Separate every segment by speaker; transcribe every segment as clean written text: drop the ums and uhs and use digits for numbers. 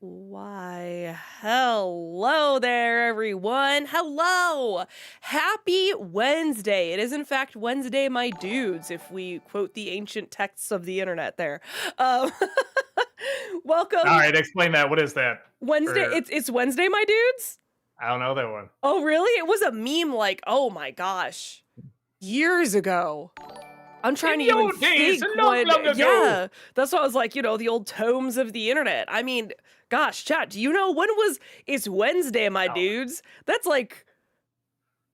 Speaker 1: Why, hello there, everyone. Hello. Happy Wednesday. It is, in fact, Wednesday, my dudes, if we quote the ancient texts of the internet there. Um,
Speaker 2: All
Speaker 1: welcome.
Speaker 2: right, explain that. What is that?
Speaker 1: Wednesday.
Speaker 2: Or
Speaker 1: It's Wednesday, my dudes.
Speaker 2: I don't know that one.
Speaker 1: Oh, really? It was a meme like, oh my gosh, years ago. I'm trying
Speaker 2: In
Speaker 1: to even
Speaker 2: your days,
Speaker 1: think
Speaker 2: long,
Speaker 1: when,
Speaker 2: long ago.
Speaker 1: yeah, that's what I was like, the old tomes of the internet. I mean, gosh, chat, do you know it's Wednesday, my
Speaker 2: Oh,
Speaker 1: dudes? That's like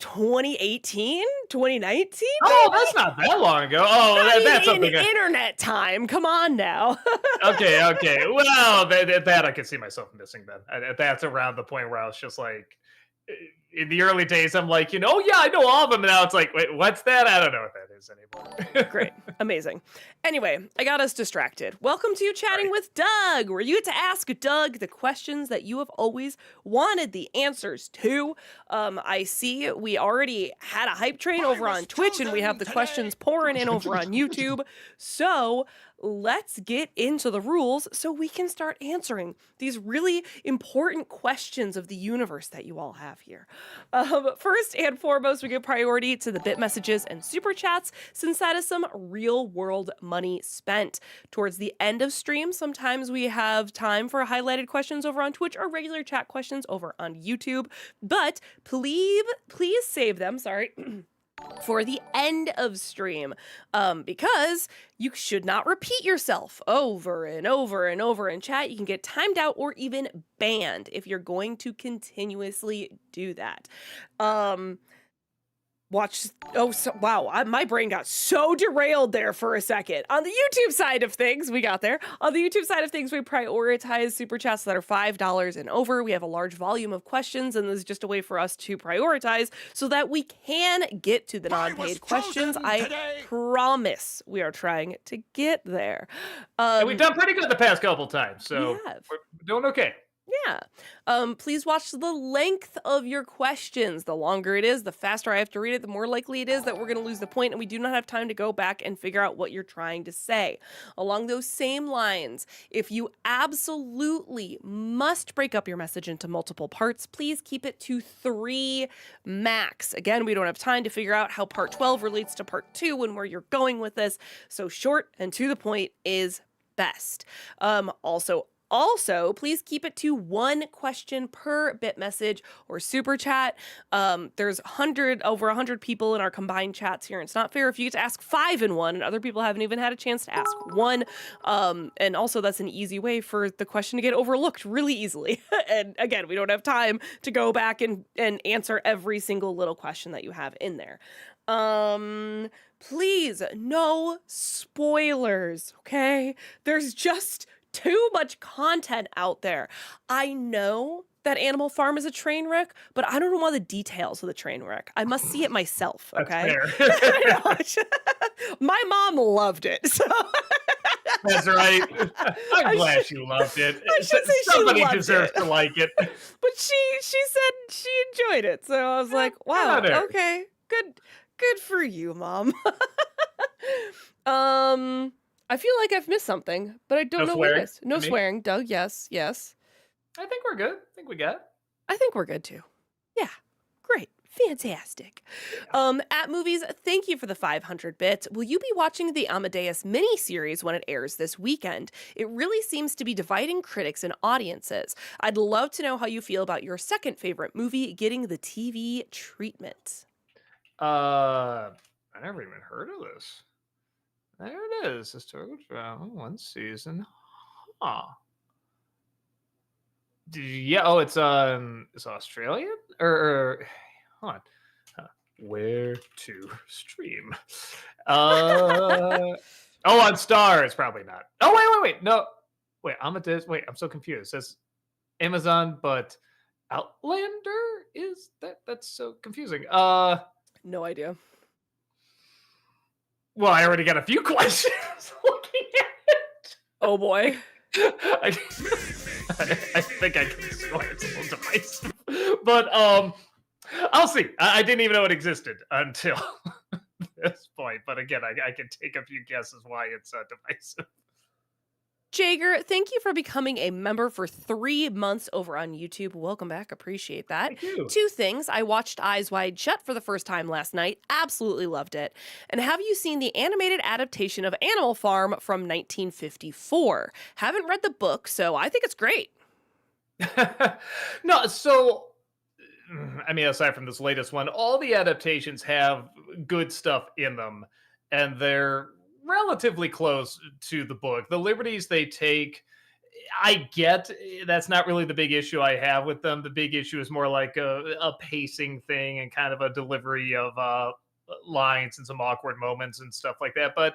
Speaker 1: 2018, 2019,
Speaker 2: oh,
Speaker 1: maybe?
Speaker 2: that's not that long ago. Oh,
Speaker 1: I
Speaker 2: that's
Speaker 1: mean,
Speaker 2: something.
Speaker 1: in internet time. Come on now.
Speaker 2: Okay, okay. Well, that I can see myself missing then. That's around the point where I was just like, in the early days, I'm like, oh yeah, I know all of them. And now it's like, wait, what's that? I don't know what that is anymore.
Speaker 1: Great. Amazing. Anyway, I got us distracted. Welcome to Chatting
Speaker 2: Right.
Speaker 1: with Doug, where you get to ask Doug the questions that you have always wanted the answers to. I see we already had a hype train over on Twitch, and we have the questions pouring in over on YouTube. So let's get into the rules so we can start answering these really important questions of the universe that you all have here. First and foremost, we give priority to the bit messages and super chats, since that is some real world money spent. Towards the end of stream, sometimes we have time for highlighted questions over on Twitch or regular chat questions over on YouTube. But please save them. Sorry. For the end of stream, because you should not repeat yourself over and over and over in chat. You can get timed out or even banned if you're going to continuously do that. Wow, my brain got so derailed there for a second. On the YouTube side of things, we prioritize super chats that are $5 and over. We have a large volume of questions, and this is just a way for us to prioritize so that we can get to the non-paid questions. I promise we are trying to get there.
Speaker 2: And we've done pretty good the past couple times, so
Speaker 1: We have.
Speaker 2: we're doing okay.
Speaker 1: Yeah. Please watch the length of your questions. The longer it is, the faster I have to read it, the more likely it is that we're going to lose the point, and we do not have time to go back and figure out what you're trying to say. Along those same lines, if you absolutely must break up your message into multiple parts, please keep it to 3 max. Again, we don't have time to figure out how part 12 relates to part 2 and where you're going with this, so short and to the point is best. Also, please keep it to 1 question per bit message or super chat. There's over 100 people in our combined chats here. It's not fair if you get to ask 5 in one and other people haven't even had a chance to ask 1. And also that's an easy way for the question to get overlooked really easily. And again, we don't have time to go back and answer every single little question that you have in there. Please, no spoilers, okay? There's just too much content out there. I know that Animal Farm is a train wreck, but I don't know all the details of the train wreck. I must see it myself,
Speaker 2: That's
Speaker 1: okay?
Speaker 2: fair.
Speaker 1: My mom loved it, so
Speaker 2: That's right. I'm glad you loved it.
Speaker 1: I should say she
Speaker 2: Somebody
Speaker 1: loved
Speaker 2: deserves
Speaker 1: it.
Speaker 2: to like it.
Speaker 1: But she said she enjoyed it, so I was like,
Speaker 2: Good
Speaker 1: wow,
Speaker 2: on her.
Speaker 1: okay, good for you, mom. I feel like I've missed something, but I don't
Speaker 2: No
Speaker 1: know what it
Speaker 2: swearing
Speaker 1: is. No
Speaker 2: to me?
Speaker 1: swearing, Doug. Yes.
Speaker 2: I think we're good. I think we got it.
Speaker 1: I think we're good too. Yeah. Great. Fantastic. At Movies, thank you for the 500 bits. Will you be watching the Amadeus miniseries when it airs this weekend? It really seems to be dividing critics and audiences. I'd love to know how you feel about your second favorite movie getting the TV treatment.
Speaker 2: I never even heard of this. There it is. Historical drama, 1 season. Huh. Yeah. Oh, it's Australian or hold on. Where to stream? Oh, on Star. It's probably not. Oh, wait. No, wait. Amadeus. Wait, I'm so confused. It says Amazon, but Outlander is that? That's so confusing.
Speaker 1: No idea.
Speaker 2: Well, I already got a few questions looking at it.
Speaker 1: Oh boy.
Speaker 2: I think I can destroy it. It's a little divisive. But I'll see. I didn't even know it existed until this point. But again, I can take a few guesses why it's divisive.
Speaker 1: Jager, thank you for becoming a member for 3 months over on YouTube. Welcome back. Appreciate that.
Speaker 2: Thank you.
Speaker 1: 2 things. I watched Eyes Wide Shut for the first time last night. Absolutely loved it. And have you seen the animated adaptation of Animal Farm from 1954? Haven't read the book, so I think it's great.
Speaker 2: No, so I mean, aside from this latest one, all the adaptations have good stuff in them, and they're relatively close to the book. The liberties they take, I get that's not really the big issue I have with them. The big issue is more like a pacing thing and kind of a delivery of lines and some awkward moments and stuff like that. But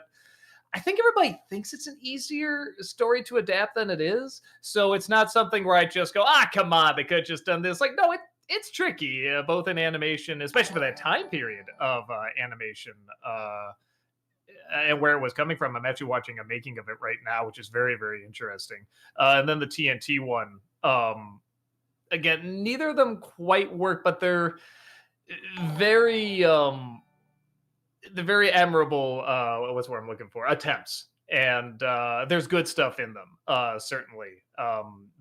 Speaker 2: I think everybody thinks it's an easier story to adapt than it is. So it's not something where I just go, come on, they could have just done this. Like, no, it's tricky, both in animation, especially for that time period of animation and where it was coming from. I'm actually watching a making of it right now, which is very, very interesting. And then the TNT one. Again, neither of them quite work, but very the very admirable what's what I'm looking for, attempts, and there's good stuff in them, certainly,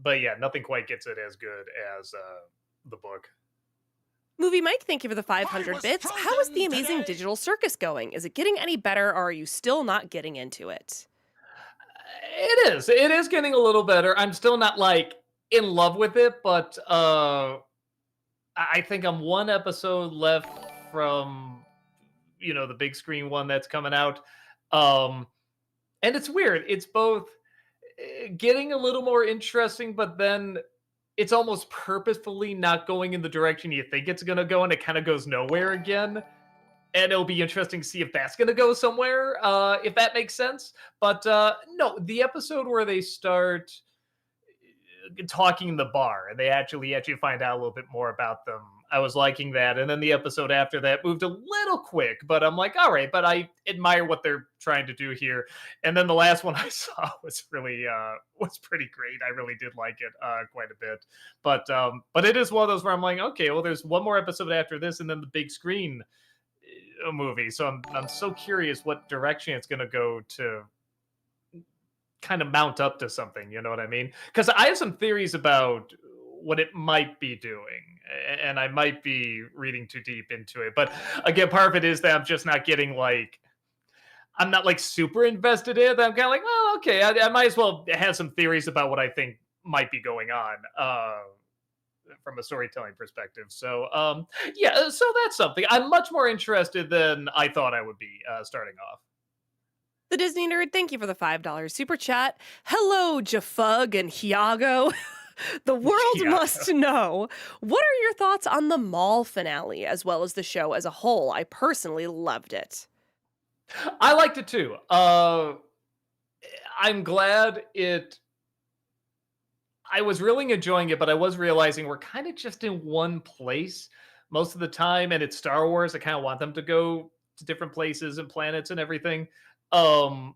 Speaker 2: but yeah, nothing quite gets it as good as the book.
Speaker 1: Movie Mike, thank you for the
Speaker 3: I
Speaker 1: 500
Speaker 3: was
Speaker 1: bits. How is the
Speaker 3: frozen
Speaker 1: Amazing
Speaker 3: today.
Speaker 1: Digital Circus going? Is it getting any better, or are you still not getting into it?
Speaker 2: It is getting a little better. I'm still not like in love with it, but I think I'm one episode left from the big screen one that's coming out. um and it's weird, it's both getting a little more interesting, but then it's almost purposefully not going in the direction you think it's going to go, and it kind of goes nowhere again. And it'll be interesting to see if that's going to go somewhere, if that makes sense. But no, the episode where they start talking in the bar and they actually find out a little bit more about them, I was liking that. And then the episode after that moved a little quick, but I'm like, all right, but I admire what they're trying to do here. And then the last one I saw was really was pretty great. I really did like it quite a bit. But it is one of those where I'm like, okay, well, there's one more episode after this, and then the big screen movie. So I'm so curious what direction it's going to go to kind of mount up to something, you know what I mean? Because I have some theories about what it might be doing, and I might be reading too deep into it. But again, part of it is that I'm just not getting like, I'm not like super invested in it. I'm kind of like, well, okay, I might as well have some theories about what I think might be going on from a storytelling perspective. So yeah, so that's something I'm much more interested than I thought I would be starting off.
Speaker 1: The Disney Nerd, thank you for the $5 super chat. Hello, Jafug and Hiago. The world
Speaker 2: Yeah.
Speaker 1: must know. What are your thoughts on the mall finale, as well as the show as a whole? I personally loved it.
Speaker 2: I liked it too. I'm glad it. I was really enjoying it, but I was realizing we're kind of just in one place most of the time, and it's Star Wars. I kind of want them to go to different places and planets and everything. Um,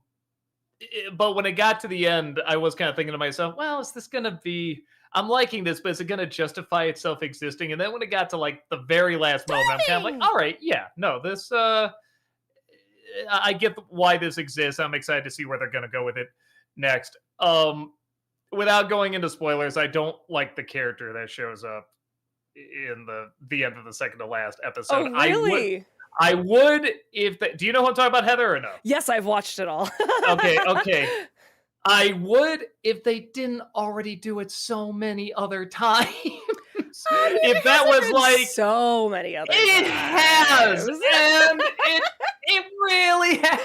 Speaker 2: but when it got to the end, I was kind of thinking to myself, well, is this going to be. I'm liking this, but is it going to justify itself existing? And then when it got to like the very last moment, I'm kind of like,
Speaker 1: Dang!
Speaker 2: all right, yeah, no, this. I get why this exists. I'm excited to see where they're going to go with it next. Without going into spoilers, I don't like the character that shows up in the end of the second to last episode.
Speaker 1: Oh, really?
Speaker 2: I would if the, do you know who I'm talking about, Heather, or no?
Speaker 1: Yes, I've watched it all.
Speaker 2: Okay. I would if they didn't already do it so many other times. If that was like
Speaker 1: so many other
Speaker 2: it has,
Speaker 1: times.
Speaker 2: and it really has.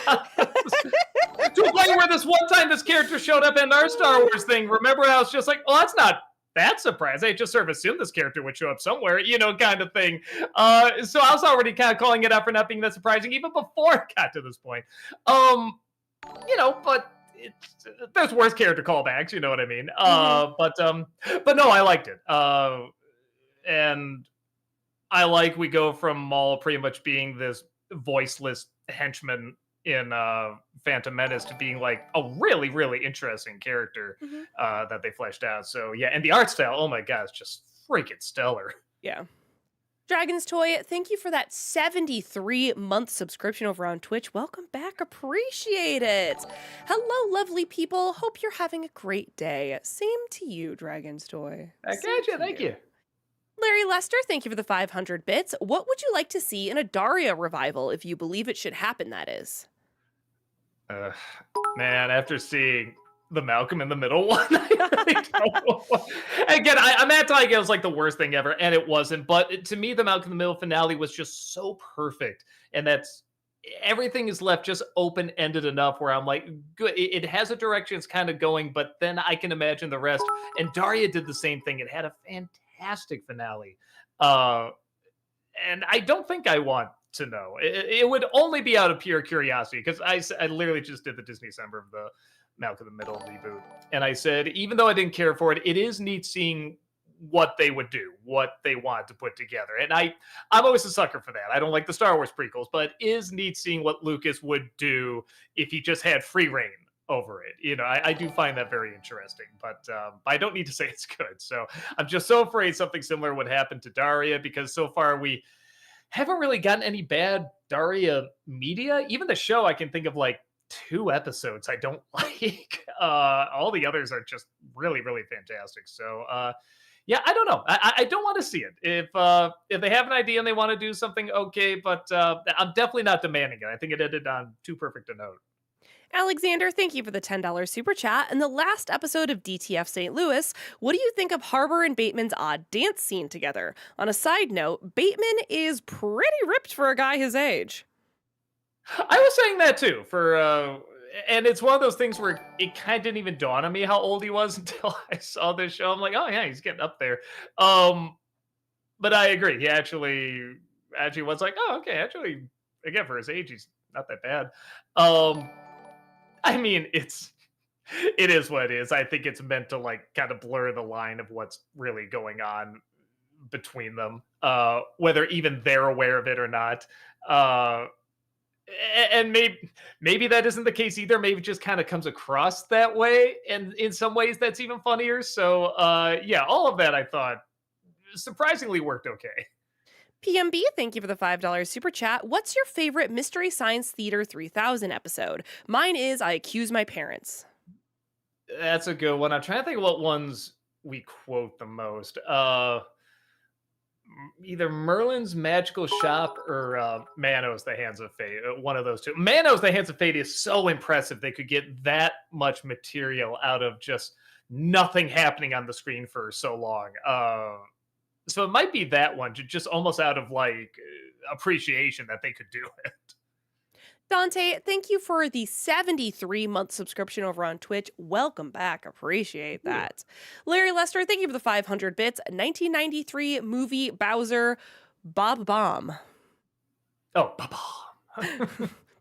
Speaker 2: To a point where this one time this character showed up in our Star Wars thing. Remember, I was just like, "Oh, that's not that surprising. I just sort of assumed this character would show up somewhere, kind of thing." So I was already kind of calling it out for not being that surprising even before it got to this point. But there's worse character callbacks. You know what I mean? But no, I liked it. And I like we go from Maul pretty much being this voiceless henchman in Phantom Menace to being like a really, really interesting character that they fleshed out. So yeah, and the art style, oh my god, it's just freaking stellar.
Speaker 1: Yeah. Dragon's Toy, thank you for that 73-month subscription over on Twitch. Welcome back. Appreciate it. Hello, lovely people. Hope you're having a great day. Same to you, Dragon's Toy.
Speaker 2: I
Speaker 1: Same
Speaker 2: got you.
Speaker 1: to
Speaker 2: Thank you.
Speaker 1: Larry Lester, thank you for the 500 bits. What would you like to see in a Daria revival, if you believe it should happen, that is?
Speaker 2: Man, after seeing the Malcolm in the Middle one, I really don't know. Again, I'm acting like it was like the worst thing ever, and it wasn't. But to me, the Malcolm in the Middle finale was just so perfect, and that's everything is left just open ended enough where I'm like, good. It has a direction it's kind of going, but then I can imagine the rest. And Daria did the same thing. It had a fantastic finale. And I don't think I want to know. It would only be out of pure curiosity because I literally just did the Disney December of the Malcolm in the Middle reboot, and I said even though I didn't care for it, it is neat seeing what they would do, what they want to put together. And I'm always a sucker for that. I don't like the Star Wars prequels, but it is neat seeing what Lucas would do if he just had free reign over it. You know, I do find that very interesting, but I don't need to say it's good. So I'm just so afraid something similar would happen to Daria because so far we haven't really gotten any bad Daria media. Even the show, I can think of like 2 episodes I don't like. All the others are just really, really fantastic. So yeah, I don't know. I don't want to see it. If they have an idea and they want to do something, okay, but I'm definitely not demanding it. I think it ended on too perfect a note.
Speaker 1: Alexander, thank you for the $10 super chat. In the last episode of DTF St. Louis, what do you think of Harbor and Bateman's odd dance scene together? On a side note, Bateman is pretty ripped for a guy his age.
Speaker 2: I was saying that too and it's one of those things where it kind of didn't even dawn on me how old he was until I saw this show. I'm like, oh yeah, he's getting up there. But I agree. He actually was like, oh, okay, actually, again, for his age, he's not that bad. I mean, it is what it is. I think it's meant to like kind of blur the line of what's really going on between them, whether even they're aware of it or not. And maybe that isn't the case either. Maybe it just kind of comes across that way, and in some ways that's even funnier. So yeah, all of that I thought surprisingly worked okay.
Speaker 1: PMB, thank you for the $5 super chat. What's your favorite Mystery Science Theater 3000 episode? Mine is I Accuse My Parents.
Speaker 2: That's a good one. I'm trying to think of what ones we quote the most. Either Merlin's Magical Shop or Manos the Hands of Fate. One of those two. Manos the Hands of Fate is so impressive. They could get that much material out of just nothing happening on the screen for so long. So it might be that one, just almost out of like appreciation that they could do it.
Speaker 1: Dante, thank you for the 73-month subscription over on Twitch. Welcome back. Appreciate that. Larry Lester, thank you for the 500 bits. 1993 movie Bowser Bob Bomb.
Speaker 2: Oh, Bob.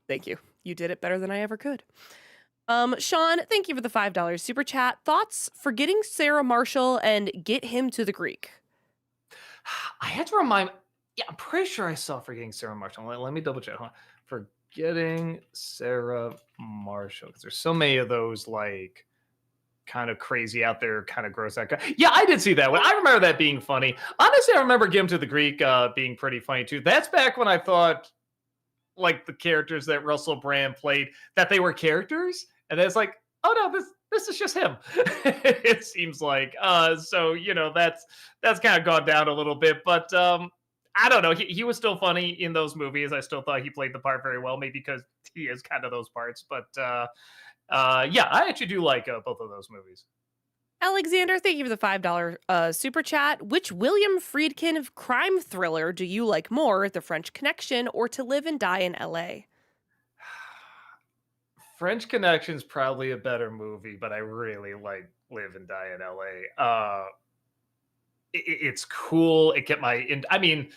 Speaker 1: Thank you. You did it better than I ever could. Sean, thank you for the $5 super chat. Thoughts for getting Sarah Marshall and get him to the Greek?
Speaker 2: I had to remind. Yeah, I'm pretty sure I saw Forgetting Sarah Marshall. Let me double check. Hold on. Forgetting Sarah Marshall, because there's so many of those like kind of crazy out there, kind of gross out guy. Yeah, I did see that one. I remember that being funny. Honestly, I remember Get Him to the Greek being pretty funny too. That's back when I thought like the characters that Russell Brand played that they were characters, and it's like, oh no, this is just him. It seems like so you know that's kind of gone down a little bit, but I don't know. He was still funny in those movies. I still thought he played the part very well, maybe because he is kind of those parts. But yeah, I actually do like both of those movies.
Speaker 1: Alexander, thank you for the $5 super chat. Which William Friedkin crime thriller do you like more, The French Connection or To Live and Die in L.A.?
Speaker 2: French Connection's probably a better movie, but I really like Live and Die in L.A. It's cool. It kept I mean,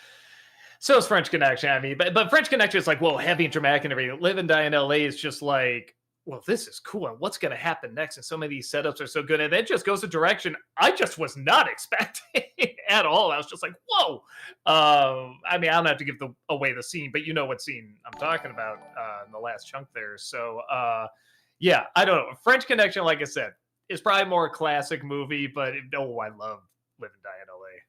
Speaker 2: so is French Connection. I mean, but French Connection is like, whoa, heavy and dramatic and everything. Live and Die in LA is just like, well, this is cool. And what's going to happen next? And so many of these setups are so good. And it just goes a direction I just was not expecting at all. I was just like, whoa. I mean, I don't have to give away the scene, but you know what scene I'm talking about in the last chunk there. So, yeah, I don't know. French Connection, like I said, is probably more a classic movie, but I love Live and Die in LA.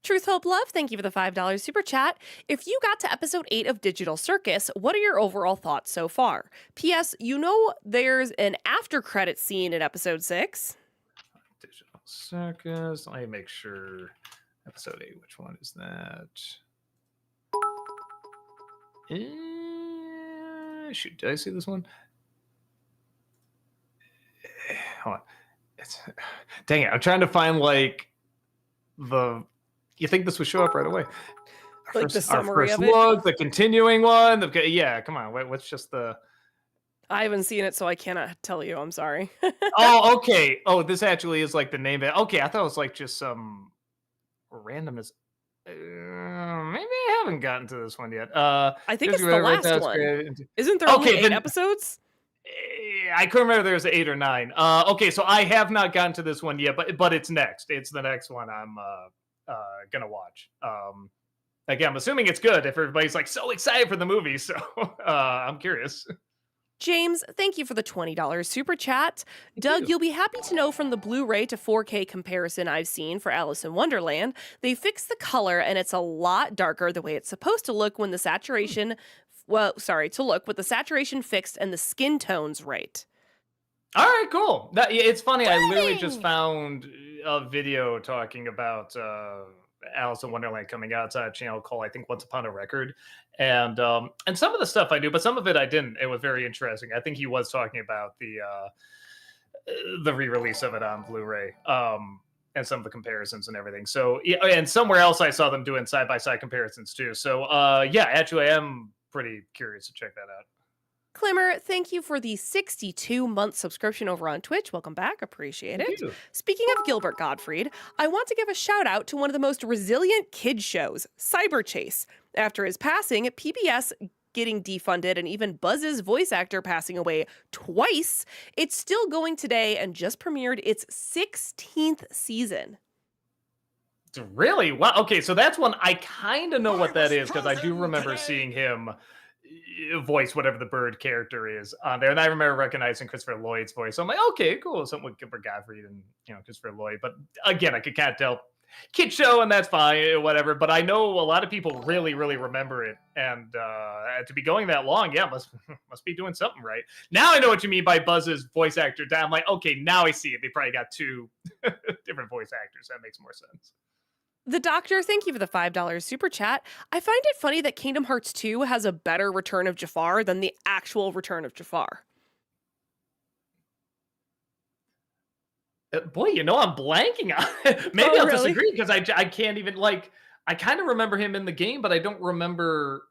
Speaker 1: Truth, Hope, Love, thank you for the $5 super chat. If you got to episode 8 of Digital Circus, what are your overall thoughts so far? P.S. You know there's an after credit scene in episode 6.
Speaker 2: Digital Circus. Let me make sure. Episode 8. Which one is that? Shoot, did I see this one? Hold on. Dang it! I'm trying to find like the. You think this would show up right away?
Speaker 1: Like the summary of it?
Speaker 2: Look, the continuing one. Yeah, come on. What's just the?
Speaker 1: I haven't seen it, so I cannot tell you. I'm sorry.
Speaker 2: Oh, okay. Oh, this actually is like the name of it. Okay, I thought it was like just some randomness. Maybe I haven't gotten to this one yet.
Speaker 1: I think it's the last one. Isn't there only 8 episodes?
Speaker 2: I couldn't remember there was 8 or 9. Okay, so I have not gotten to this one yet, but it's next. It's the next one I'm gonna watch. Again, I'm assuming it's good if everybody's like so excited for the movie. So I'm curious.
Speaker 1: James, thank you for the $20 super chat. Doug, you'll be happy to know from the Blu-ray to 4K comparison I've seen for Alice in Wonderland, they fixed the color and it's a lot darker the way it's supposed to look when the saturation, with the saturation fixed and the skin tones right.
Speaker 2: All right, cool. It's funny. Dang. I literally just found a video talking about Alice in Wonderland coming out. It's on a channel called, I think, Once Upon a Record. And some of the stuff I do, but some of it I didn't. It was very interesting. I think he was talking about the re-release of it on Blu-ray and some of the comparisons and everything. So, yeah, and somewhere else I saw them doing side-by-side comparisons too. So, yeah, actually, I am pretty curious to check that out.
Speaker 1: Climmer, thank you for the 62-month subscription over on Twitch. Welcome back. Appreciate it. Speaking of Gilbert Gottfried, I want to give a shout out to one of the most resilient kids shows, Cyber Chase. After his passing, PBS getting defunded and even Buzz's voice actor passing away twice, it's still going today and just premiered its 16th season.
Speaker 2: Really? Wow. Okay, so that's one I kind of know what that is because I do remember seeing him voice whatever the bird character is on there, and I remember recognizing Christopher Lloyd's voice. So I'm like, okay, cool, something with Gilbert Gottfried and Christopher Lloyd. But again, I can't tell. Kid show, and that's fine, whatever. But I know a lot of people really, really remember it, and to be going that long, yeah, must be doing something right. Now I know what you mean by Buzz's voice actor. I'm like, okay, now I see it. They probably got 2 different voice actors. That makes more sense.
Speaker 1: The Doctor, thank you for the $5 super chat. I find it funny that Kingdom Hearts 2 has a better Return of Jafar than the actual Return of Jafar.
Speaker 2: Boy, I'm blanking on it. Maybe I'll disagree because I can't even, like, I kind of remember him in the game, but I don't remember,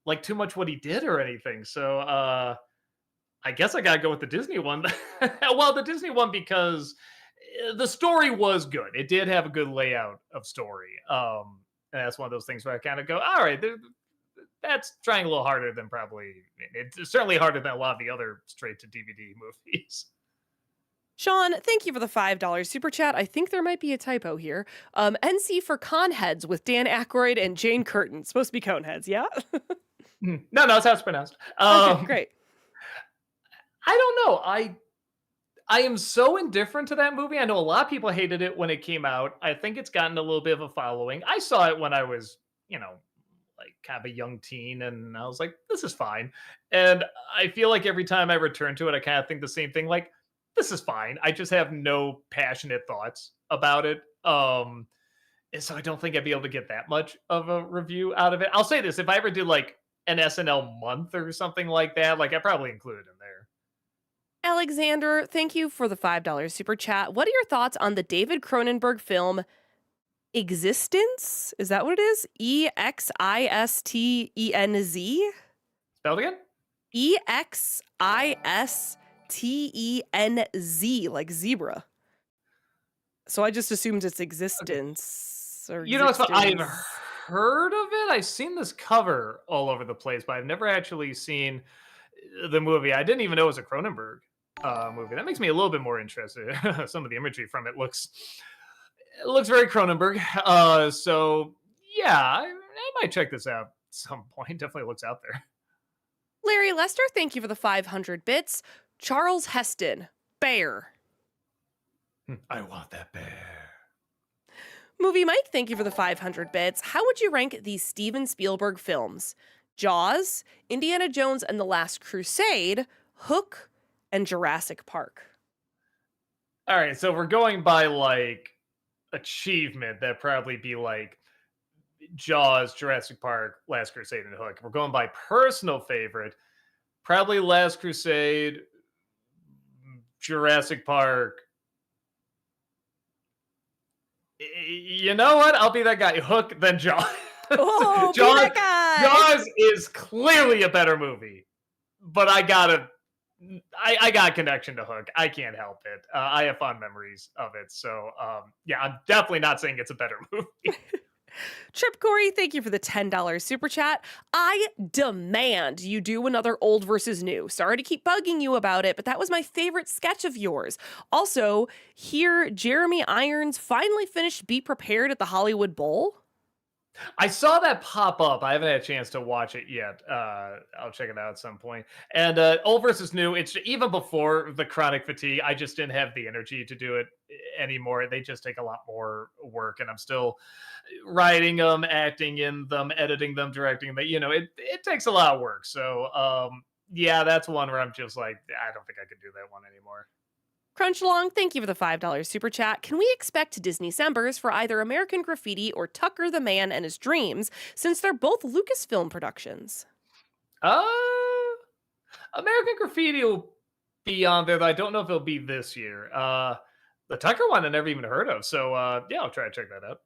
Speaker 2: like, too much what he did or anything. So I guess I got to go with the Disney one. Well, the Disney one because the story was good. It did have a good layout of story. And that's one of those things where I kind of go, all right, that's trying a little harder than it's certainly harder than a lot of the other straight to DVD movies.
Speaker 1: Sean, thank you for the $5 super chat. I think there might be a typo here. NC for Conheads with Dan Aykroyd and Jane Curtin. Supposed to be Coneheads, yeah?
Speaker 2: No, that's how it's pronounced.
Speaker 1: Okay, great.
Speaker 2: I don't know. I am so indifferent to that movie. I know a lot of people hated it when it came out. I think it's gotten a little bit of a following. I saw it when I was, like kind of a young teen, and I was like, this is fine. And I feel like every time I return to it, I kind of think the same thing, like, this is fine. I just have no passionate thoughts about it. And so I don't think I'd be able to get that much of a review out of it. I'll say this, if I ever did like an SNL month or something like that, like I probably include it in there.
Speaker 1: Alexander, thank you for the $5 super chat. What are your thoughts on the David Cronenberg film Existence? Is that what it is? EXISTENZ?
Speaker 2: Spelled again?
Speaker 1: EXISTENZ, like zebra. So I just assumed it's existence.
Speaker 2: Okay. Or I've heard of it. I've seen this cover all over the place, but I've never actually seen the movie. I didn't even know it was a Cronenberg movie. That makes me a little bit more interested. Some of the imagery from it looks very Cronenberg. So yeah, I might check this out at some point. Definitely looks out there.
Speaker 1: Larry Lester, thank you for the 500 bits. Charles Heston, Bear.
Speaker 2: I want that bear.
Speaker 1: Movie Mike, thank you for the 500 bits. How would you rank these Steven Spielberg films? Jaws, Indiana Jones and the Last Crusade, Hook, and Jurassic Park.
Speaker 2: All right, so we're going by like achievement. That'd probably be like Jaws, Jurassic Park, Last Crusade, and Hook. We're going by personal favorite. Probably Last Crusade, Jurassic Park. You know what? I'll be that guy. Hook, then Jaws.
Speaker 1: Oh, be
Speaker 2: Jaws,
Speaker 1: that guy!
Speaker 2: Jaws is clearly a better movie, but I got a connection to Hook. I can't help it. I have fond memories of it. So, yeah, I'm definitely not saying it's a better movie.
Speaker 1: Trip Corey, thank you for the $10 super chat. I demand you do another old versus new. Sorry to keep bugging you about it, but that was my favorite sketch of yours. Also, here Jeremy Irons finally finished Be Prepared at the Hollywood Bowl.
Speaker 2: I saw that pop up. I haven't had a chance to watch it yet. I'll check it out at some point. And old versus new, it's even before the chronic fatigue. I just didn't have the energy to do it anymore. They just take a lot more work, and I'm still writing them, acting in them, editing them, directing them. You know, it takes a lot of work. So yeah, that's one where I'm just like, I don't think I could do that one anymore.
Speaker 1: Crunchlong, thank you for the $5 super chat. Can we expect Disney Sembers for either American Graffiti or Tucker the Man and His Dreams, since they're both Lucasfilm productions?
Speaker 2: Uh, American Graffiti will be on there. I don't know if it'll be this year. The Tucker one I never even heard of. So yeah, I'll try to check that out.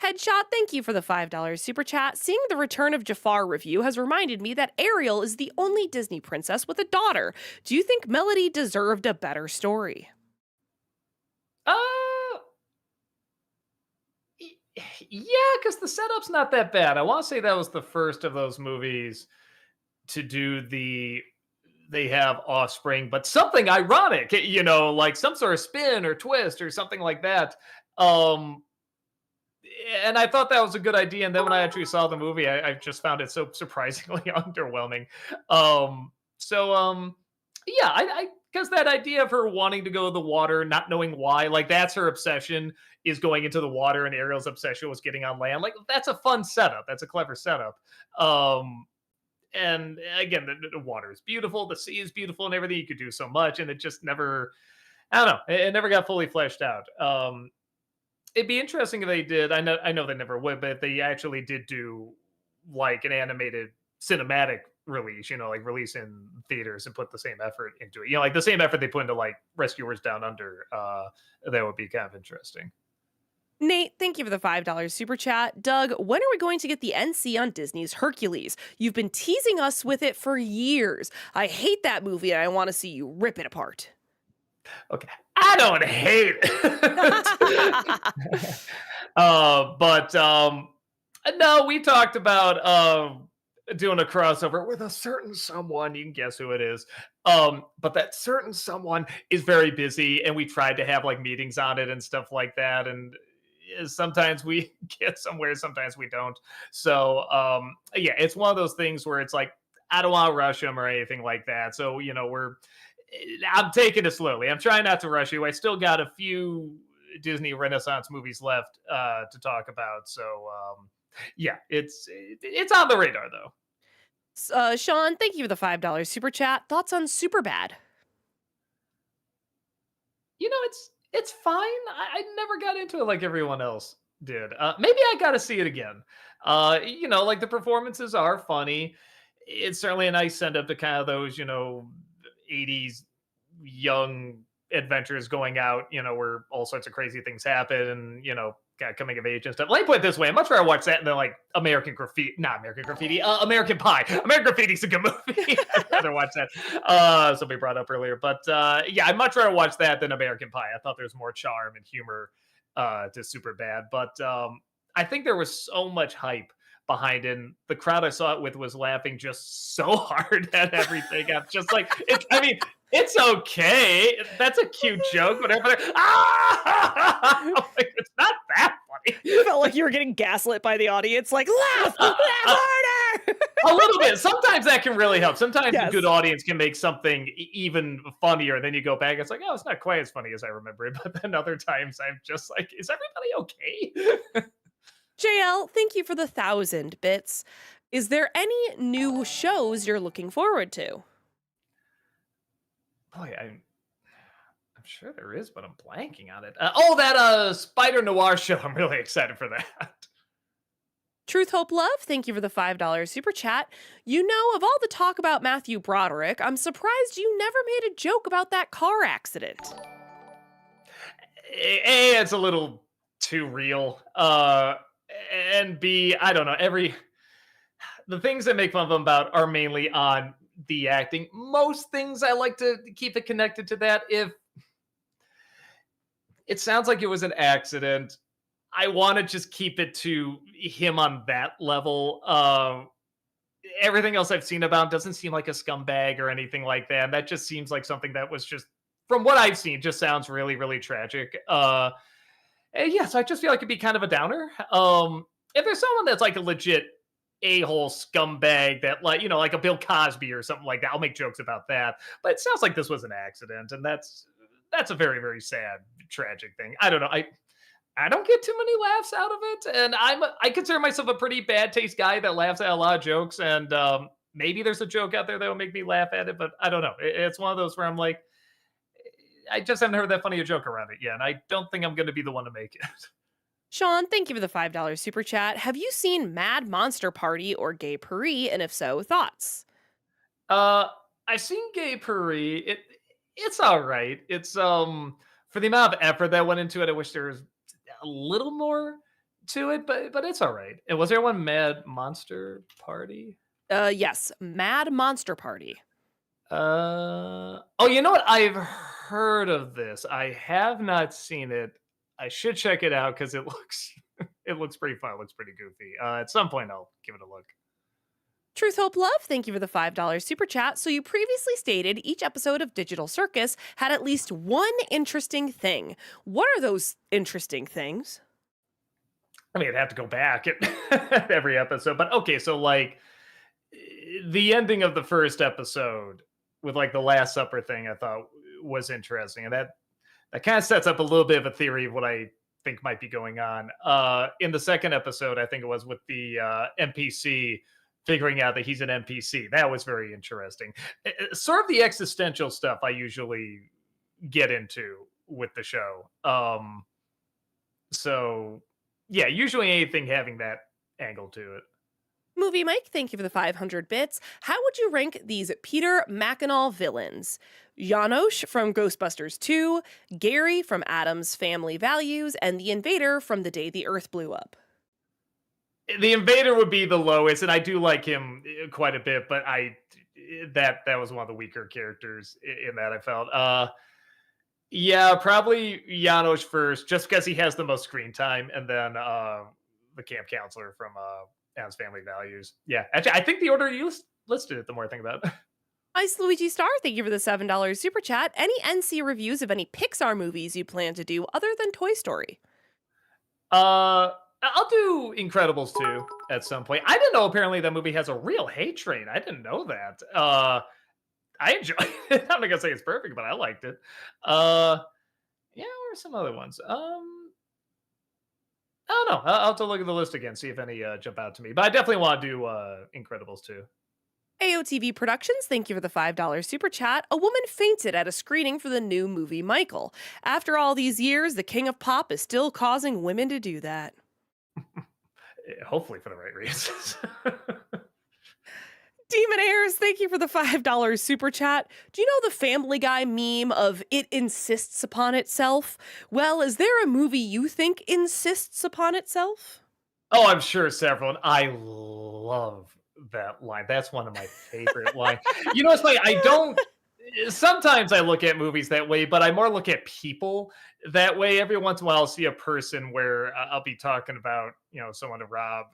Speaker 1: Headshot, thank you for the $5 super chat. Seeing the Return of Jafar review has reminded me that Ariel is the only Disney princess with a daughter. Do you think Melody deserved a better story?
Speaker 2: Uh, yeah, because the setup's not that bad. I want to say that was the first of those movies to do they have offspring, but something ironic, like some sort of spin or twist or something like that. Um, and I thought that was a good idea. And then when I actually saw the movie, I just found it so surprisingly underwhelming. So yeah, I because that idea of her wanting to go to the water, not knowing why, like that's her obsession is going into the water, and Ariel's obsession was getting on land. Like that's a fun setup. That's a clever setup. And again, the water is beautiful, the sea is beautiful, and everything. You could do so much, and it just never. I don't know. It never got fully fleshed out. It'd be interesting if they did. I know they never would, but if they actually did do like an animated cinematic release, like release in theaters and put the same effort into it. Like the same effort they put into like Rescuers Down Under. That would be kind of interesting.
Speaker 1: Nate, thank you for the $5 super chat. Doug, when are we going to get the NC on Disney's Hercules? You've been teasing us with it for years. I hate that movie and I want to see you rip it apart.
Speaker 2: Okay. I don't hate it. But no, we talked about doing a crossover with a certain someone. You can guess who it is. But that certain someone is very busy, and we tried to have like meetings on it and stuff like that. And sometimes we get somewhere, sometimes we don't. So yeah, it's one of those things where it's like, I don't want to rush them or anything like that. So, I'm taking it slowly. I'm trying not to rush you. I still got a few Disney Renaissance movies left to talk about. So yeah, it's on the radar though.
Speaker 1: Sean, thank you for the $5 super chat. Thoughts on Superbad?
Speaker 2: It's fine. I never got into it like everyone else did. Maybe I got to see it again. Like the performances are funny. It's certainly a nice send up to kind of those, 80s young adventures going out, where all sorts of crazy things happen and, kind of coming of age and stuff. Let me put it this way. I'm much rather watch that than like American Graffiti, American Pie. American Graffiti's a good movie. I'd rather watch that. Somebody brought up earlier. But yeah, I'd much rather watch that than American Pie. I thought there's more charm and humor to Superbad. But I think there was so much hype behind it. And the crowd I saw it with was laughing just so hard at everything. I'm just like, it's okay. That's a cute joke. Whatever. It's not that funny.
Speaker 1: You felt like you were getting gaslit by the audience. Like, laugh harder.
Speaker 2: A little bit. Sometimes that can really help. Sometimes a good
Speaker 1: Yes.
Speaker 2: audience can make something even funnier. Then you go back, it's like, oh, it's not quite as funny as I remember it. But then other times I'm just like, is everybody okay?
Speaker 1: JL, thank you for the 1,000 bits. Is there any new shows you're looking forward to?
Speaker 2: Boy, I'm sure there is, but I'm blanking on it. That Spider Noir show. I'm really excited for that.
Speaker 1: Truth, Hope, Love, thank you for the $5 super chat. You know, of all the talk about Matthew Broderick, I'm surprised you never made a joke about that car accident.
Speaker 2: A, it's a little too real. And B, I don't know. The things I make fun of him about are mainly on the acting. Most things I like to keep it connected to that. If it sounds like it was an accident, I want to just keep it to him on that level. Everything else I've seen about him doesn't seem like a scumbag or anything like that. That just seems like something that was just, from what I've seen, just sounds really, really tragic. Yes, I just feel like it'd be kind of a downer. If there's someone that's like a legit a-hole scumbag that, like, like a Bill Cosby or something like that, I'll make jokes about that. But it sounds like this was an accident, and that's a very, very sad, tragic thing. I don't know. I don't get too many laughs out of it, and I consider myself a pretty bad taste guy that laughs at a lot of jokes, and maybe there's a joke out there that will make me laugh at it, but I don't know. It's one of those where I'm like, I just haven't heard that funny a joke around it yet, and I don't think I'm going to be the one to make it.
Speaker 1: Sean, thank you for the $5 super chat. Have you seen Mad Monster Party or Gay Paris? And if so, thoughts?
Speaker 2: Uh, I've seen Gay Paris. It's all right. It's for the amount of effort that went into it, I wish there was a little more to it, but it's all right. And was there one Mad Monster Party?
Speaker 1: Yes, Mad Monster Party.
Speaker 2: Oh, you know what? I've heard of this. I have not seen it. I should check it out because it looks it looks pretty fun. It looks pretty goofy. At some point, I'll give it a look.
Speaker 1: Truth, Hope, Love, thank you for the $5 super chat. So, you previously stated each episode of Digital Circus had at least one interesting thing. What are those interesting things?
Speaker 2: I mean, I'd have to go back at every episode, but okay. So, like, the ending of the first episode with like the Last Supper thing, I thought was interesting, and that kind of sets up a little bit of a theory of what I think might be going on. In the second episode, I think it was with the NPC figuring out that he's an NPC. That was very interesting. Sort of the existential stuff I usually get into with the show. So yeah, usually anything having that angle to it.
Speaker 1: Movie Mike, thank you for the 500 bits. How would you rank these Peter Mackinac villains? Janosch from Ghostbusters 2, Gary from Adam's Family Values, and the Invader from The Day the Earth Blew Up.
Speaker 2: The Invader would be the lowest, and I do like him quite a bit, but that was one of the weaker characters in that I felt. Yeah, probably Janosch first, just because he has the most screen time, and then the camp counselor from Adam's Family Values. Yeah, actually, I think the order you listed it, the more I think about it.
Speaker 1: Ice Luigi Star, thank you for the $7 super chat. Any NC reviews of any Pixar movies you plan to do other than Toy Story?
Speaker 2: I'll do Incredibles 2 at some point. I didn't know apparently that movie has a real hate train. I didn't know that. I enjoy it. I'm not gonna say it's perfect, but I liked it. Yeah, or some other ones. I don't know. I'll have to look at the list again, see if any jump out to me. But I definitely want to do Incredibles 2.
Speaker 1: AOTV Productions, thank you for the $5 super chat. A woman fainted at a screening for the new movie Michael. After all these years, the king of pop is still causing women to do that.
Speaker 2: Hopefully for the right reasons.
Speaker 1: Demon Airs, thank you for the $5 super chat. Do you know the Family Guy meme of it insists upon itself? Well, is there a movie you think insists upon itself?
Speaker 2: Oh, I'm sure several. And I love that line. That's one of my favorite lines. You know, it's like I don't. Sometimes I look at movies that way, but I more look at people that way. Every once in a while, I'll see a person where I'll be talking about, someone to rob,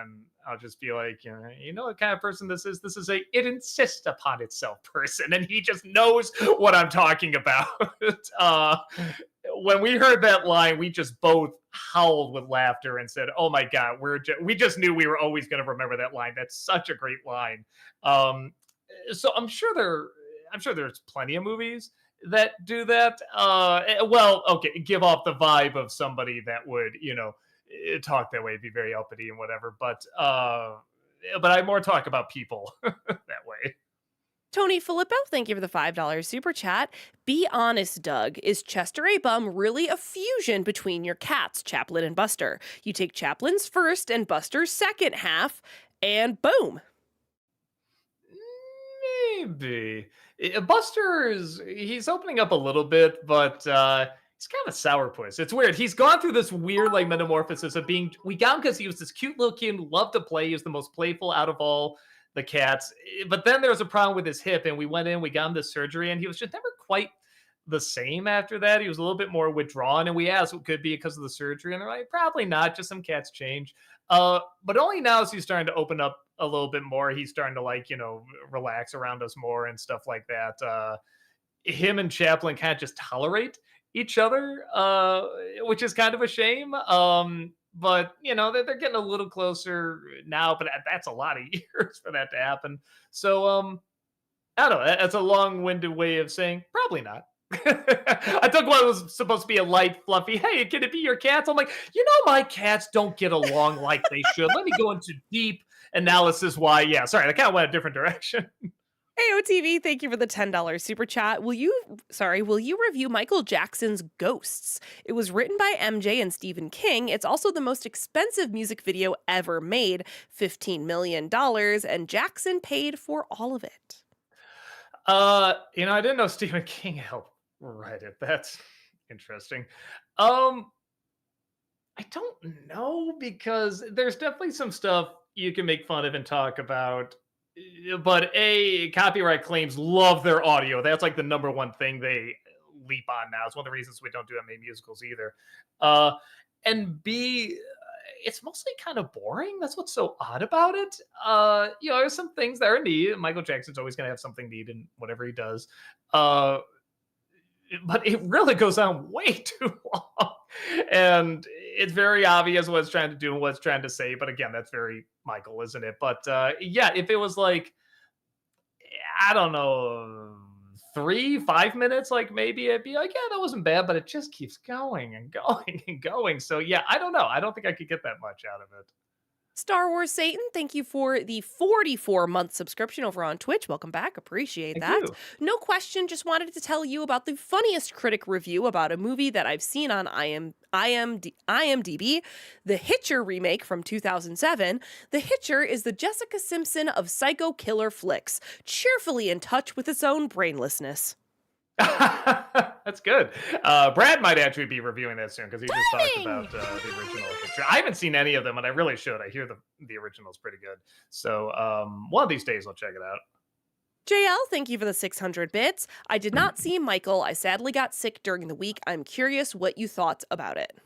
Speaker 2: and I'll just be like, you know what kind of person this is? This is it insists upon itself person, and he just knows what I'm talking about. when we heard that line, we just both howled with laughter and said, "Oh my god, we just knew we were always going to remember that line. That's such a great line." Um, so I'm sure there's plenty of movies that do that. Well, okay, give off the vibe of somebody that would, talk that way, be very uppity and whatever. But I more talk about people that way.
Speaker 1: Tony Filippo, thank you for the $5 super chat. Be honest, Doug. Is Chester A. Bum really a fusion between your cats, Chaplin and Buster? You take Chaplin's first and Buster's second half, and boom.
Speaker 2: Maybe. He's opening up a little bit, but he's kind of a sourpuss. It's weird. He's gone through this weird like metamorphosis of being. We got him because he was this cute little kid who loved to play. He was the most playful out of all the cats. But then there was a problem with his hip, and we went in, we got him the surgery, and he was just never quite the same after that. He was a little bit more withdrawn, and we asked what could be because of the surgery, and they're like, probably not. Just some cats change. But only now is he starting to open up a little bit more. He's starting to like, relax around us more and stuff like that. Him and Chaplin can't just tolerate each other, which is kind of a shame. But they're getting a little closer now, but that's a lot of years for that to happen. So I don't know. That's a long-winded way of saying probably not. I took what was supposed to be a light, fluffy. Hey, can it be your cats? I'm like, my cats don't get along like they should. Let me go into deep analysis why. Yeah, sorry, I kind of went a different direction.
Speaker 1: AOTV, thank you for the $10 super chat. Will you review Michael Jackson's Ghosts? It was written by MJ and Stephen King. It's also the most expensive music video ever made, $15 million, and Jackson paid for all of it.
Speaker 2: I didn't know Stephen King helped write it. That's interesting. I don't know because there's definitely some stuff you can make fun of and talk about. But copyright claims love their audio. That's like the number one thing they leap on now. It's one of the reasons we don't do that many musicals either. And B, it's mostly kind of boring. That's what's so odd about it. There's some things that are neat. Michael Jackson's always going to have something neat in whatever he does. But it really goes on way too long. And it's very obvious what it's trying to do and what it's trying to say. But again, that's very Michael, isn't it? But yeah, if it was like, I don't know, 3-5 minutes, like maybe it'd be like, yeah, that wasn't bad, but it just keeps going and going and going. So yeah, I don't know. I don't think I could get that much out of it.
Speaker 1: Star Wars Satan, thank you for the 44-month subscription over on Twitch. Welcome back. Appreciate that.
Speaker 2: You.
Speaker 1: No question, just wanted to tell you about the funniest critic review about a movie that I've seen on IMDb, The Hitcher remake from 2007. The Hitcher is the Jessica Simpson of psycho killer flicks, cheerfully in touch with its own brainlessness.
Speaker 2: That's good. Brad might actually be reviewing that soon because he just talked about the original. I haven't seen any of them, and I really should. I hear the original is pretty good. So one of these days I'll check it out.
Speaker 1: JL, thank you for the 600 bits. I did not see Michael. I sadly got sick during the week. I'm curious what you thought about it.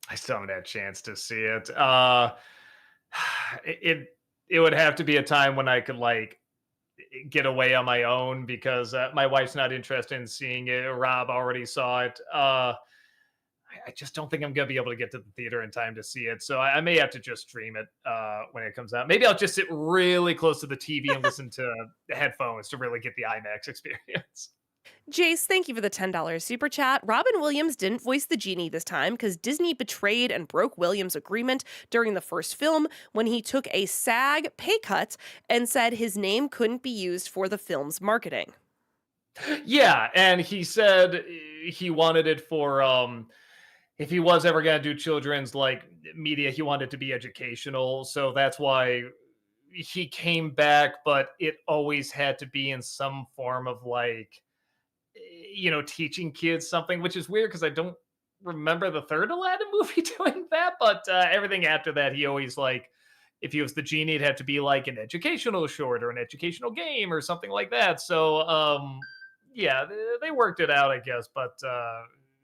Speaker 2: I still haven't had a chance to see it. It would have to be a time when I could like get away on my own because my wife's not interested in seeing it. Rob already saw it. I just don't think I'm going to be able to get to the theater in time to see it. So I may have to just stream it when it comes out. Maybe I'll just sit really close to the TV and listen to the headphones to really get the IMAX experience.
Speaker 1: Jace, thank you for the $10 super chat. Robin Williams didn't voice the genie this time because Disney betrayed and broke Williams' agreement during the first film when he took a SAG pay cut and said his name couldn't be used for the film's marketing.
Speaker 2: Yeah, and he said he wanted it for if he was ever going to do children's like media, he wanted it to be educational. So that's why he came back, but it always had to be in some form of like, teaching kids something, which is weird because I don't remember the third Aladdin movie doing that. But everything after that, he always like, if he was the genie, it'd have to be like an educational short or an educational game or something like that. So yeah, they worked it out, I guess. But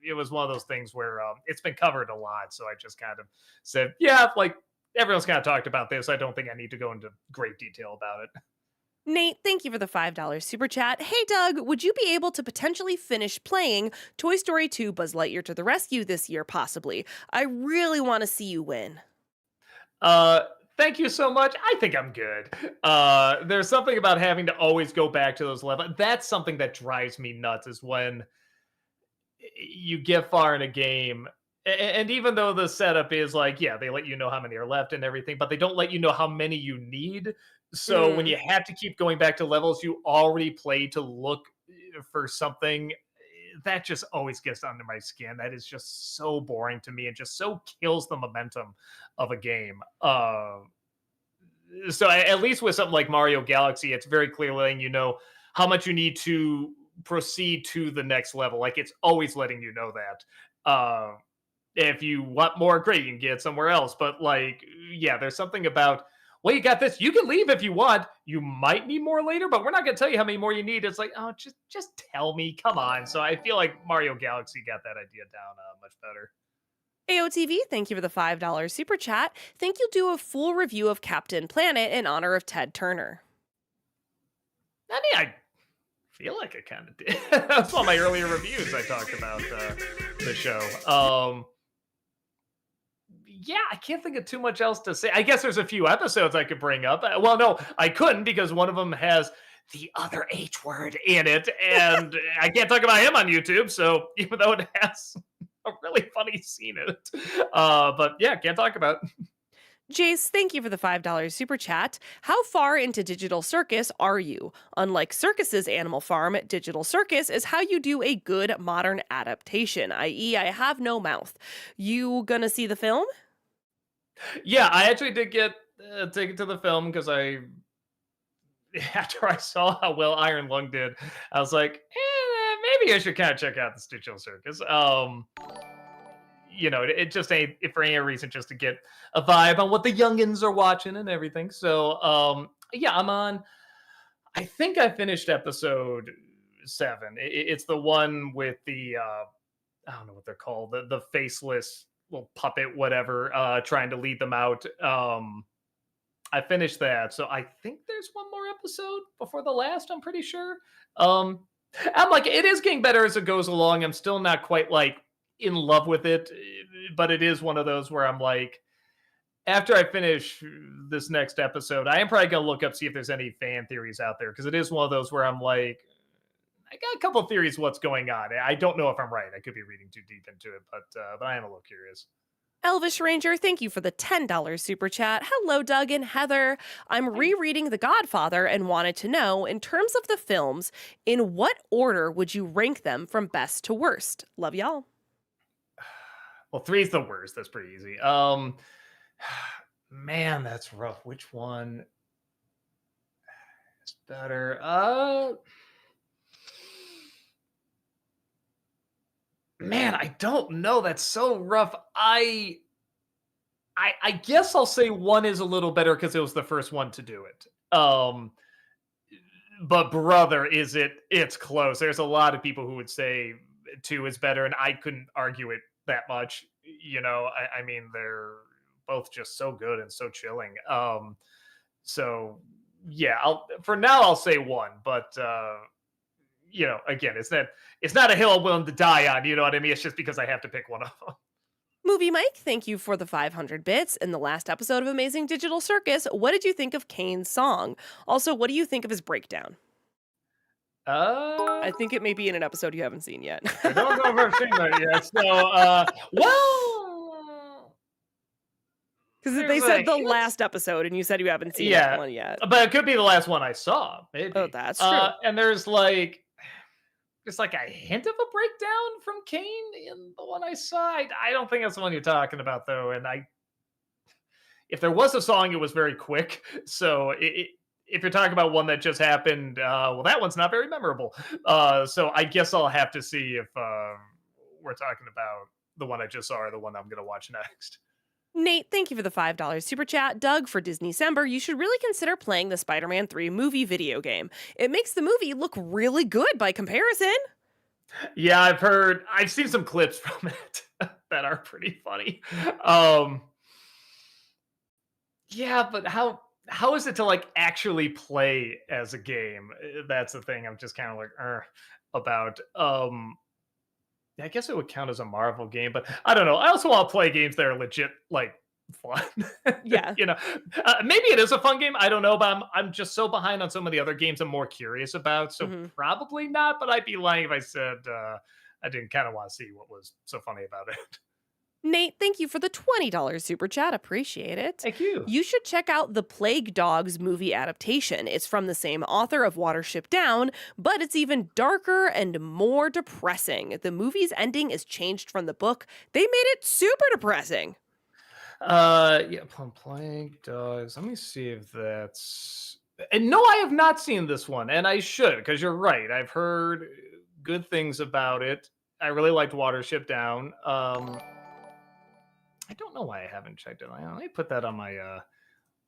Speaker 2: it was one of those things where it's been covered a lot. So I just kind of said, yeah, like everyone's kind of talked about this. I don't think I need to go into great detail about it.
Speaker 1: Nate, thank you for the $5 super chat. Hey, Doug, would you be able to potentially finish playing Toy Story 2 Buzz Lightyear to the Rescue this year, possibly? I really want to see you win.
Speaker 2: Uh, Thank you so much. I think I'm good. There's something about having to always go back to those levels. That's something that drives me nuts is when you get far in a game and even though the setup is like, yeah, they let you know how many are left and everything, but they don't let you know how many you need. So when
Speaker 1: Mm.
Speaker 2: you have to keep going back to levels you already played to look for something, that just always gets under my skin. That is just so boring to me and just so kills the momentum of a game. So at least with something like Mario Galaxy, it's very clear letting you know how much you need to proceed to the next level. Like it's always letting you know that. If you want more, great, you can get it somewhere else. But like, yeah, there's something about, well, you got this. You can leave if you want. You might need more later, but we're not going to tell you how many more you need. It's like, oh, just tell me. Come on. So I feel like Mario Galaxy got that idea down much better.
Speaker 1: AOTV, thank you for the $5 super chat. Think you'll do a full review of Captain Planet in honor of Ted Turner.
Speaker 2: I mean, I feel like I kind of did. That's one of my earlier reviews. I talked about the show. Yeah, I can't think of too much else to say. I guess there's a few episodes I could bring up. Well, no, I couldn't because one of them has the other H word in it, and I can't talk about him on YouTube. So even though it has a really funny scene in it, but yeah, can't talk about.
Speaker 1: Jace, thank you for the $5 super chat. How far into Digital Circus are you? Unlike Circus's Animal Farm, Digital Circus is how you do a good modern adaptation, i.e., I have no mouth. You gonna see the film?
Speaker 2: Yeah, I actually did get a ticket to the film because I after I saw how well Iron Lung did, I was like, maybe I should kind of check out the Digital Circus. It just ain't if for any reason just to get a vibe on what the youngins are watching and everything. So, yeah, I'm on. I think I finished episode 7. It's the one with the I don't know what they're called, the faceless little puppet, whatever, trying to lead them out. I finished that, so I think there's one more episode before the last. I'm pretty sure. Um, I'm like, it is getting better as it goes along. I'm still not quite like in love with it, but it is one of those where I'm like, after I finish this next episode, I am probably gonna look up see if there's any fan theories out there because it is one of those where I'm like, I got a couple theories what's going on. I don't know if I'm right. I could be reading too deep into it, but I am a little curious.
Speaker 1: Elvish Ranger, thank you for the $10 super chat. Hello, Doug and Heather. I'm rereading The Godfather and wanted to know, in terms of the films, in what order would you rank them from best to worst? Love y'all.
Speaker 2: Well, 3 is the worst. That's pretty easy. Man, that's rough. Which one is better? Man, I don't know. That's so rough. I guess I'll say 1 is a little better because it was the first one to do it. But brother, is it's close. There's a lot of people who would say 2 is better, and I couldn't argue it that much. I mean, they're both just so good and so chilling. So yeah, for now I'll say 1, but again, it's not a hill I'm willing to die on. You know what I mean? It's just because I have to pick one of them.
Speaker 1: Movie Mike, thank you for the 500 bits. In the last episode of Amazing Digital Circus, what did you think of Kane's song? Also, what do you think of his breakdown?
Speaker 2: Uh,
Speaker 1: I think it may be in an episode you haven't seen yet.
Speaker 2: I don't know if I've seen that yet. So, well,
Speaker 1: Because they
Speaker 2: there's
Speaker 1: said
Speaker 2: a
Speaker 1: the
Speaker 2: hint.
Speaker 1: last episode, and you said you haven't seen that
Speaker 2: Yeah,
Speaker 1: one yet.
Speaker 2: but it could be the last one I saw. Maybe.
Speaker 1: Oh, that's true.
Speaker 2: And there's like a hint of a breakdown from Kane in the one I saw. I don't think that's the one you're talking about though. And if there was a song, it was very quick. So if you're talking about one that just happened, well, that one's not very memorable. So I guess I'll have to see if we're talking about the one I just saw or the one I'm going to watch next.
Speaker 1: Nate, thank you for the $5 super chat. Doug, for Disney December, you should really consider playing the Spider-Man 3 movie video game. It makes the movie look really good by comparison.
Speaker 2: Yeah, I've seen some clips from it that are pretty funny. Yeah, but how is it to like actually play as a game? That's the thing I'm just kind of like about. I guess it would count as a Marvel game, but I don't know. I also want to play games that are legit like fun.
Speaker 1: Yeah.
Speaker 2: you know, maybe it is a fun game. I don't know, but I'm just so behind on some of the other games I'm more curious about. So
Speaker 1: Hmm.
Speaker 2: probably not. But I'd be lying if I said I didn't kind of want to see what was so funny about it.
Speaker 1: Nate, thank you for the $20 super chat. Appreciate it.
Speaker 2: Thank you.
Speaker 1: You should check out the Plague Dogs movie adaptation. It's from the same author of Watership Down, but it's even darker and more depressing. The movie's ending is changed from the book. They made it super depressing.
Speaker 2: Yeah, playing dogs. Let me see if that's. And no, I have not seen this one, and I should because you're right. I've heard good things about it. I really liked Watership Down. I don't know why I haven't checked it. Let me put that on my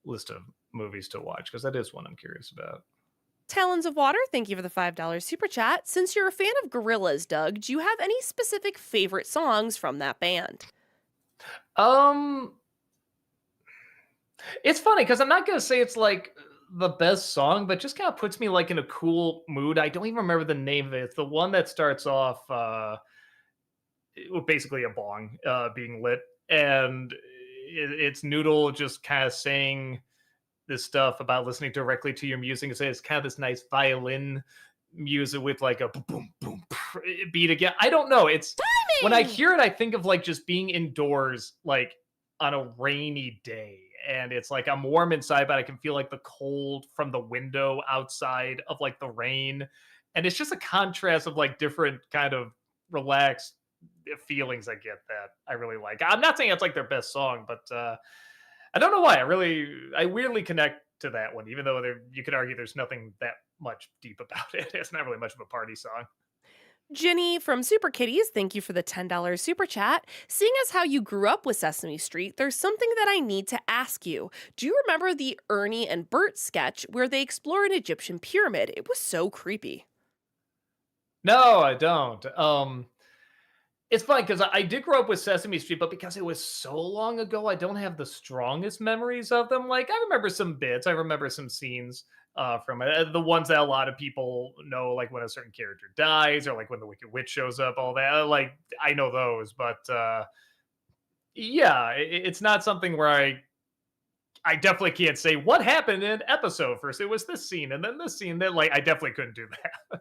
Speaker 2: list of movies to watch because that is one I'm curious about.
Speaker 1: Talons of Water, thank you for the $5 super chat. Since you're a fan of Gorillaz, Doug, do you have any specific favorite songs from that band?
Speaker 2: Um, it's funny because I'm not gonna say it's like the best song, but just kind of puts me like in a cool mood. I don't even remember the name of it. It's the one that starts off basically a bong being lit, and it's Noodle just kind of saying this stuff about listening directly to your music. It's kind of this nice violin music with like a boom boom boom beat again. I don't know. It's when I
Speaker 1: Timing!
Speaker 2: hear it, I think of like just being indoors, like on a rainy day. And it's like I'm warm inside, but I can feel like the cold from the window outside of like the rain. And it's just a contrast of like different kind of relaxed feelings I get that I really like. I'm not saying it's like their best song, but I don't know why. I weirdly connect to that one, even though you could argue there's nothing that much deep about it. It's not really much of a party song.
Speaker 1: Jenny from Super Kitties, thank you for the $10 super chat. Seeing as how you grew up with Sesame Street, there's something that I need to ask you. Do you remember the Ernie and Bert sketch where they explore an Egyptian pyramid? It was so creepy.
Speaker 2: No, I don't. It's funny because I did grow up with Sesame Street, but because it was so long ago, I don't have the strongest memories of them. Like I remember some bits, I remember some scenes from it. The ones that a lot of people know, like when a certain character dies, or like when the Wicked Witch shows up, all that. Like I know those, but yeah, it's not something where I definitely can't say what happened in episode first. It was this scene and then this scene. That like I definitely couldn't do that.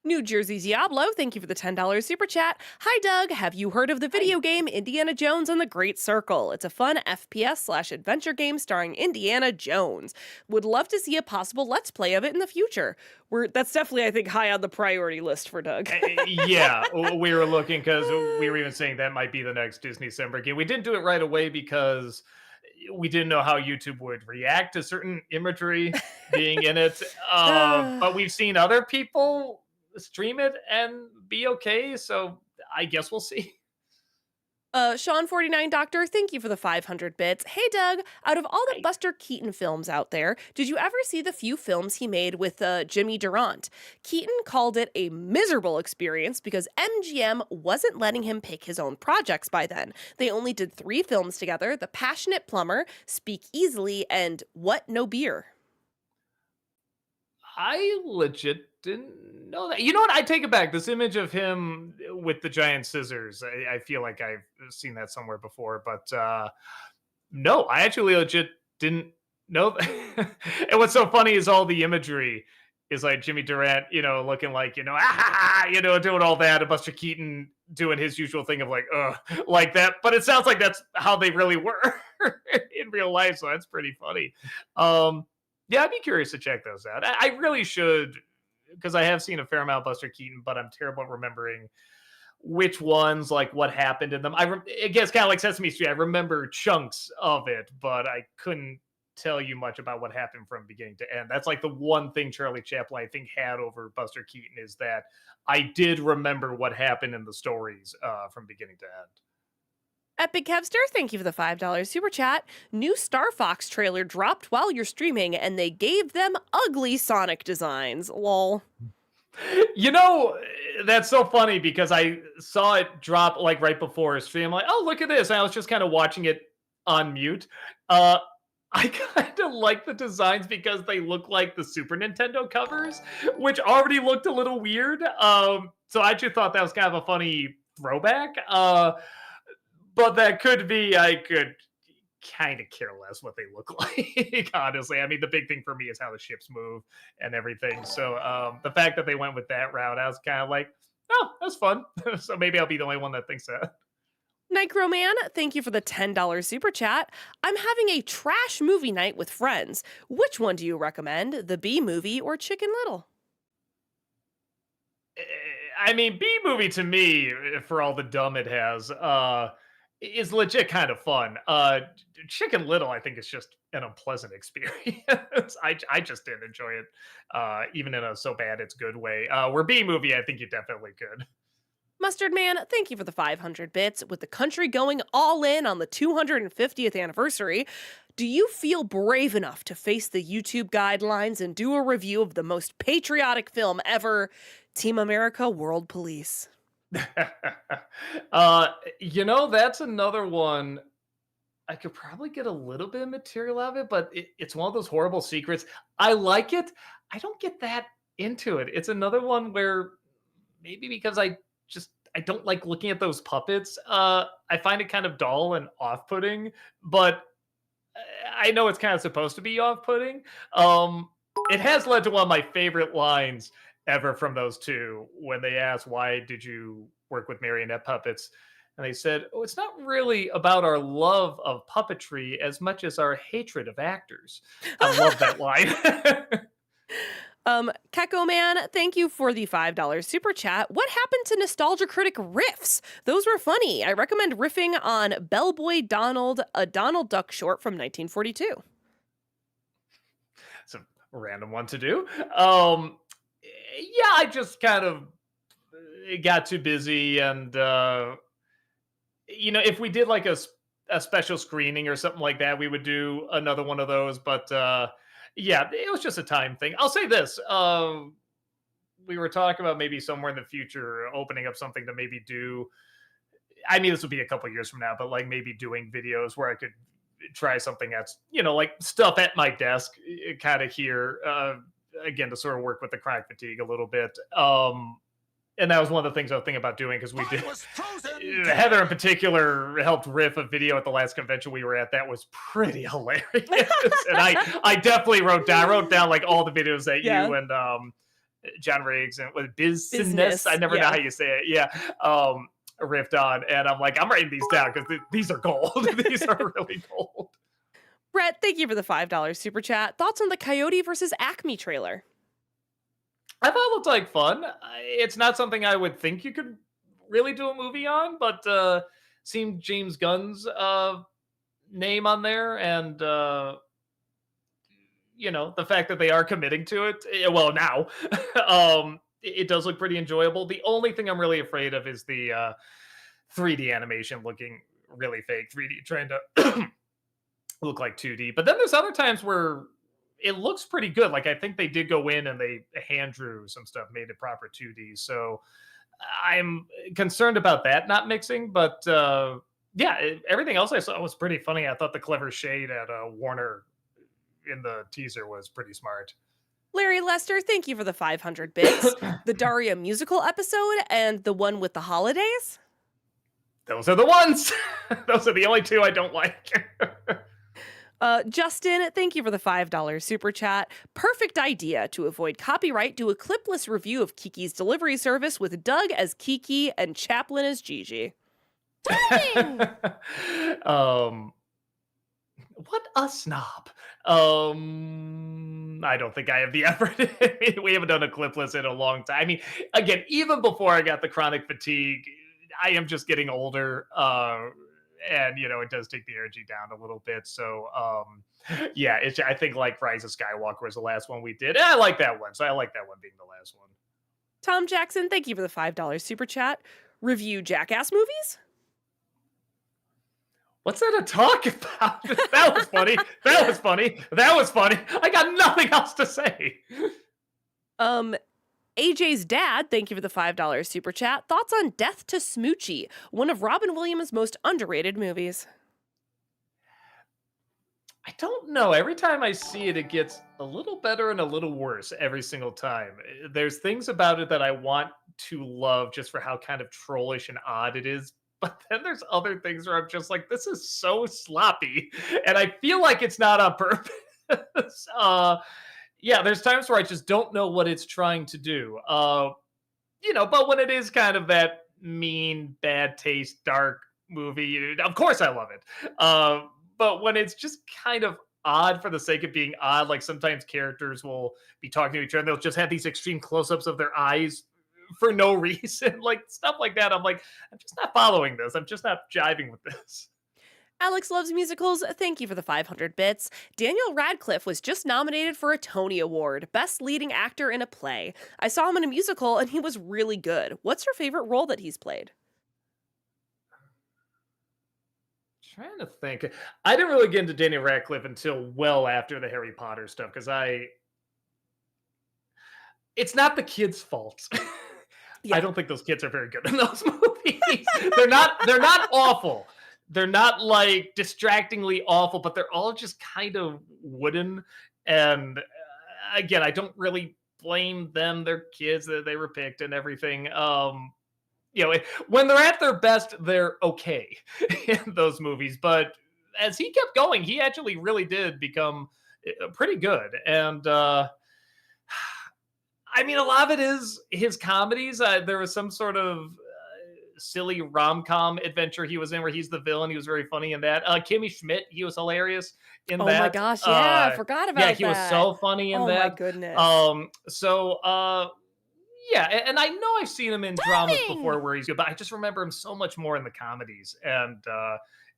Speaker 1: New Jersey's Diablo, thank you for the $10 super chat. Hi, Doug. Have you heard of the
Speaker 2: I
Speaker 1: video game Indiana Jones and the Great Circle? It's a fun FPS/adventure game starring Indiana Jones. Would love to see a possible Let's Play of it in the future. That's definitely, I think, high on the priority list for Doug.
Speaker 2: Yeah, we were looking because we were even saying that might be the next Disney December game. We didn't do it right away because we didn't know how YouTube would react to certain imagery being in it. But we've seen other people stream it and be okay. So I guess we'll see.
Speaker 1: Sean49 Doctor, thank you for the 500 bits. Hey, Doug, out of all the
Speaker 2: Right.
Speaker 1: Buster Keaton films out there, did you ever see the few films he made with Jimmy Durant? Keaton called it a miserable experience because MGM wasn't letting him pick his own projects by then. They only did 3 films together: The Passionate Plumber, Speak Easily, and What No Beer.
Speaker 2: I legit didn't know that. You know what? I take it back. This image of him with the giant scissors. I feel like I've seen that somewhere before, but no, I actually legit didn't know that. And what's so funny is all the imagery is like Jimmy Durant, looking like, doing all that, and Buster Keaton doing his usual thing of like, like that. But it sounds like that's how they really were in real life. So that's pretty funny. Yeah, I'd be curious to check those out. I really should, because I have seen a fair amount of Buster Keaton, but I'm terrible at remembering which ones, like what happened in them. I guess kind of like Sesame Street. I remember chunks of it, but I couldn't tell you much about what happened from beginning to end. That's like the one thing Charlie Chaplin I think had over Buster Keaton, is that I did remember what happened in the stories from beginning to end.
Speaker 1: Epic Kevster, thank you for the $5 super chat. New Star Fox trailer dropped while you're streaming, and they gave them ugly Sonic designs. Lol.
Speaker 2: You know, that's so funny because I saw it drop like right before a stream. I'm like, oh, look at this. And I was just kind of watching it on mute. I kind of like the designs because they look like the Super Nintendo covers, which already looked a little weird. So I just thought that was kind of a funny throwback. But that could be, I could kind of care less what they look like, honestly. I mean, the big thing for me is how the ships move and everything. So the fact that they went with that route, I was kind of like, oh, that's fun. So maybe I'll be the only one that thinks that.
Speaker 1: Nicroman, thank you for the $10 super chat. I'm having a trash movie night with friends. Which one do you recommend? The B movie or Chicken Little?
Speaker 2: Eh, I mean, B movie to me, for all the dumb it has, is legit kind of fun. Chicken Little, I think, is just an unpleasant experience. I just didn't enjoy it, even in a so bad it's good way. Where B movie, I think you definitely could.
Speaker 1: Mustard Man, thank you for the 500 bits. With the country going all in on the 250th anniversary, do you feel brave enough to face the YouTube guidelines and do a review of the most patriotic film ever, Team America World Police?
Speaker 2: uh, that's another one. I could probably get a little bit of material out of it, but it's one of those horrible secrets. I like it. I don't get that into it. It's another one where maybe because I don't like looking at those puppets. I find it kind of dull and off-putting, but I know it's kind of supposed to be off-putting. It has led to one of my favorite lines ever from those two when they asked, "Why did you work with marionette puppets?" And they said, "Oh, it's not really about our love of puppetry as much as our hatred of actors." I love that line.
Speaker 1: Keko Man, thank you for the $5 super chat. What happened to Nostalgia Critic riffs? Those were funny. I recommend riffing on Bellboy Donald, a Donald Duck short from 1942.
Speaker 2: It's a random one to do. Yeah, I just kind of got too busy and if we did like a special screening or something like that, we would do another one of those. But yeah, it was just a time thing. I'll say this: we were talking about maybe somewhere in the future opening up something to maybe do. I mean, this would be a couple years from now, but like maybe doing videos where I could try something that's like stuff at my desk, kind of here. Again, to sort of work with the chronic fatigue a little bit. And that was one of the things I was thinking about doing because we did. Heather in particular helped riff a video at the last convention we were at. That was pretty hilarious, and I definitely wrote down like all the videos that you and John Riggs and with business. I never know how you say it. Yeah, riffed on, and I'm like, I'm writing these down because these are gold. These are really gold.
Speaker 1: Brett, thank you for the $5 super chat. Thoughts on the Coyote versus Acme trailer?
Speaker 2: I thought it looked like fun. It's not something I would think you could really do a movie on, but seemed James Gunn's name on there, and the fact that they are committing to it. Well, now it does look pretty enjoyable. The only thing I'm really afraid of is the 3D animation looking really fake. 3D trying to look like 2D, but then there's other times where it looks pretty good. Like I think they did go in and they hand drew some stuff, made it proper 2D. So I'm concerned about that not mixing, but yeah, everything else I saw was pretty funny. I thought the clever shade at Warner in the teaser was pretty smart.
Speaker 1: Larry Lester, thank you for the 500 bits. The Daria musical episode and the one with the holidays?
Speaker 2: Those are the ones. Those are the only two I don't like.
Speaker 1: Justin, thank you for the $5 super chat. Perfect idea to avoid copyright. Do a clipless review of Kiki's Delivery Service with Doug as Kiki and Chaplin as Gigi.
Speaker 2: What a snob. I don't think I have the effort. We haven't done a clipless in a long time. I mean, again, even before I got the chronic fatigue, I am just getting older. And it does take the energy down a little bit. So yeah, I think like Rise of Skywalker was the last one we did. And I like that one. So I like that one being the last one.
Speaker 1: Tom Jackson, thank you for the $5 super chat. Review Jackass movies?
Speaker 2: What's that to talk about? That was funny. That was funny. That was funny. I got nothing else to say.
Speaker 1: AJ's dad, thank you for the $5 super chat. Thoughts on Death to Smoochie, one of Robin Williams' most underrated movies?
Speaker 2: I don't know. Every time I see it, it gets a little better and a little worse every single time. There's things about it that I want to love just for how kind of trollish and odd it is. But then there's other things where I'm just like, this is so sloppy. And I feel like it's not on purpose. Yeah, there's times where I just don't know what it's trying to do. But when it is kind of that mean, bad taste, dark movie, of course I love it. But when it's just kind of odd for the sake of being odd, like sometimes characters will be talking to each other, they'll just have these extreme close-ups of their eyes for no reason, like stuff like that. I'm like, I'm just not following this. I'm just not jiving with this.
Speaker 1: Alex loves musicals. Thank you for the 500 bits. Daniel Radcliffe was just nominated for a Tony Award, Best Leading Actor in a Play. I saw him in a musical and he was really good. What's your favorite role that he's played?
Speaker 2: Trying to think. I didn't really get into Daniel Radcliffe until well after the Harry Potter stuff because it's not the kids' fault. I
Speaker 1: Yeah.
Speaker 2: don't think those kids are very good in those movies. They're not awful. They're not like distractingly awful, but they're all just kind of wooden. And again, I don't really blame them. They're kids that they were picked and everything. When they're at their best, they're okay in those movies. But as he kept going, he actually really did become pretty good. And I mean, a lot of it is his comedies. There was some sort of silly rom com adventure he was in where he's the villain. He was very funny in that. Kimmy Schmidt, he was hilarious in
Speaker 1: Oh my
Speaker 2: that.
Speaker 1: gosh, yeah, I forgot
Speaker 2: Yeah,
Speaker 1: about
Speaker 2: he was
Speaker 1: that.
Speaker 2: so funny in
Speaker 1: Oh my
Speaker 2: that.
Speaker 1: goodness.
Speaker 2: So and I know I've seen him in dramas
Speaker 1: Timing!
Speaker 2: before where he's good, but I just remember him so much more in the comedies. And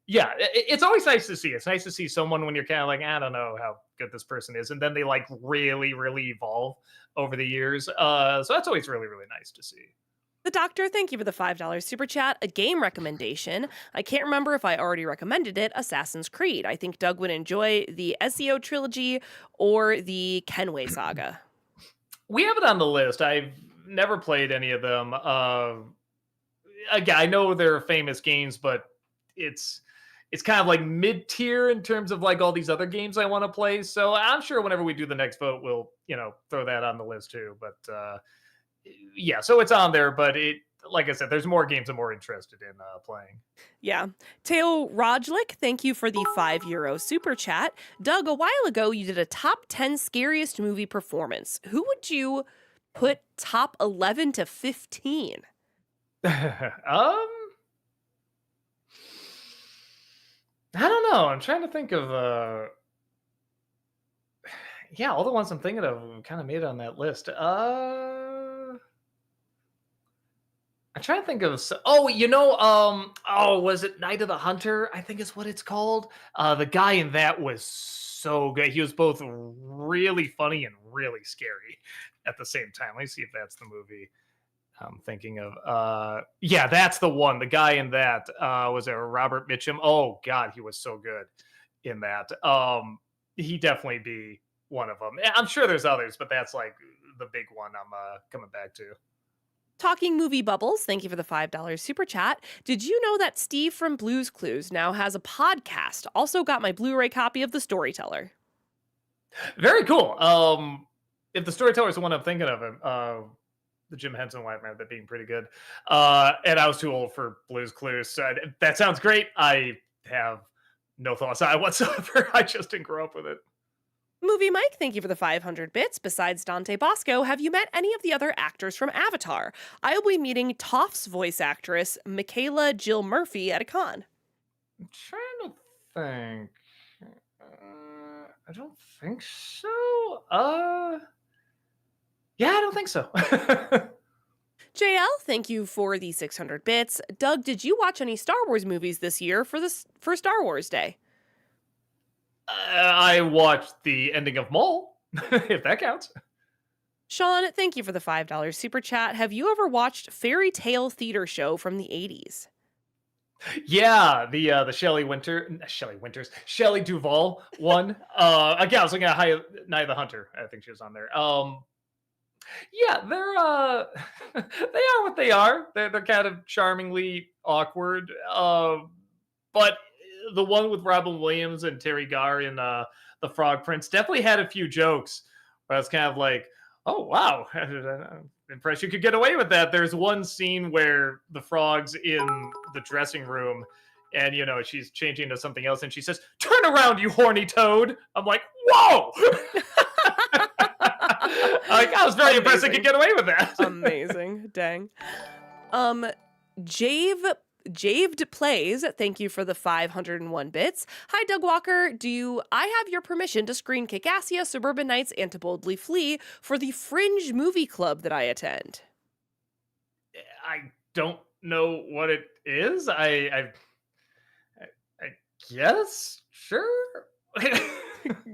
Speaker 2: yeah, it's always nice to see. It's nice to see someone when you're kind of like, I don't know how good this person is, and then they like really, really evolve over the years. So that's always really, really nice to see.
Speaker 1: The Doctor, thank you for the $5 super chat. A game recommendation. I can't remember if I already recommended it. Assassin's Creed. I think Doug would enjoy the SEO trilogy or the Kenway saga.
Speaker 2: We have it on the list. I've never played any of them. Again, I know they're famous games, but it's it's kind of like mid tier in terms of like all these other games I want to play. So I'm sure whenever we do the next vote, we'll throw that on the list too. But yeah, so it's on there. But like I said, there's more games I'm more interested in playing.
Speaker 1: Yeah. Teo Rajlik, thank you for the €5 super chat. Doug, a while ago you did a top 10 scariest movie performance. Who would you put top 11 to 15?
Speaker 2: I don't know. I'm trying to think of yeah, all the ones I'm thinking of kind of made it on that list. I'm trying to think of was it Night of the Hunter? I think is what it's called. The guy in that was so good. He was both really funny and really scary at the same time. Let me see if that's the movie I'm thinking of. Yeah, that's the one. The guy in that was Robert Mitchum. Oh God, he was so good in that. He definitely be one of them. I'm sure there's others, but that's like the big one I'm coming back to.
Speaker 1: Talking Movie Bubbles, thank you for the $5 super chat. Did you know that Steve from Blues Clues now has a podcast? Also got my Blu-ray copy of The Storyteller.
Speaker 2: Very cool. If the storyteller is the one I'm thinking of, the Jim Henson one, I remember that being pretty good. And I was too old for Blue's Clues. So that sounds great. I have no thoughts on it whatsoever. I just didn't grow up with it.
Speaker 1: Movie Mike, thank you for the 500 bits. Besides Dante Bosco, have you met any of the other actors from Avatar? I will be meeting Toph's voice actress, Michaela Jill Murphy, at a con.
Speaker 2: I'm trying to think. I don't think so. Yeah, I don't think so.
Speaker 1: JL, thank you for the 600 bits. Doug, did you watch any Star Wars movies this year for Star Wars Day?
Speaker 2: I watched the ending of Mole, if that counts.
Speaker 1: Sean, thank you for the $5 super chat. Have you ever watched Fairy Tale Theater Show from the 80s?
Speaker 2: Yeah, the Shelley Duvall one. Again, I was looking at Night of the Hunter. I think she was on there. Yeah, they're they are what they are. They're kind of charmingly awkward. But the one with Robin Williams and Terry Garr in The Frog Prince definitely had a few jokes where I was kind of like, oh, wow. I'm impressed you could get away with that. There's one scene where the frog's in the dressing room and, she's changing to something else and she says, turn around, you horny toad. I'm like, whoa. Like, I was very impressed I could get away with that.
Speaker 1: Amazing. Dang. Javed Plays, thank you for the 501 bits. Hi, Doug Walker. I have your permission to screen Kickassia, Suburban Nights, and To Boldly Flee for the Fringe Movie Club that I attend?
Speaker 2: I don't know what it is. I guess? Sure.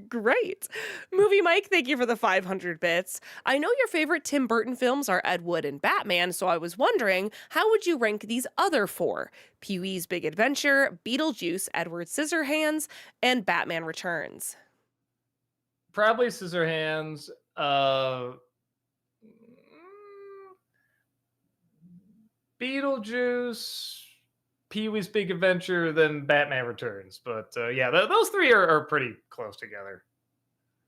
Speaker 1: Great. Movie Mike, thank you for the 500 bits. I know your favorite Tim Burton films are Ed Wood and Batman, so I was wondering, how would you rank these other four? Pee-wee's Big Adventure, Beetlejuice, Edward Scissorhands, and Batman Returns.
Speaker 2: Probably Scissorhands. Beetlejuice, Pee-wee's Big Adventure, then Batman Returns. But yeah, those three are pretty close together.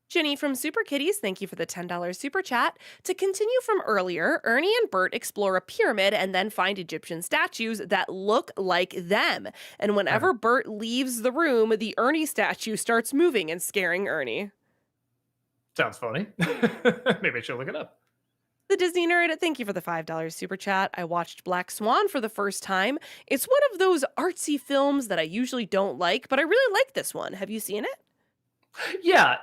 Speaker 1: Jenny from Super Kitties, thank you for the $10 super chat. To continue from earlier, Ernie and Bert explore a pyramid and then find Egyptian statues that look like them. And whenever Bert leaves the room, the Ernie statue starts moving and scaring Ernie.
Speaker 2: Sounds funny. Maybe I should look it up.
Speaker 1: The Disney Nerd, thank you for the $5 super chat. I watched Black Swan for the first time. It's one of those artsy films that I usually don't like, but I really like this one. Have you seen it?
Speaker 2: Yeah,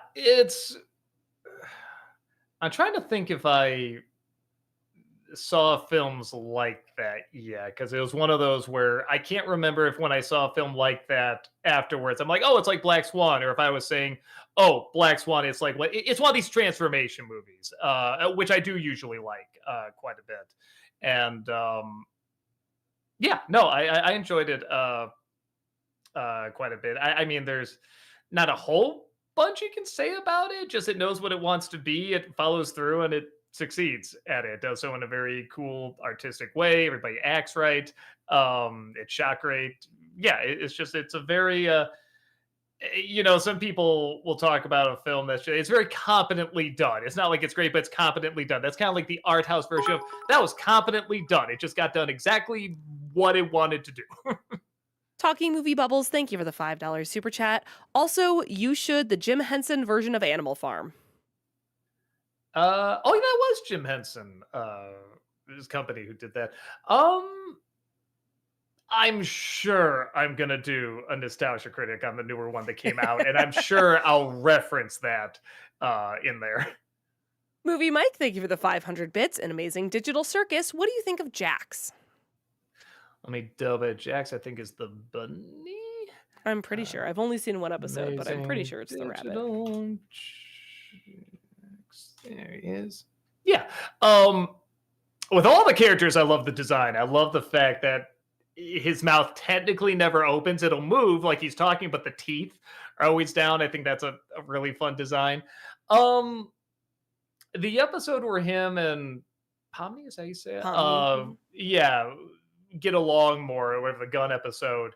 Speaker 2: I'm trying to think if I saw films like that. Yeah, because it was one of those where I can't remember if when I saw a film like that afterwards, I'm like, oh, it's like Black Swan, or if I was saying, oh, Black Swan, it's like it's one of these transformation movies, which I do usually like quite a bit. And yeah, no, I enjoyed it quite a bit. I mean, there's not a whole bunch you can say about it. Just it knows what it wants to be. It follows through and it succeeds at it. Does so in a very cool, artistic way. Everybody acts right. It's shot great. Yeah, it's a very some people will talk about a film it's very competently done. It's not like it's great, but it's competently done. That's kind of like the art house version of that was competently done. It just got done exactly what it wanted to do.
Speaker 1: Talking Movie Bubbles, thank you for the $5 super chat. Also, you should the Jim Henson version of Animal Farm.
Speaker 2: That was Jim Henson, his company who did that. I'm sure I'm gonna do a Nostalgia Critic on the newer one that came out, and I'm sure I'll reference that in there.
Speaker 1: Movie Mike, thank you for the 500 bits. An amazing digital circus. What do you think of Jax?
Speaker 2: Let me double it. Jax, I think, is the bunny.
Speaker 1: I'm pretty sure. I've only seen one episode, but I'm pretty sure it's the rabbit.
Speaker 2: There he is. Yeah. With all the characters, I love the design. I love the fact that his mouth technically never opens. It'll move like he's talking, but the teeth are always down. I think that's a really fun design. The episode where him and Pomni, is that how you say it? Yeah, get along more, or whatever, the gun episode.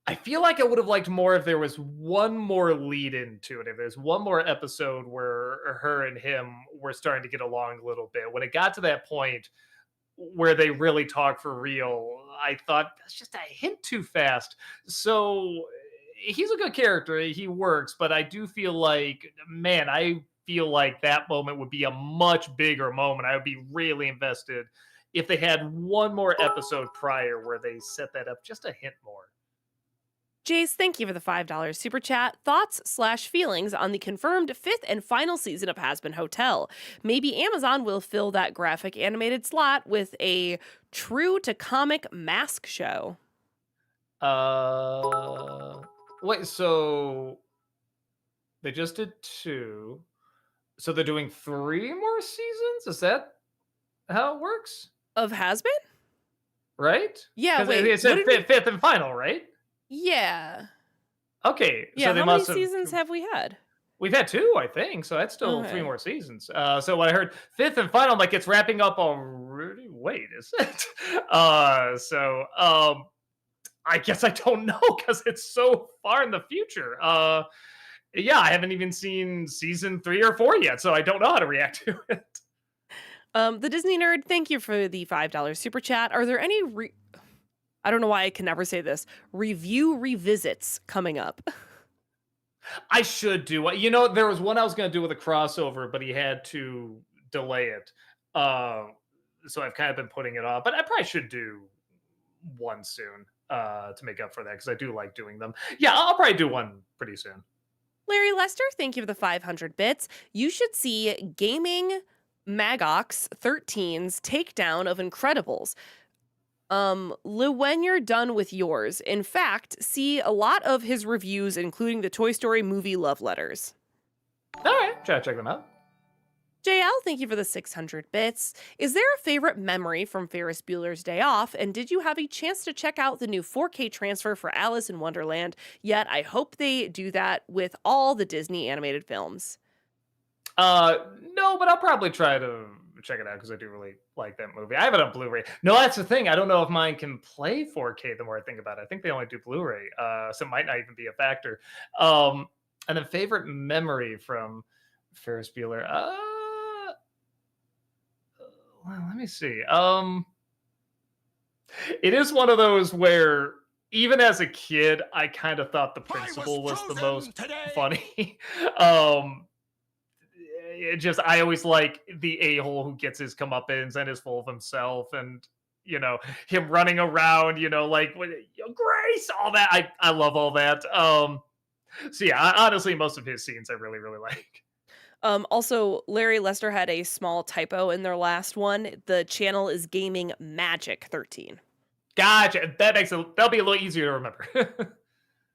Speaker 2: I feel like I would have liked more if there was one more lead into it. If there's one more episode where her and him were starting to get along a little bit. When it got to that point where they really talk for real, I thought that's just a hint too fast. So he's a good character. He works, but I do feel like, man, I feel like that moment would be a much bigger moment. I would be really invested if they had one more episode prior where they set that up just a hint more.
Speaker 1: Jace, thank you for the $5 super chat. Thoughts/feelings on the confirmed 5th and final season of Hazbin Hotel. Maybe Amazon will fill that graphic animated slot with a true to comic mask show.
Speaker 2: Wait, so they just did 2. So they're doing 3 more seasons? Is that how it works?
Speaker 1: Of Hazbin?
Speaker 2: Right?
Speaker 1: Yeah, wait.
Speaker 2: It said 5th and final, right?
Speaker 1: Yeah.
Speaker 2: Okay.
Speaker 1: Yeah,
Speaker 2: so they
Speaker 1: how
Speaker 2: must
Speaker 1: many seasons have we had?
Speaker 2: We've had 2, I think. So that's still 3 more seasons. So when I heard 5th and final, I'm like, it's wrapping up already? Wait, is it? I guess I don't know because it's so far in the future. Yeah, I haven't even seen season 3 or 4 yet, so I don't know how to react to it.
Speaker 1: The Disney Nerd, thank you for the $5 super chat. Are there any I don't know why I can never say this. Review revisits coming up.
Speaker 2: I should do it. You know, there was one I was going to do with a crossover, but he had to delay it. Uh, so I've kind of been putting it off, but I probably should do one soon to make up for that because I do like doing them. Yeah, I'll probably do one pretty soon.
Speaker 1: Larry Lester, thank you for the 500 bits. You should see Gaming Magox 13's takedown of Incredibles. When you're done with yours, in fact, see a lot of his reviews, including the Toy Story movie love letters.
Speaker 2: All right, try to check them out.
Speaker 1: JL, thank you for the 600 bits. Is there a favorite memory from Ferris Bueller's Day Off? And did you have a chance to check out the new 4K transfer for Alice in Wonderland? Yet I hope they do that with all the Disney animated films.
Speaker 2: No, but I'll probably try to check it out because I do really like that movie. I have it on Blu-ray. No, that's the thing. I don't know if mine can play 4K the more I think about it. I think they only do Blu-ray, so it might not even be a factor. And a favorite memory from Ferris Bueller. Well, let me see. It is one of those where even as a kid, I kind of thought the principal was the most funny. um, it just I always like the a-hole who gets his comeuppance and is full of himself, and him running around, like Grace, all that. I love all that. So yeah, honestly, most of his scenes I really really like.
Speaker 1: Also, Larry Lester had a small typo in their last one. The channel is Gaming Magic 13.
Speaker 2: Gotcha. That'll be a little easier to remember.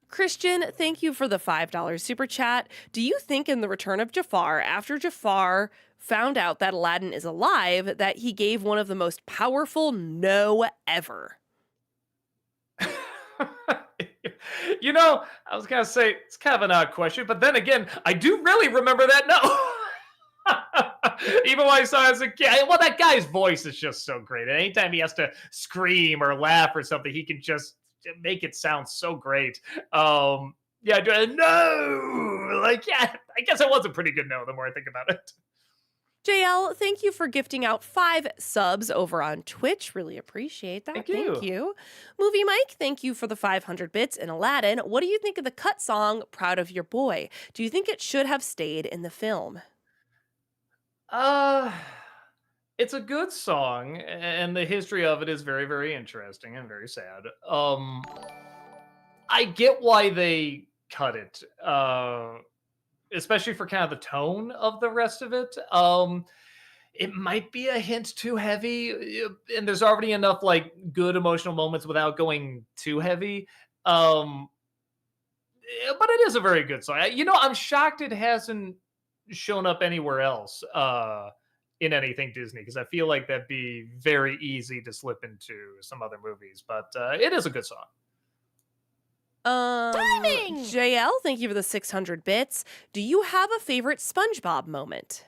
Speaker 1: Christian, thank you for the $5 super chat. Do you think in The Return of Jafar, after Jafar found out that Aladdin is alive, that he gave one of the most powerful no ever?
Speaker 2: I was gonna say it's kind of an odd question, but then again, I do really remember that no. Even when I saw it as a kid, well, that guy's voice is just so great. And anytime he has to scream or laugh or something, he can just make it sound so great. Yeah, no, like yeah, I guess it was a pretty good no. The more I think about it.
Speaker 1: JL, thank you for gifting out 5 subs over on Twitch. Really appreciate that.
Speaker 2: Thank you.
Speaker 1: Movie Mike, thank you for the 500 bits. And Aladdin, what do you think of the cut song, Proud of Your Boy? Do you think it should have stayed in the film?
Speaker 2: It's a good song, and the history of it is very, very interesting and very sad. I get why they cut it. Especially for kind of the tone of the rest of it. It might be a hint too heavy, and there's already enough like good emotional moments without going too heavy. But it is a very good song. I'm shocked it hasn't shown up anywhere else in anything Disney because I feel like that'd be very easy to slip into some other movies. But it is a good song.
Speaker 1: Timing! JL, thank you for the 600 bits. Do you have a favorite SpongeBob moment?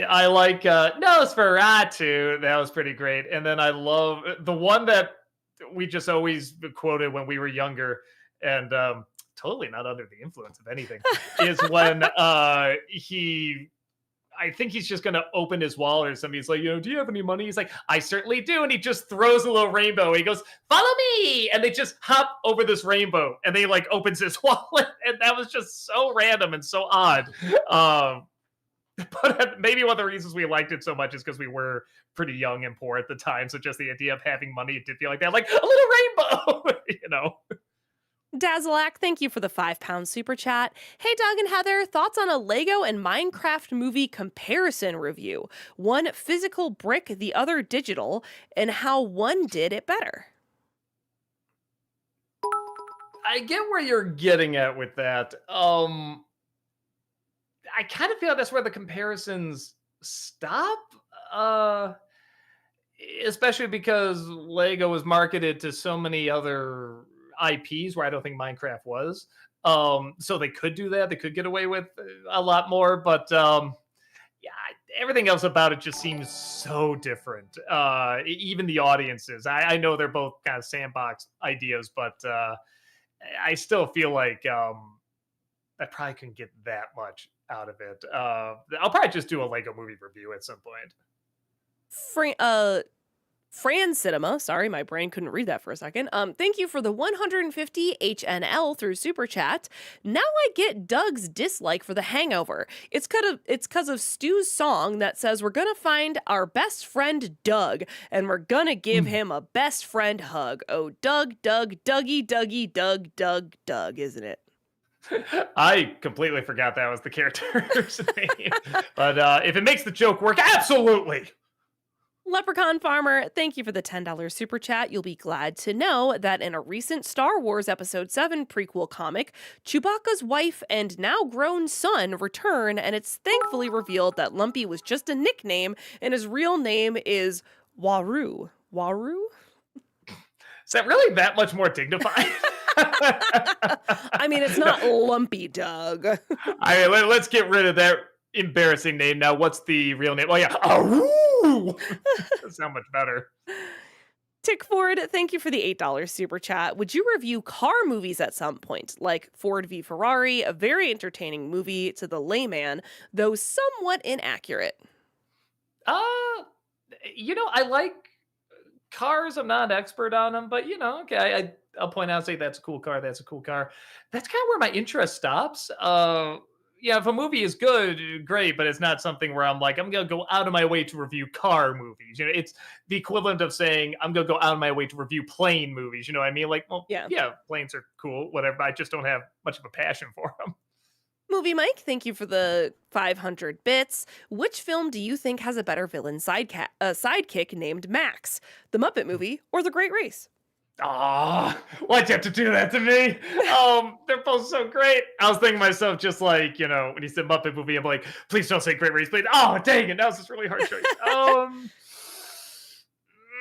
Speaker 2: I like Nosferatu. That was pretty great. And then I love the one that we just always quoted when we were younger and totally not under the influence of anything is when I think he's just going to open his wallet or something. He's like, do you have any money? He's like, I certainly do. And he just throws a little rainbow. He goes, follow me. And they just hop over this rainbow and they like opens his wallet. And that was just so random and so odd. But maybe one of the reasons we liked it so much is because we were pretty young and poor at the time. So just the idea of having money, it did feel like that, like a little rainbow,
Speaker 1: Dazzleac, thank you for the £5 super chat. Hey, Doug and Heather, thoughts on a Lego and Minecraft movie comparison review? One physical brick, the other digital, and how one did it better.
Speaker 2: I get where you're getting at with that. I kind of feel that's where the comparisons stop. Especially because Lego was marketed to so many other IPs where I don't think Minecraft was. So they could do that. They could get away with a lot more. But yeah, everything else about it just seems so different. Even the audiences. I know they're both kind of sandbox ideas, but I still feel like I probably couldn't get that much out of it. I'll probably just do a Lego movie review at some point.
Speaker 1: Fra- uh, Fran Cinema, sorry, my brain couldn't read that for a second. Thank you for the 150 HNL through Super Chat. Now I get Doug's dislike for The Hangover. It's cause of Stu's song that says we're gonna find our best friend Doug and we're gonna give him a best friend hug. Oh, Doug, Doug, Dougie, Dougie, Doug, Doug, Doug, isn't it?
Speaker 2: I completely forgot that was the character's name. But if it makes the joke work, absolutely.
Speaker 1: Leprechaun Farmer, thank you for the $10 super chat. You'll be glad to know that in a recent Star Wars Episode 7 prequel comic, Chewbacca's wife and now grown son return, and it's thankfully revealed that Lumpy was just a nickname and his real name is Waru. Waru?
Speaker 2: Is that really that much more dignified?
Speaker 1: I mean, it's not Lumpy Doug.
Speaker 2: Let's get rid of that embarrassing name now. What's the real name? Oh yeah, Aroo! That sounds much better.
Speaker 1: Tick Ford, thank you for the $8 super chat. Would you review car movies at some point, like Ford v Ferrari, a very entertaining movie to the layman, though somewhat inaccurate?
Speaker 2: Uh, I like cars. I'm not an expert on them, but okay, I'll point out, say that's a cool car. That's a cool car. That's kind of where my interest stops. Yeah, if a movie is good, great, but it's not something where I'm like, I'm gonna go out of my way to review car movies. It's the equivalent of saying I'm gonna go out of my way to review plane movies. You know what I mean? Like, well,
Speaker 1: Yeah.
Speaker 2: yeah, planes are cool, whatever. But I just don't have much of a passion for them.
Speaker 1: Movie Mike, thank you for the 500 bits. Which film do you think has a better villain sidekick named Max? The Muppet Movie or The Great Race?
Speaker 2: Ah, why'd you have to do that to me? They're both so great. I was thinking to myself, just like, when he said Muppet Movie, I'm like, please don't say Great Race, please. Oh, dang it. That was this really hard choice.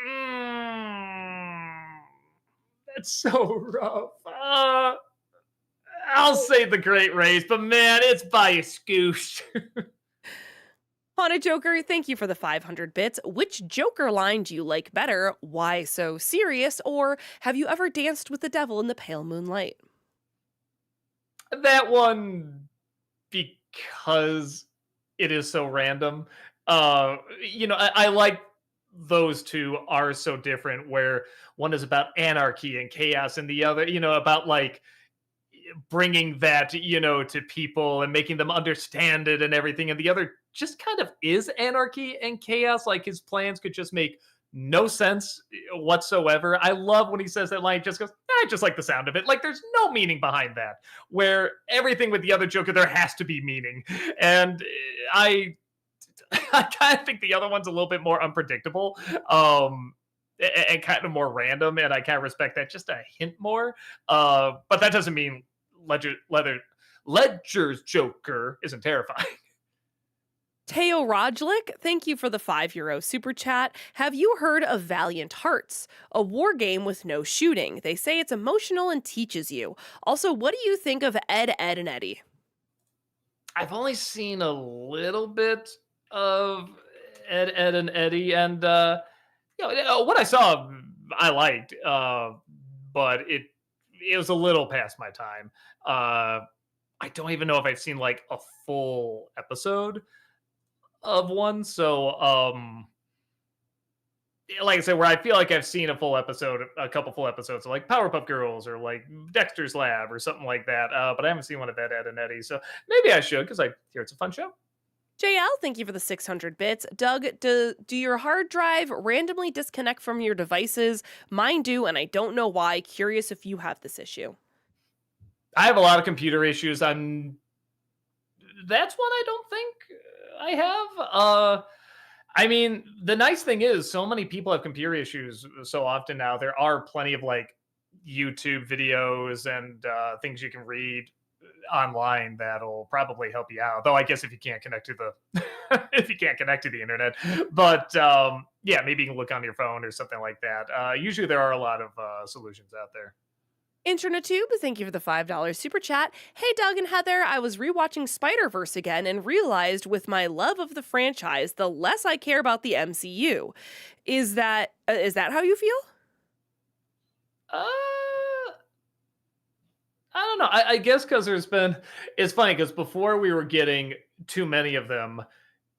Speaker 2: Mm, that's so rough. I'll say The Great Race, but man, it's by a scoosh.
Speaker 1: Haunted Joker, thank you for the 500 bits. Which Joker line do you like better? Why so serious? Or have you ever danced with the devil in the pale moonlight?
Speaker 2: That one, because it is so random. I like those two are so different, where one is about anarchy and chaos and the other, about like bringing that, to people and making them understand it and everything. And the other just kind of is anarchy and chaos. Like his plans could just make no sense whatsoever. I love when he says that line, just goes, I just like the sound of it. Like there's no meaning behind that. Where everything with the other Joker, there has to be meaning. And I I kind of think the other one's a little bit more unpredictable. And kind of more random, and I kind of respect that just a hint more. But that doesn't mean Ledger's Joker isn't terrifying.
Speaker 1: Teo Rajlik, thank you for the €5 super chat. Have you heard of Valiant Hearts? A war game with no shooting. They say it's emotional and teaches you. Also, what do you think of Ed, Ed, and Eddie?
Speaker 2: I've only seen a little bit of Ed, and Eddie, and what I saw, I liked, but it was a little past my time. I don't even know if I've seen like a full episode of one. So, like I said, where I feel like I've seen a couple full episodes of like Powerpuff Girls or like Dexter's Lab or something like that. But I haven't seen one of Ed, and Eddie. So maybe I should, because I hear it's a fun show.
Speaker 1: JL, thank you for the 600 bits. Doug, do your hard drive randomly disconnect from your devices? Mine do, and I don't know why. Curious if you have this issue.
Speaker 2: I have a lot of computer issues. That's one I don't think I have. I mean, the nice thing is so many people have computer issues so often now. There are plenty of like YouTube videos and things you can read online that'll probably help you out. Though I guess if you can't connect to the if you can't connect to the internet, but yeah, maybe you can look on your phone or something like that. Usually there are a lot of solutions out there.
Speaker 1: InternaTube, thank you for the $5 super chat. Hey, Doug and Heather, I was rewatching Spider-Verse again and realized with my love of the franchise, the less I care about the MCU. Is that how you feel?
Speaker 2: Uh, I don't know. I guess because it's funny because before we were getting too many of them,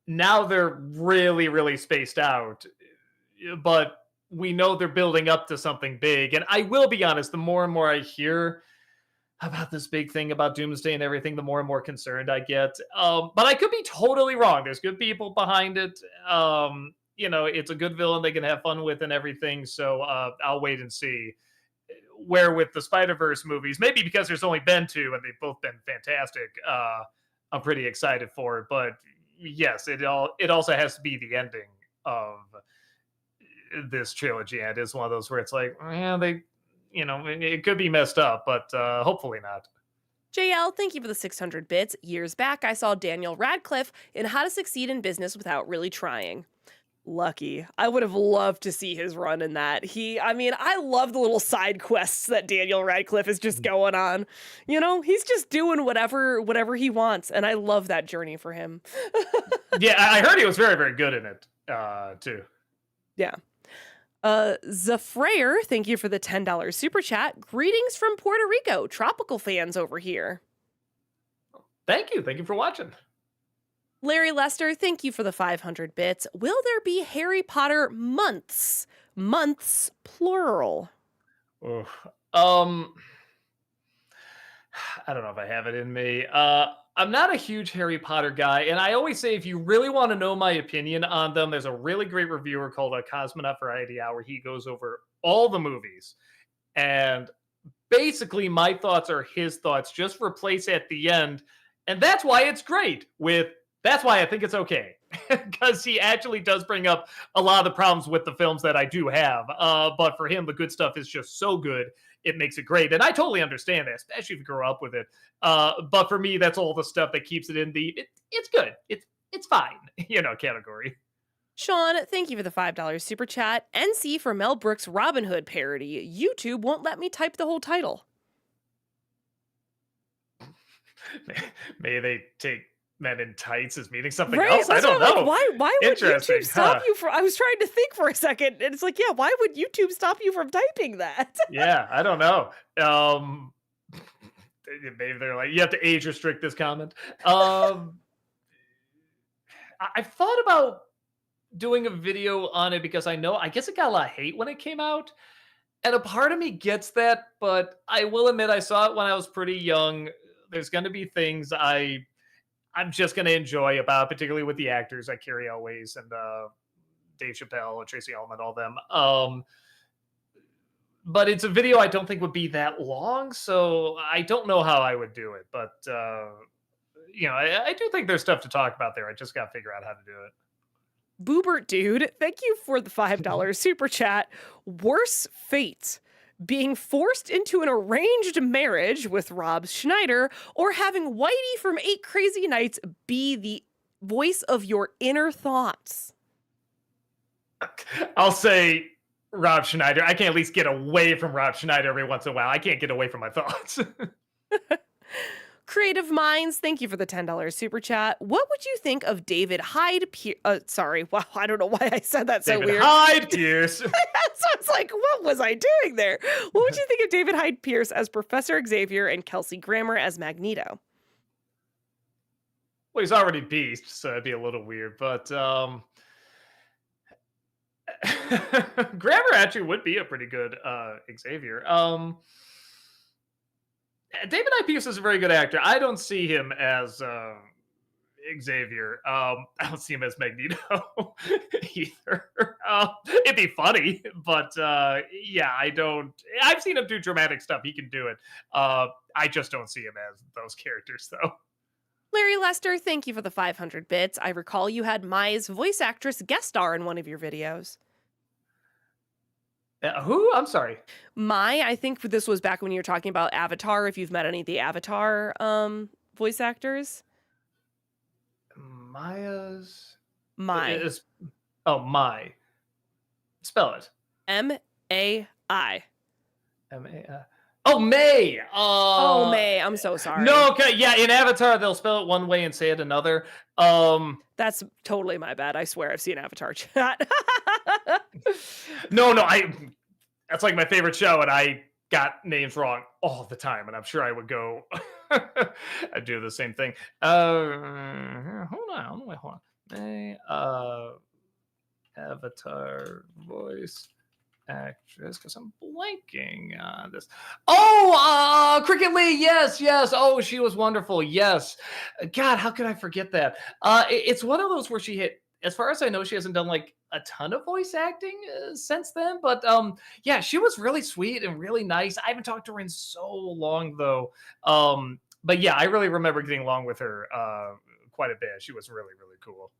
Speaker 2: now they're really, really spaced out. But we know they're building up to something big. And I will be honest, the more and more I hear about this big thing about Doomsday and everything, the more and more concerned I get. But I could be totally wrong. There's good people behind it. It's a good villain they can have fun with and everything. So I'll wait and see. Where with the Spider Verse movies, maybe because there's only been two and they've both been fantastic. I'm pretty excited for it. But yes, it also has to be the ending of this trilogy, and it is one of those where it's like, yeah, it could be messed up, but hopefully not.
Speaker 1: JL, thank you for the 600 bits. Years back, I saw Daniel Radcliffe in How to Succeed in Business Without Really Trying. Lucky. I would have loved to see his run in that. I love the little side quests that Daniel Radcliffe is just going on. He's just doing whatever he wants, and I love that journey for him.
Speaker 2: Yeah, I heard he was very, very good in it, too.
Speaker 1: Yeah. Zafrayer, thank you for the $10 super chat. Greetings from Puerto Rico, tropical fans over here.
Speaker 2: Thank you for watching.
Speaker 1: Larry Lester, thank you for the 500 bits. Will there be Harry Potter months? Months, plural.
Speaker 2: Oof. I don't know if I have it in me. I'm not a huge Harry Potter guy, and I always say if you really want to know my opinion on them, there's a really great reviewer called a Cosmonaut Variety Hour. He goes over all the movies, and basically my thoughts are his thoughts. Just replace at the end, and that's why it's great. That's why I think it's okay. Because he actually does bring up a lot of the problems with the films that I do have. But for him, the good stuff is just so good, it makes it great. And I totally understand that, especially if you grow up with it. But for me, that's all the stuff that keeps it in it's good. It's fine, category.
Speaker 1: Sean, thank you for the $5 super chat. NC for Mel Brooks' Robin Hood parody. YouTube won't let me type the whole title.
Speaker 2: May they take Men in Tights as meaning something
Speaker 1: Right,
Speaker 2: else? I don't know.
Speaker 1: Like, why would
Speaker 2: Interesting,
Speaker 1: YouTube stop you from? I was trying to think for a second, and it's like, yeah, why would YouTube stop you from typing that?
Speaker 2: Yeah, I don't know. Maybe they're like, you have to age restrict this comment. I've thought about doing a video on it because I guess it got a lot of hate when it came out. And a part of me gets that, but I will admit I saw it when I was pretty young. There's going to be things I'm just going to enjoy about, particularly with the actors like Carrie Elways and Dave Chappelle, Tracy Ullman, all them. But it's a video I don't think would be that long, so I don't know how I would do it. But I do think there's stuff to talk about there. I just got to figure out how to do it.
Speaker 1: Boobert dude, thank you for the $5 super chat. Worse fate. Being forced into an arranged marriage with Rob Schneider, or having Whitey from 8 Crazy Nights be the voice of your inner thoughts.
Speaker 2: I'll say Rob Schneider. I can at least get away from Rob Schneider every once in a while. I can't get away from my thoughts.
Speaker 1: Creative Minds, thank you for the $10 super chat. What would you think of David Hyde sorry, wow, I don't know why I said that so
Speaker 2: David
Speaker 1: weird.
Speaker 2: Hyde Pierce.
Speaker 1: So it's like, what was I doing there? What would you think of David Hyde Pierce as Professor Xavier and Kelsey Grammer as Magneto?
Speaker 2: Well, he's already Beast, so it'd be a little weird, but Grammer actually would be a pretty good Xavier. David I. Pierce is a very good actor. I don't see him as Xavier. I don't see him as Magneto either. It'd be funny, but yeah, I don't. I've seen him do dramatic stuff. He can do it. I just don't see him as those characters, though.
Speaker 1: Larry Lester, thank you for the 500 bits. I recall you had Mai's voice actress guest star in one of your videos.
Speaker 2: Who? I'm sorry.
Speaker 1: Mai, I think this was back when you were talking about Avatar, if you've met any of the Avatar voice actors.
Speaker 2: Maya's...
Speaker 1: Mai.
Speaker 2: Mai. Spell it.
Speaker 1: M-A-I.
Speaker 2: M-A-I. Oh, May.
Speaker 1: Oh, May. I'm so sorry.
Speaker 2: No, okay, yeah. In Avatar, they'll spell it one way and say it another. Um,
Speaker 1: That's totally my bad. I swear I've seen Avatar chat.
Speaker 2: no, no. That's like my favorite show, and I got names wrong all the time, and I'm sure I would go. I do the same thing. Hold on, wait, hold on. May Avatar voice actress, because I'm blanking on this. Oh, Cricket Lee. Yes, yes. Oh, she was wonderful. Yes. God, how could I forget that? It's one of those where she hit. As far as I know, she hasn't done like a ton of voice acting since then. But yeah, she was really sweet and really nice. I haven't talked to her in so long though. But yeah, I really remember getting along with her quite a bit. She was really, really cool.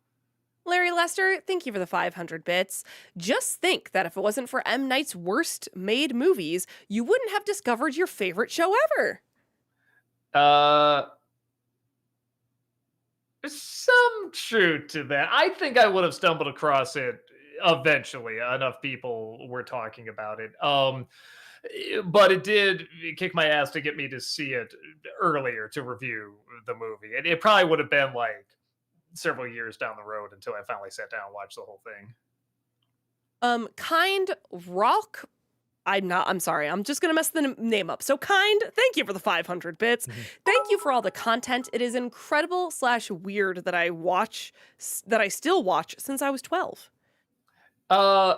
Speaker 1: Larry Lester, thank you for the 500 bits. Just think that if it wasn't for M. Night's worst made movies, you wouldn't have discovered your favorite show ever.
Speaker 2: Uh, some truth to that. I think I would have stumbled across it eventually. Enough people were talking about it. But it did kick my ass to get me to see it earlier to review the movie. It probably would have been like several years down the road until I finally sat down and watched the whole thing.
Speaker 1: Kind Rock. I'm sorry. I'm just going to mess the name up. So Kind, thank you for the 500 bits. Thank you for all the content. It is incredible / weird that that I still watch since I was 12.
Speaker 2: Uh,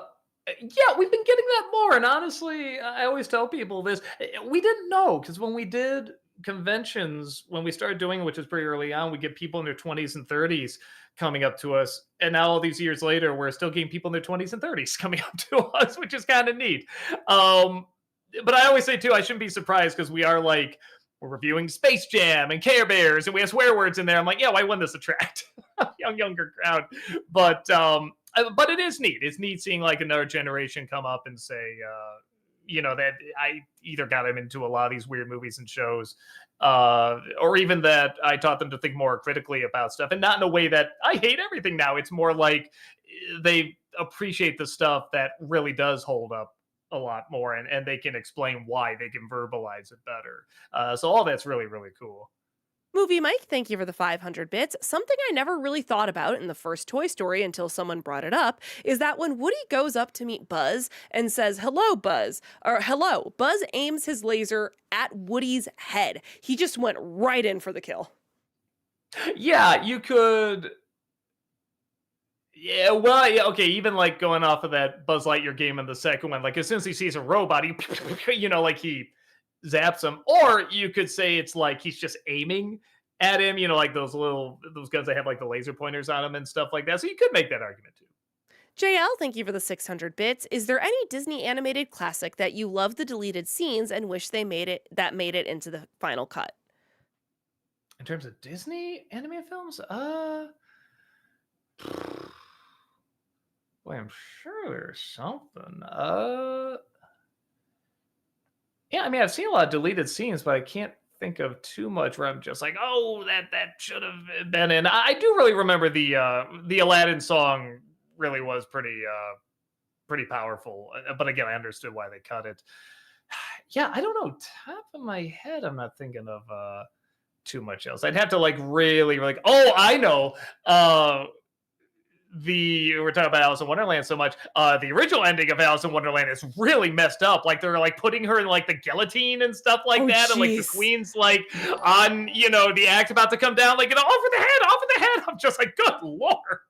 Speaker 2: yeah, we've been getting that more, and honestly, I always tell people this. We didn't know because when we did conventions, when we started doing it, which was pretty early on, we get people in their 20s and 30s coming up to us, and now all these years later, we're still getting people in their 20s and 30s coming up to us, which is kind of neat. Um, but I always say too, I shouldn't be surprised because we are like we're reviewing Space Jam and Care Bears, and we have swear words in there. I'm like, yeah, why wouldn't this attract a younger crowd? But it is neat. It's neat seeing like another generation come up and say, that I either got them into a lot of these weird movies and shows, or even that I taught them to think more critically about stuff, and not in a way that I hate everything now. It's more like they appreciate the stuff that really does hold up a lot more, and they can explain why they can verbalize it better. So all that's really, really cool.
Speaker 1: Movie Mike, thank you for the 500 bits. Something I never really thought about in the first Toy Story until someone brought it up is that when Woody goes up to meet Buzz and says, "Hello, Buzz," or "Hello," Buzz aims his laser at Woody's head. He just went right in for the kill.
Speaker 2: Yeah, you could. Yeah, well, yeah, okay. Even like going off of that Buzz Lightyear game in the second one, like as soon as he sees a robot, he, like he zaps him. Or you could say it's like he's just aiming at him, like those guns that have like the laser pointers on them and stuff like that. So you could make that argument too.
Speaker 1: JL, thank you for the 600 bits. Is there any Disney animated classic that you love the deleted scenes and wish they made it into the final cut?
Speaker 2: In terms of Disney animated films, boy, I'm sure there's something. Yeah, I mean, I've seen a lot of deleted scenes, but I can't think of too much where I'm just like, oh, that should have been in. I do really remember the Aladdin song really was pretty powerful. But again, I understood why they cut it. Yeah, I don't know. Top of my head, I'm not thinking of too much else. I'd have to like really like. Oh, I know. We're talking about Alice in Wonderland so much. The original ending of Alice in Wonderland is really messed up. Like they're like putting her in like the guillotine and stuff like that, and like the queen's like on the axe about to come down, like off with the head, off with the head. I'm just like, good lord.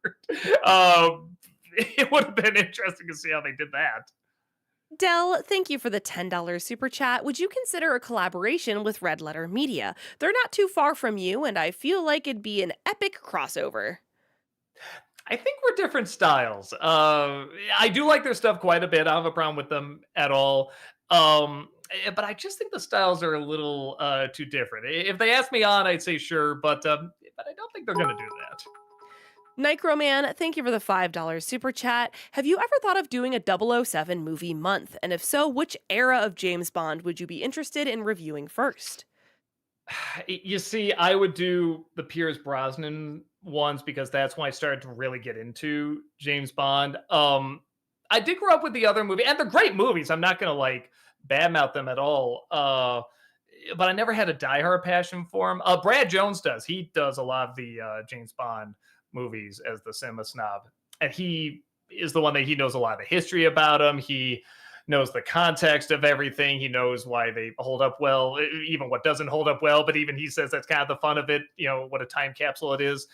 Speaker 2: It would have been interesting to see how they did that.
Speaker 1: Dell, thank you for the $10 super chat. Would you consider a collaboration with Red Letter Media? They're not too far from you, and I feel like it'd be an epic crossover.
Speaker 2: I think we're different styles. I do like their stuff quite a bit. I don't have a problem with them at all. But I just think the styles are a little too different. If they asked me on, I'd say sure, but I don't think they're going to do that.
Speaker 1: Nicroman, thank you for the $5 super chat. Have you ever thought of doing a 007 movie month? And if so, which era of James Bond would you be interested in reviewing first?
Speaker 2: You see, I would do the Pierce Brosnan ones because that's when I started to really get into James Bond. I did grow up with the other movie, and they're great movies. I'm not gonna like badmouth them at all. But I never had a diehard passion for him. Brad Jones does. He does a lot of the James Bond movies as the cinema snob, and he is the one that he knows a lot of the history about him. He knows the context of everything. He knows why they hold up well, even what doesn't hold up well. But even he says that's kind of the fun of it. You know what a time capsule it is.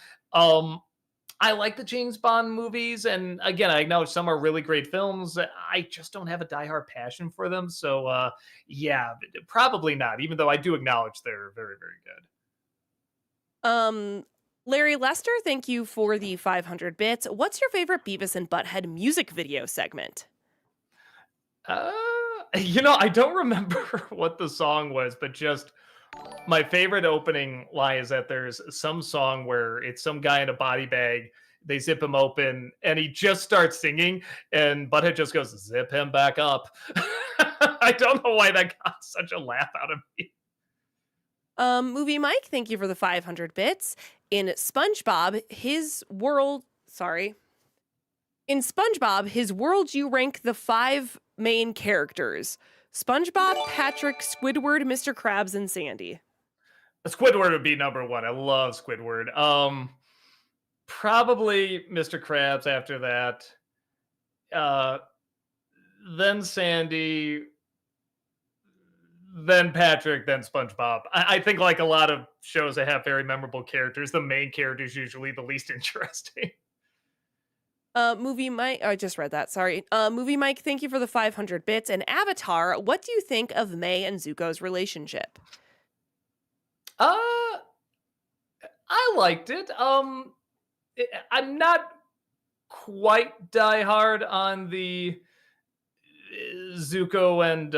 Speaker 2: I like the James Bond movies, and again, I acknowledge some are really great films. I just don't have a diehard passion for them, so yeah, probably not. Even though I do acknowledge they're very, very good.
Speaker 1: Um, Larry Lester, thank you for the 500 bits. What's your favorite Beavis and Butthead music video segment?
Speaker 2: Uh, I don't remember what the song was, but just my favorite opening line is that there's some song where it's some guy in a body bag. They zip him open and he just starts singing, and Butthead just goes, "Zip him back up." I don't know why that got such a laugh out of me.
Speaker 1: Movie Mike, thank you for the 500 bits. In SpongeBob, his world, you rank the 5 main characters: SpongeBob, Patrick, Squidward, Mr. Krabs, and Sandy.
Speaker 2: Squidward would be number one. I love Squidward. Probably Mr. Krabs after that. Uh, then Sandy, then Patrick, then SpongeBob. I think like a lot of shows that have very memorable characters, the main character is usually the least interesting.
Speaker 1: Movie Mike, I just read that, sorry. Movie Mike, thank you for the 500 bits. And Avatar, what do you think of May and Zuko's relationship?
Speaker 2: Uh, I liked it. I'm not quite diehard on the Zuko and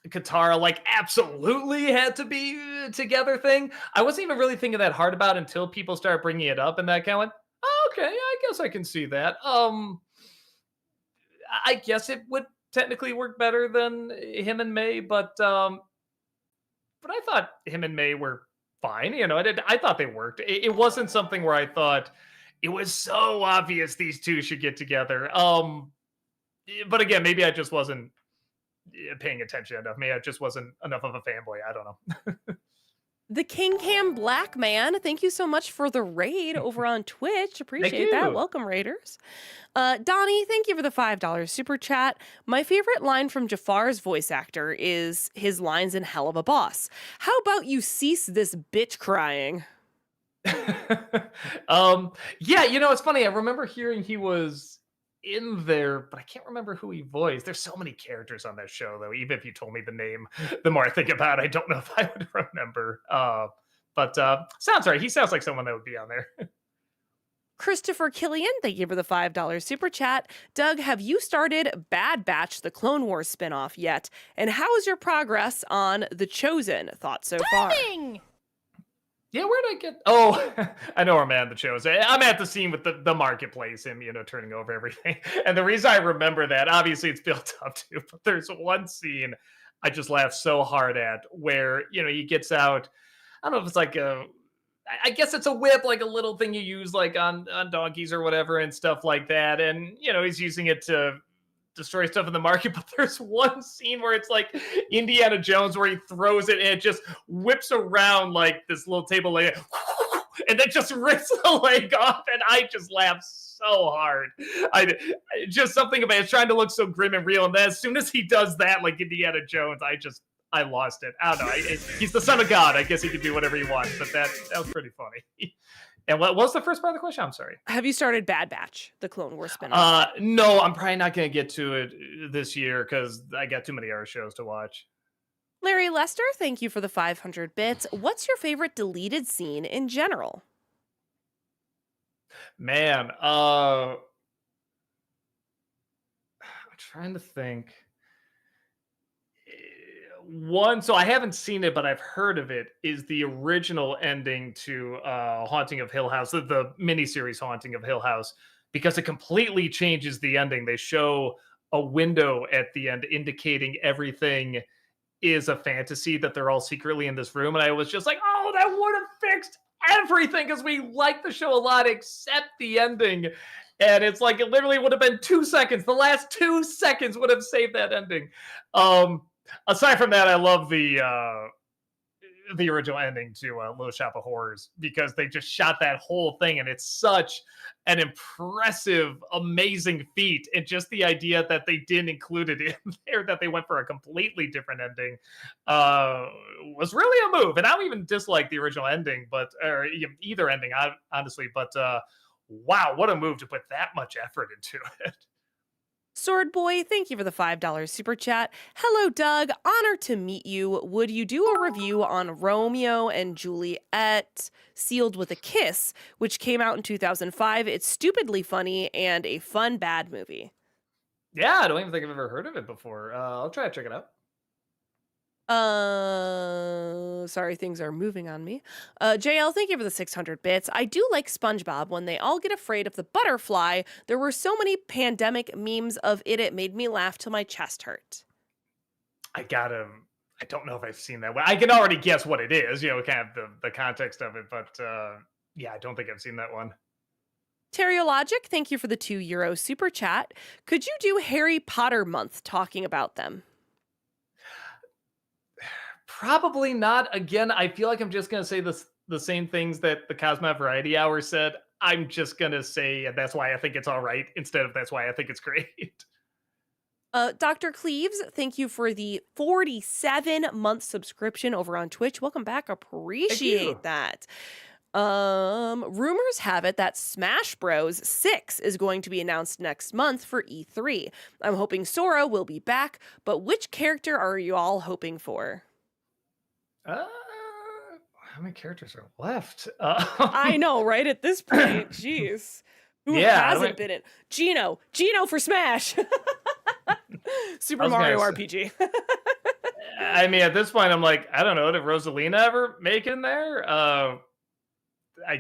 Speaker 2: Katara like absolutely had to be together thing. I wasn't even really thinking that hard about it until people start bringing it up, and that kind of went, oh, okay, I guess I can see that. I guess it would technically work better than him and May, but I thought him and May were fine. I thought they worked. It wasn't something where I thought it was so obvious these two should get together. But again, maybe I just wasn't paying attention enough. Maybe I just wasn't enough of a fanboy. I don't know.
Speaker 1: The King Cam Black Man, thank you so much for the raid over on Twitch. Appreciate that.
Speaker 2: you.
Speaker 1: Welcome, Raiders. Donnie, thank you for the $5 super chat. My favorite line from Jafar's voice actor is his lines in Hell of a Boss. How about you cease this bitch crying?
Speaker 2: Yeah, it's funny. I remember hearing he was in there, but I can't remember who he voiced. There's so many characters on that show, though. Even if you told me the name, the more I think about it, I don't know if I would remember. But sounds right. He sounds like someone that would be on there.
Speaker 1: Christopher Killian, thank you for the $5 super chat. Doug, have you started Bad Batch, the Clone Wars spinoff yet? And how is your progress on The Chosen? Thoughts so far?
Speaker 2: Yeah, where'd I get? Oh, I know where I'm at the shows. I'm at the scene with the marketplace, him, turning over everything. And the reason I remember that, obviously, it's built up to, but there's one scene I just laughed so hard at where he gets out. I don't know if it's like I guess it's a whip, like a little thing you use like on donkeys or whatever and stuff like that. And he's using it to destroy stuff in the market, but there's one scene where it's like Indiana Jones where he throws it and it just whips around like this little table leg and then just rips the leg off, and I just laughed so hard. Just something about it's trying to look so grim and real, and then as soon as he does that, like Indiana Jones, I lost it. I don't know. He's the son of God. I guess he can do whatever he wants, but that was pretty funny. And what was the first part of the question? I'm sorry.
Speaker 1: Have you started Bad Batch, the Clone Wars spinoff?
Speaker 2: No, I'm probably not going to get to it this year because I got too many other shows to watch.
Speaker 1: Larry Lester, thank you for the 500 bits. What's your favorite deleted scene in general?
Speaker 2: Man, I'm trying to think. One, so I haven't seen it, but I've heard of it, is the original ending to Haunting of Hill House, the miniseries Haunting of Hill House, because it completely changes the ending. They show a window at the end indicating everything is a fantasy, that they're all secretly in this room. And I was just like, oh, that would have fixed everything because we like the show a lot except the ending. And it's like it literally would have been 2 seconds. The last 2 seconds would have saved that ending. Aside from that, I love the original ending to Little Shop of Horrors because they just shot that whole thing, and it's such an impressive, amazing feat. And just the idea that they didn't include it in there, that they went for a completely different ending, uh, was really a move. And I don't even dislike the original ending, but or either ending, honestly. But wow, what a move to put that much effort into it.
Speaker 1: Sword Boy, thank you for the $5 super chat. Hello, Doug. Honor to meet you. Would you do a review on Romeo and Juliet Sealed with a Kiss, which came out in 2005? It's stupidly funny and a fun bad movie.
Speaker 2: Yeah, I don't even think I've ever heard of it before. I'll try to check it out.
Speaker 1: Sorry, things are moving on me. JL, thank you for the 600 bits. I do like SpongeBob when they all get afraid of the butterfly. There were so many pandemic memes of it, it made me laugh till my chest hurt.
Speaker 2: I gotta. I don't know if I've seen that one. I can already guess what it is, kind of the context of it, but yeah, I don't think I've seen that one.
Speaker 1: Teriologic, thank you for the €2 super chat. Could you do Harry Potter month talking about them?
Speaker 2: Probably not. Again, I feel like I'm just gonna say the same things that the Cosmo Variety Hour said. I'm just gonna say that's why I think it's all right instead of that's why I think it's great.
Speaker 1: Dr. Cleaves, thank you for the 47-month subscription over on Twitch. Welcome back.
Speaker 2: Thank you.
Speaker 1: Appreciate that. Rumors have it that Smash Bros. 6 is going to be announced next month for E3. I'm hoping Sora will be back, but which character are you all hoping for?
Speaker 2: Uh, how many characters are left?
Speaker 1: I know, right? At this point, jeez. Who
Speaker 2: Yeah, I
Speaker 1: hasn't
Speaker 2: don't.
Speaker 1: been in? Gino for Smash.
Speaker 2: I
Speaker 1: Super
Speaker 2: was gonna
Speaker 1: Mario
Speaker 2: say,
Speaker 1: RPG.
Speaker 2: I mean, at this point, I'm like, I don't know. Did Rosalina ever make it in there? I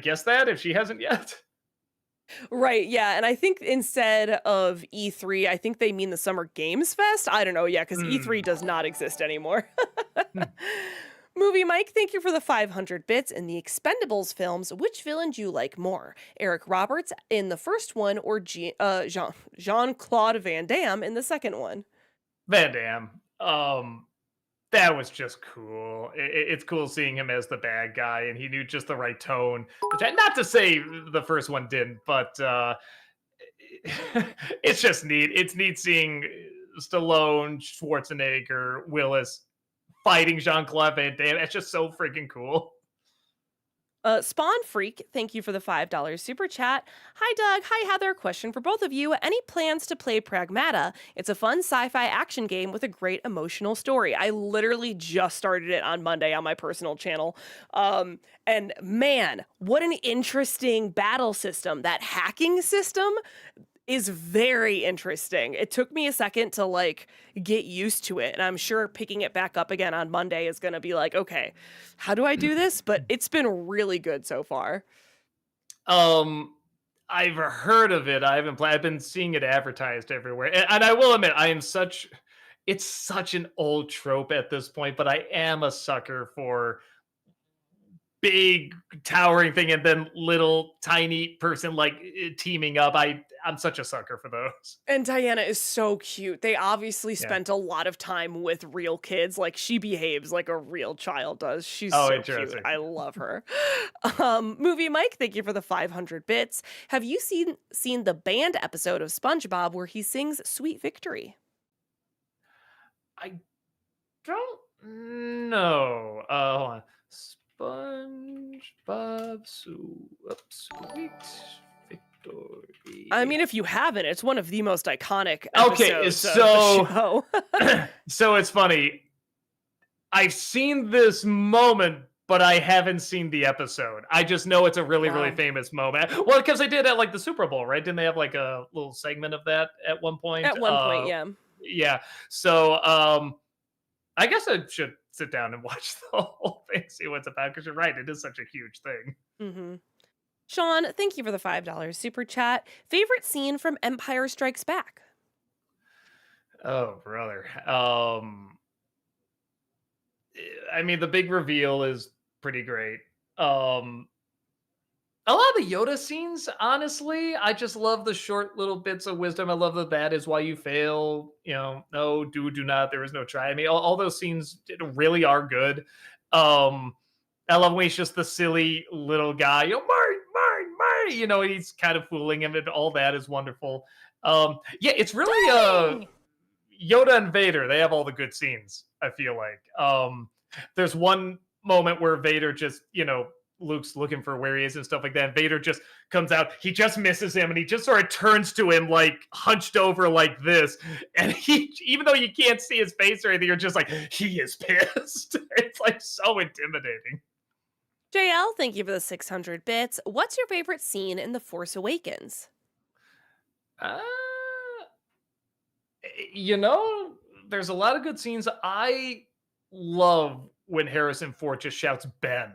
Speaker 2: guess that if she hasn't yet.
Speaker 1: Right, yeah, and I think instead of E3, I think they mean the Summer Games Fest. I don't know, yeah, because E3
Speaker 2: Hmm.
Speaker 1: does not exist anymore.
Speaker 2: Hmm.
Speaker 1: Movie Mike, thank you for the 500 bits. In the Expendables films, which villain do you like more? Eric Roberts in the first one or Jean-Claude Van Damme in the second one?
Speaker 2: Van Damme. That was just cool. It's cool seeing him as the bad guy, and he knew just the right tone. Not to say the first one didn't, but it's just neat. It's neat seeing Stallone, Schwarzenegger, Willis fighting Jean Claude Van Damme. It's just so freaking cool.
Speaker 1: Spawn Freak, thank you for the $5 super chat. Hi, Doug. Hi, Heather. Question for both of you. Any plans to play Pragmata? It's a fun sci fi action game with a great emotional story. I literally just started it on Monday on my personal channel. And man, what an interesting battle system. That hacking system is very interesting. It took me a second to get used to it, and I'm sure picking it back up again on Monday is going to be like, okay, how do I do this? But it's been really good so far.
Speaker 2: Um, I've heard of it. I haven't played. I've been seeing it advertised everywhere, and I will admit, I am such. It's such an old trope at this point, but I am a sucker for big towering thing and then little tiny person teaming up. I'm such a sucker for those.
Speaker 1: And Diana is so cute. They obviously
Speaker 2: Yeah.
Speaker 1: spent a lot of time with real kids. Like, she behaves like a real child does. She's
Speaker 2: Oh,
Speaker 1: so cute.
Speaker 2: interesting.
Speaker 1: I love her. Movie Mike, thank you for the 500 bits. Have you seen the band episode of SpongeBob where he sings Sweet Victory?
Speaker 2: I don't know. Hold on. SpongeBob Sweet Victory.
Speaker 1: I mean, if you haven't, it's one of the most iconic
Speaker 2: Okay,
Speaker 1: episodes of the show.
Speaker 2: so it's funny. I've seen this moment, but I haven't seen the episode. I just know it's a really, really
Speaker 1: Wow.
Speaker 2: famous moment. Well, because they did at the Super Bowl, right? Didn't they have like a little segment of that at one point?
Speaker 1: At one point, yeah.
Speaker 2: Yeah. So I guess I should sit down and watch the whole thing, see what's about. Because you're right, it is such a huge thing.
Speaker 1: Mm-hmm. Sean, thank you for the $5 super chat. Favorite scene from Empire Strikes Back?
Speaker 2: Oh, brother. I mean, the big reveal is pretty great. Um, A lot of the Yoda scenes, honestly, I just love the short little bits of wisdom. I love that is why you fail. No, do not. There is no try. I mean, all those scenes really are good. Um, I love when he's just the silly little guy. Mine. He's kind of fooling him, and all that is wonderful. Yeah, it's really
Speaker 1: Dang!
Speaker 2: Yoda and Vader. They have all the good scenes. I feel like. There's one moment where Vader just, Luke's looking for where he is and stuff like that. And Vader just comes out. He just misses him, and he just sort of turns to him like hunched over like this. And he, even though you can't see his face or anything, you're just like, he is pissed. It's like so intimidating.
Speaker 1: JL, thank you for the 600 bits. What's your favorite scene in The Force Awakens?
Speaker 2: Uh, you know, there's a lot of good scenes. I love when Harrison Ford just shouts Ben.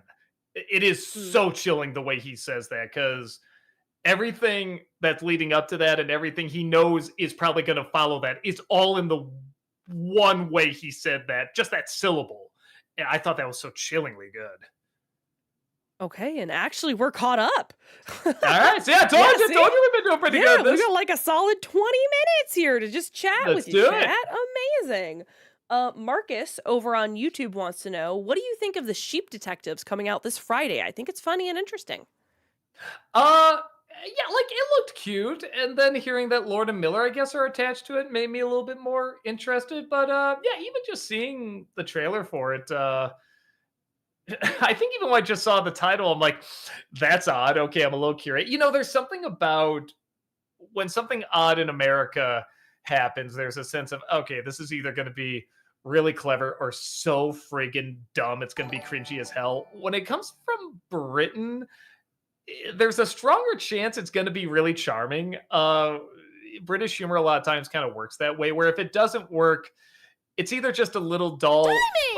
Speaker 2: It is
Speaker 1: Hmm.
Speaker 2: so chilling the way he says that, because everything that's leading up to that and everything he knows is probably going to follow that. It's all in the one way he said that, just that syllable. And I thought that was so chillingly good.
Speaker 1: Okay, and actually, we're caught up.
Speaker 2: All right. So yeah, told
Speaker 1: Yeah,
Speaker 2: you,
Speaker 1: see?
Speaker 2: told you we've been doing pretty good.
Speaker 1: We
Speaker 2: This.
Speaker 1: got like a solid 20 minutes here to just chat
Speaker 2: Let's
Speaker 1: with you,
Speaker 2: do it.
Speaker 1: chat. Amazing. Marcus over on YouTube wants to know, what do you think of the Sheep Detectives coming out this Friday? I think it's funny and interesting.
Speaker 2: Yeah, like it looked cute, and then hearing that Lord and Miller, I guess, are attached to it made me a little bit more interested. But yeah, even just seeing the trailer for it, I think even when I just saw the title, I'm like, that's odd. Okay, I'm a little curious. There's something about when something odd in America happens, there's a sense of, okay, this is either going to be really clever or so friggin' dumb, it's going to be cringy as hell. When it comes from Britain, there's a stronger chance it's going to be really charming. British humor a lot of times kind of works that way, where if it doesn't work, it's either just a little dull or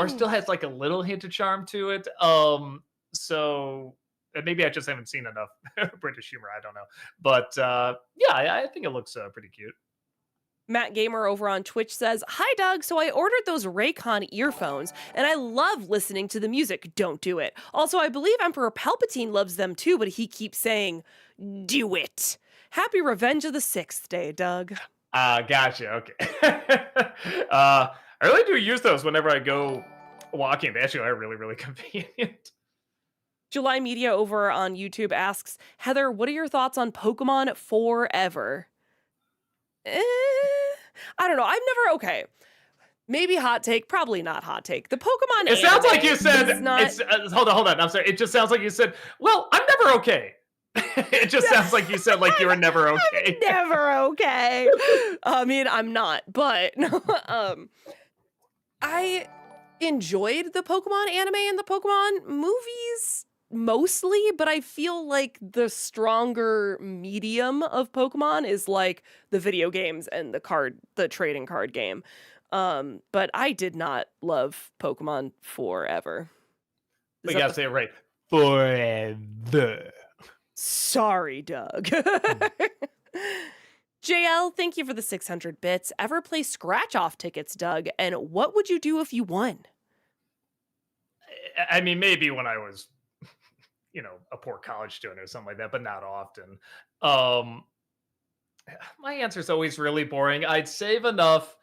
Speaker 1: Timing!
Speaker 2: still has like a little hint of charm to it. So maybe I just haven't seen enough British humor. I don't know, but yeah, I think it looks pretty cute.
Speaker 1: Matt Gamer over on Twitch says, "Hi Doug, so I ordered those Raycon earphones and I love listening to the music. Don't do it. Also, I believe Emperor Palpatine loves them too, but he keeps saying, do it. Happy Revenge of the Sixth Day, Doug."
Speaker 2: Gotcha. Okay. I really do use those whenever I go walking. They actually are really, really convenient.
Speaker 1: July Media over on YouTube asks, "Heather, what are your thoughts on Pokemon Forever?" Eh, I don't know. Okay. Maybe hot take, probably not hot take. The Pokemon
Speaker 2: It sounds like you
Speaker 1: anime
Speaker 2: said
Speaker 1: is not.
Speaker 2: it's. Hold on. I'm sorry. It just sounds like you said, "Well, I'm never okay." It just sounds like you said like you were never okay.
Speaker 1: Never okay. I mean, I'm not, but I enjoyed the Pokemon anime and the Pokemon movies mostly, but I feel like the stronger medium of Pokemon is like the video games and the trading card game. But I did not love Pokemon Forever.
Speaker 2: We gotta say it right. Forever.
Speaker 1: Sorry, Doug. JL, thank you for the 600 bits. Ever play scratch off tickets, Doug? And what would you do if you won?
Speaker 2: I mean, maybe when I was, a poor college student or something like that, but not often. Um, my answer is always really boring. I'd save enough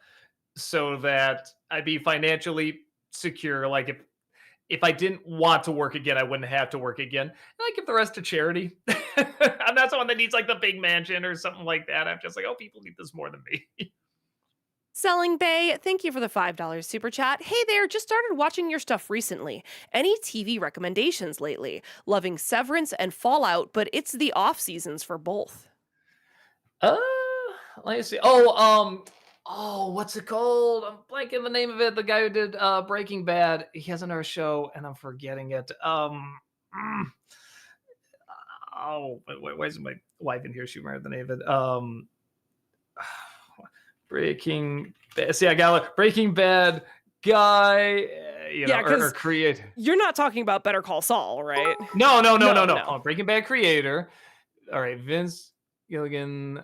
Speaker 2: so that I'd be financially secure. Like if I didn't want to work again, I wouldn't have to work again. And I give the rest to charity. I'm not someone that needs like the big mansion or something like that. I'm just like, oh, people need this more than me.
Speaker 1: Selling Bay, thank you for the $5 super chat. Hey there, just started watching your stuff recently. Any TV recommendations lately? Loving Severance and Fallout, but it's the off seasons for both.
Speaker 2: Uh, let me see. What's it called? I'm blanking the name of it. The guy who did Breaking Bad. He has another show, and I'm forgetting it. Mm, why isn't my wife in here? She remembered the name of it. Breaking Bad. See, I got it. Breaking Bad guy. Or create.
Speaker 1: You're not talking about Better Call Saul, right?
Speaker 2: No.
Speaker 1: No.
Speaker 2: Oh, Breaking Bad creator. All right, Vince Gilligan.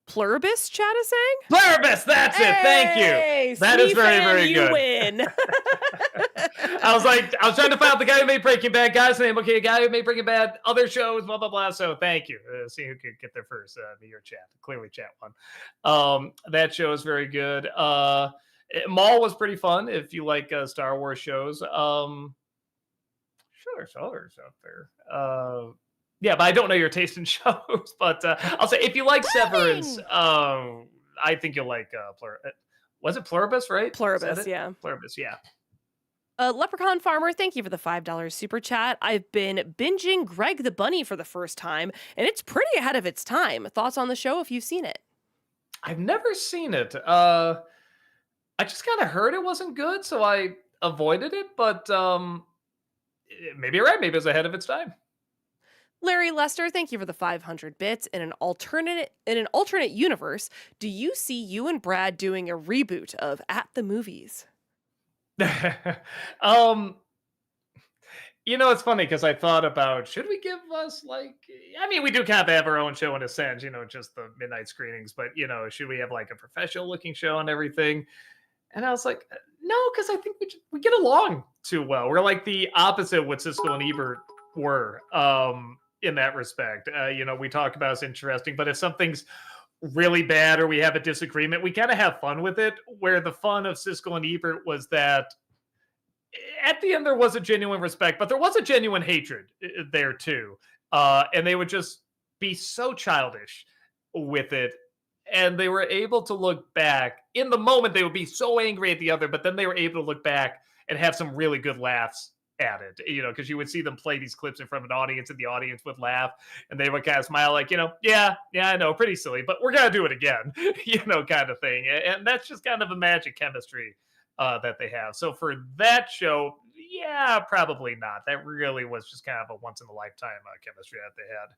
Speaker 1: Pluribus, chat is saying?
Speaker 2: Pluribus, that's it. Thank you.
Speaker 1: Hey,
Speaker 2: That is very,
Speaker 1: Sneefan,
Speaker 2: very
Speaker 1: you
Speaker 2: good.
Speaker 1: win.
Speaker 2: I was trying to find out the guy who made Breaking Bad. Guy's name. Okay, guy who made Breaking Bad. Other shows, blah blah blah. So thank you. See who could get there first. Your chat. Clearly, chat won. That show is very good. Maul was pretty fun if you like Star Wars shows. Sure, there's others out there. Yeah, but I don't know your taste in shows. But I'll say if you like Severance, I think you'll like was it Pluribus, right?
Speaker 1: Pluribus, yeah.
Speaker 2: Pluribus, yeah.
Speaker 1: Leprechaun Farmer, thank you for the $5 super chat. I've been binging Greg the Bunny for the first time, and it's pretty ahead of its time. Thoughts on the show if you've seen it?
Speaker 2: I've never seen it. I just kind of heard it wasn't good, so I avoided it. But maybe you're right. Maybe it's ahead of its time.
Speaker 1: Larry Lester, thank you for the 500 bits. In an alternate universe, do you see you and Brad doing a reboot of At the Movies?
Speaker 2: It's funny because I thought about should we give us we do kind of have our own show in a sense, just the midnight screenings, but should we have like a professional looking show and everything? And I was like, no, because I think we get along too well. We're like the opposite of what Siskel and Ebert were in that respect. We talk about it's interesting, but if something's really bad or we have a disagreement, we kind of have fun with it. Where the fun of Siskel and Ebert was that at the end there was a genuine respect, but there was a genuine hatred there too. And they would just be so childish with it. And they were able to look back in the moment. They would be so angry at the other, but then they were able to look back and have some really good laughs at it, because you would see them play these clips in front of an audience and the audience would laugh and they would kind of smile like, yeah, I know, pretty silly, but we're going to do it again, kind of thing. And that's just kind of a magic chemistry that they have. So for that show, yeah, probably not. That really was just kind of a once in a lifetime chemistry that they had.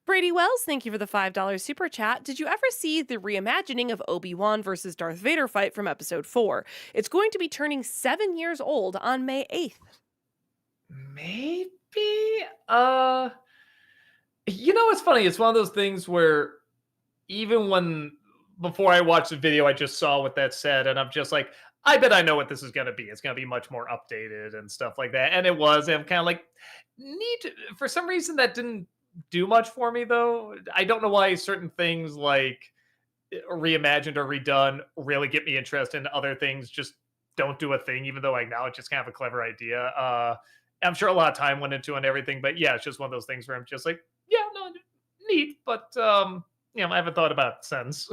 Speaker 1: Brady Wells, thank you for the $5 super chat. Did you ever see the reimagining of Obi-Wan versus Darth Vader fight from episode 4? It's going to be turning 7 years old on May 8th.
Speaker 2: Maybe. It's funny. It's one of those things where even before I watched the video, I just saw what that said, and I'm just like, I bet I know what this is going to be. It's going to be much more updated and stuff like that. And it was. And I'm kind of like, neat. For some reason, that didn't do much for me, though. I don't know why certain things like reimagined or redone really get me interested in. Other things just don't do a thing, even though I acknowledge it's kind of a clever idea. I'm sure a lot of time went into it and everything, but yeah, it's just one of those things where I'm just like, yeah, no, neat, but I haven't thought about it since.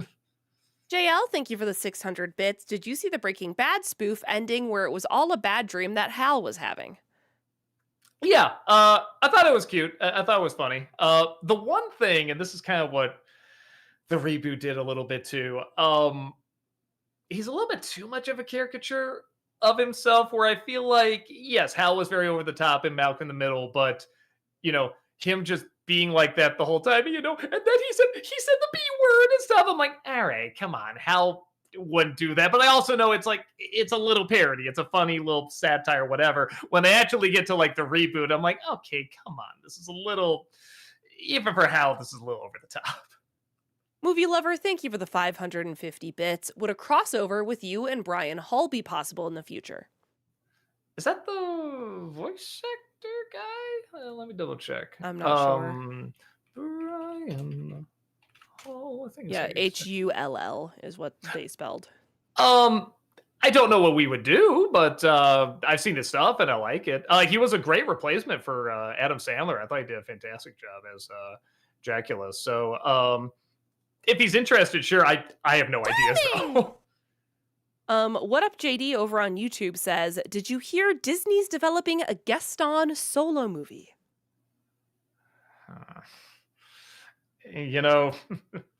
Speaker 1: JL, thank you for the 600 bits. Did you see the Breaking Bad spoof ending where it was all a bad dream that Hal was having?
Speaker 2: Yeah, I thought it was cute. I thought it was funny. The one thing, and this is kind of what the reboot did a little bit too, he's a little bit too much of a caricature of himself, where I feel like, yes, Hal was very over the top and Malcolm in the Middle, but him just being like that the whole time, and then he said the B word and stuff. I'm like, all right, come on, Hal wouldn't do that. But I also know it's a little parody, it's a funny little satire, whatever. When they actually get to like the reboot, I'm like, okay, come on, this is a little, even for Hal, this is a little over the top.
Speaker 1: Movie Lover, thank you for the 550 bits. Would a crossover with you and Brian Hull be possible in the future?
Speaker 2: Is that the voice actor guy? Let me double check.
Speaker 1: I'm not sure.
Speaker 2: Brian Hull, I think.
Speaker 1: Yeah, Hull is what they spelled.
Speaker 2: I don't know what we would do, but I've seen his stuff and I like it. He was a great replacement for Adam Sandler. I thought he did a fantastic job as Dracula. So if he's interested, sure. I have no idea. So.
Speaker 1: What Up JD over on YouTube says, did you hear Disney's developing a Gaston solo movie?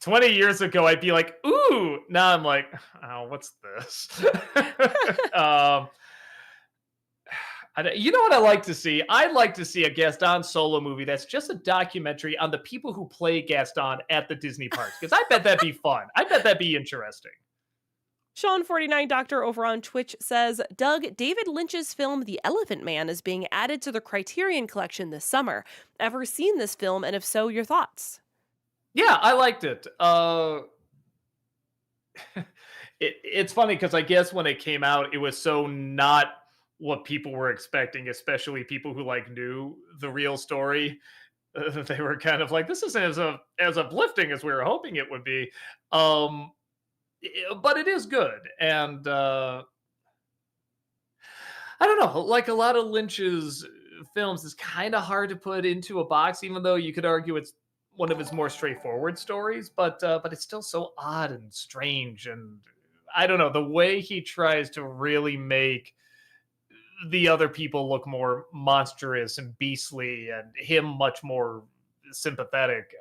Speaker 2: 20 years ago, I'd be like, ooh. Now I'm like, oh, what's this? You know what I like to see? I'd like to see a Gaston solo movie that's just a documentary on the people who play Gaston at the Disney parks, because I bet that'd be fun. I bet that'd be interesting.
Speaker 1: Sean49 Doctor over on Twitch says, Doug, David Lynch's film The Elephant Man is being added to the Criterion Collection this summer. Ever seen this film, and if so, your thoughts?
Speaker 2: Yeah, I liked it. It's funny because I guess when it came out, it was so not what people were expecting, especially people who like knew the real story. They were kind of like, "This isn't as uplifting as we were hoping it would be," um, but it is good, and I don't know, like a lot of Lynch's films, is kind of hard to put into a box, even though you could argue it's one of his more straightforward stories. But it's still so odd and strange, and I don't know the way he tries to really make the other people look more monstrous and beastly, and him much more sympathetic.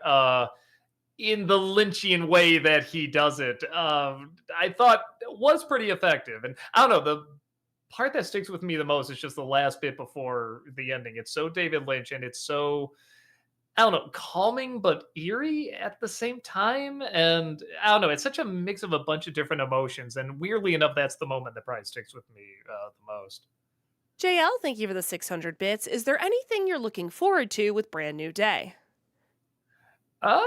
Speaker 2: In the Lynchian way that he does it, I thought was pretty effective. And I don't know, the part that sticks with me the most is just the last bit before the ending. It's so David Lynch, and it's so, I don't know, calming but eerie at the same time. And I don't know, it's such a mix of a bunch of different emotions. And weirdly enough, that's the moment that probably sticks with me the most.
Speaker 1: JL, thank you for the 600 bits. Is there anything you're looking forward to with Brand New Day?
Speaker 2: Uh,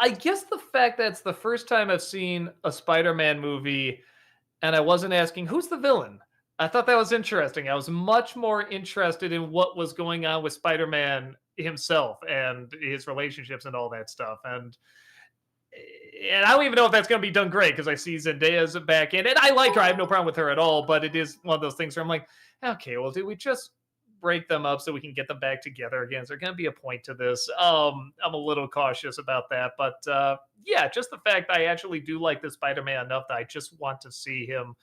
Speaker 2: I guess the fact that it's the first time I've seen a Spider-Man movie and I wasn't asking who's the villain. I thought that was interesting. I was much more interested in what was going on with Spider-Man himself and his relationships and all that stuff. And I don't even know if that's going to be done great because I see Zendaya's back in, and I like her. I have no problem with her at all. But it is one of those things where I'm like, okay, well, do we just break them up so we can get them back together again? Is there going to be a point to this? I'm a little cautious about that, but yeah, just the fact I actually do like the Spider-Man enough that I just want to see him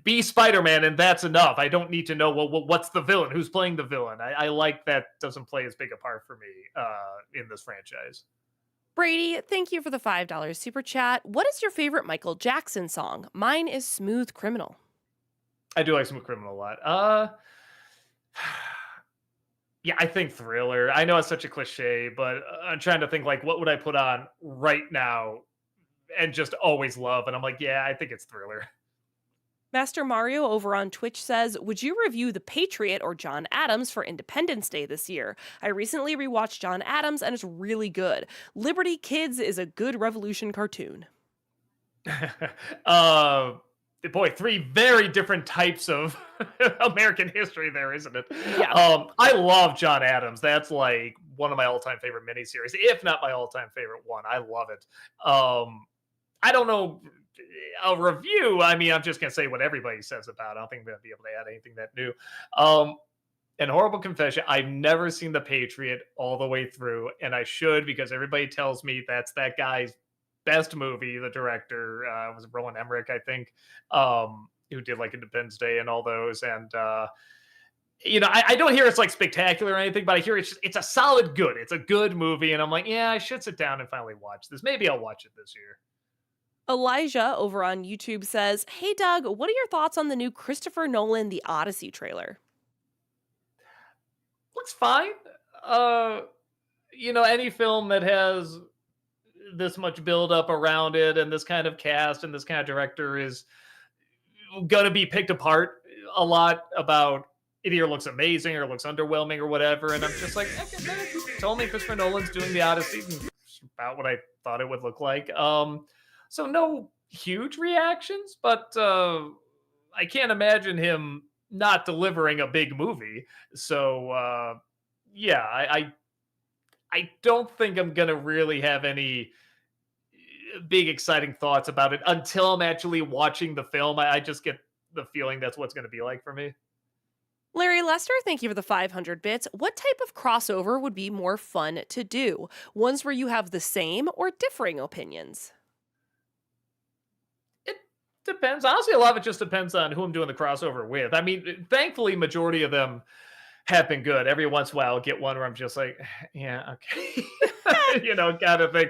Speaker 2: be Spider-Man, and that's enough. I don't need to know, well, what's the villain, who's playing the villain. I like that doesn't play as big a part for me in this franchise.
Speaker 1: Brady, thank you for the $5 super chat. What is your favorite Michael Jackson song? Mine is Smooth Criminal.
Speaker 2: I do like Smooth Criminal a lot. Yeah, I think Thriller. I know it's such a cliche, but I'm trying to think like what would I put on right now and just always love. And I'm like, yeah, I think it's Thriller.
Speaker 1: Master Mario over on Twitch says, would you review The Patriot or John Adams for Independence Day this year? I recently rewatched John Adams and it's really good. Liberty Kids is a good revolution cartoon.
Speaker 2: uh, Boy, three very different types of American history there, isn't it?
Speaker 1: Yeah.
Speaker 2: I love John Adams. That's like one of my all-time favorite miniseries, if not my all-time favorite one. I love it. I don't know a review. I mean, I'm just gonna say what everybody says about it. I don't think I'm gonna be able to add anything that new. An horrible confession. I've never seen The Patriot all the way through, and I should because everybody tells me that's that guy's best movie. The director was Roland Emmerich, I think, who did like Independence Day and all those. And I don't hear it's like spectacular or anything, but I hear it's a solid good. It's a good movie, and I'm like, yeah, I should sit down and finally watch this. Maybe I'll watch it this year.
Speaker 1: Elijah over on YouTube says, hey Doug, what are your thoughts on the new Christopher Nolan The Odyssey trailer?
Speaker 2: Looks fine. Any film that has this much build up around it and this kind of cast and this kind of director is gonna be picked apart a lot about it either looks amazing or looks underwhelming or whatever. And I'm just like, okay, told me Christopher Nolan's doing the Odyssey, and it's about what I thought it would look like. So no huge reactions, but I can't imagine him not delivering a big movie. So yeah, I don't think I'm gonna really have any big exciting thoughts about it until I'm actually watching the film. I just get the feeling that's what's going to be like for me.
Speaker 1: Larry Lester, thank you for the 500 bits. What type of crossover would be more fun to do? Ones where you have the same or differing opinions?
Speaker 2: It depends. Honestly, a lot of it just depends on who I'm doing the crossover with. I mean, thankfully, majority of them have been good. Every once in a while, I'll get one where I'm just like, yeah, okay, kind of thing.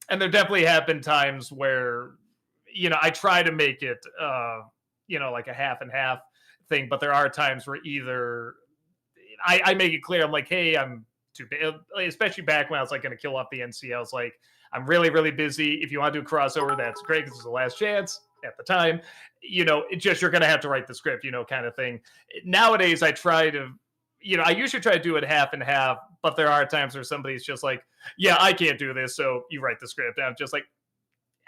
Speaker 2: And there definitely have been times where, I try to make it, like a half and half thing, but there are times where either I make it clear, I'm like, hey, I'm too big, especially back when I was like going to kill off the NC. I was like, I'm really, really busy. If you want to do a crossover, that's great because it's the last chance at the time. It just, you're going to have to write the script, kind of thing. Nowadays, I try to I usually try to do it half and half, but there are times where somebody's just like, yeah, I can't do this, so you write the script. And I'm just like,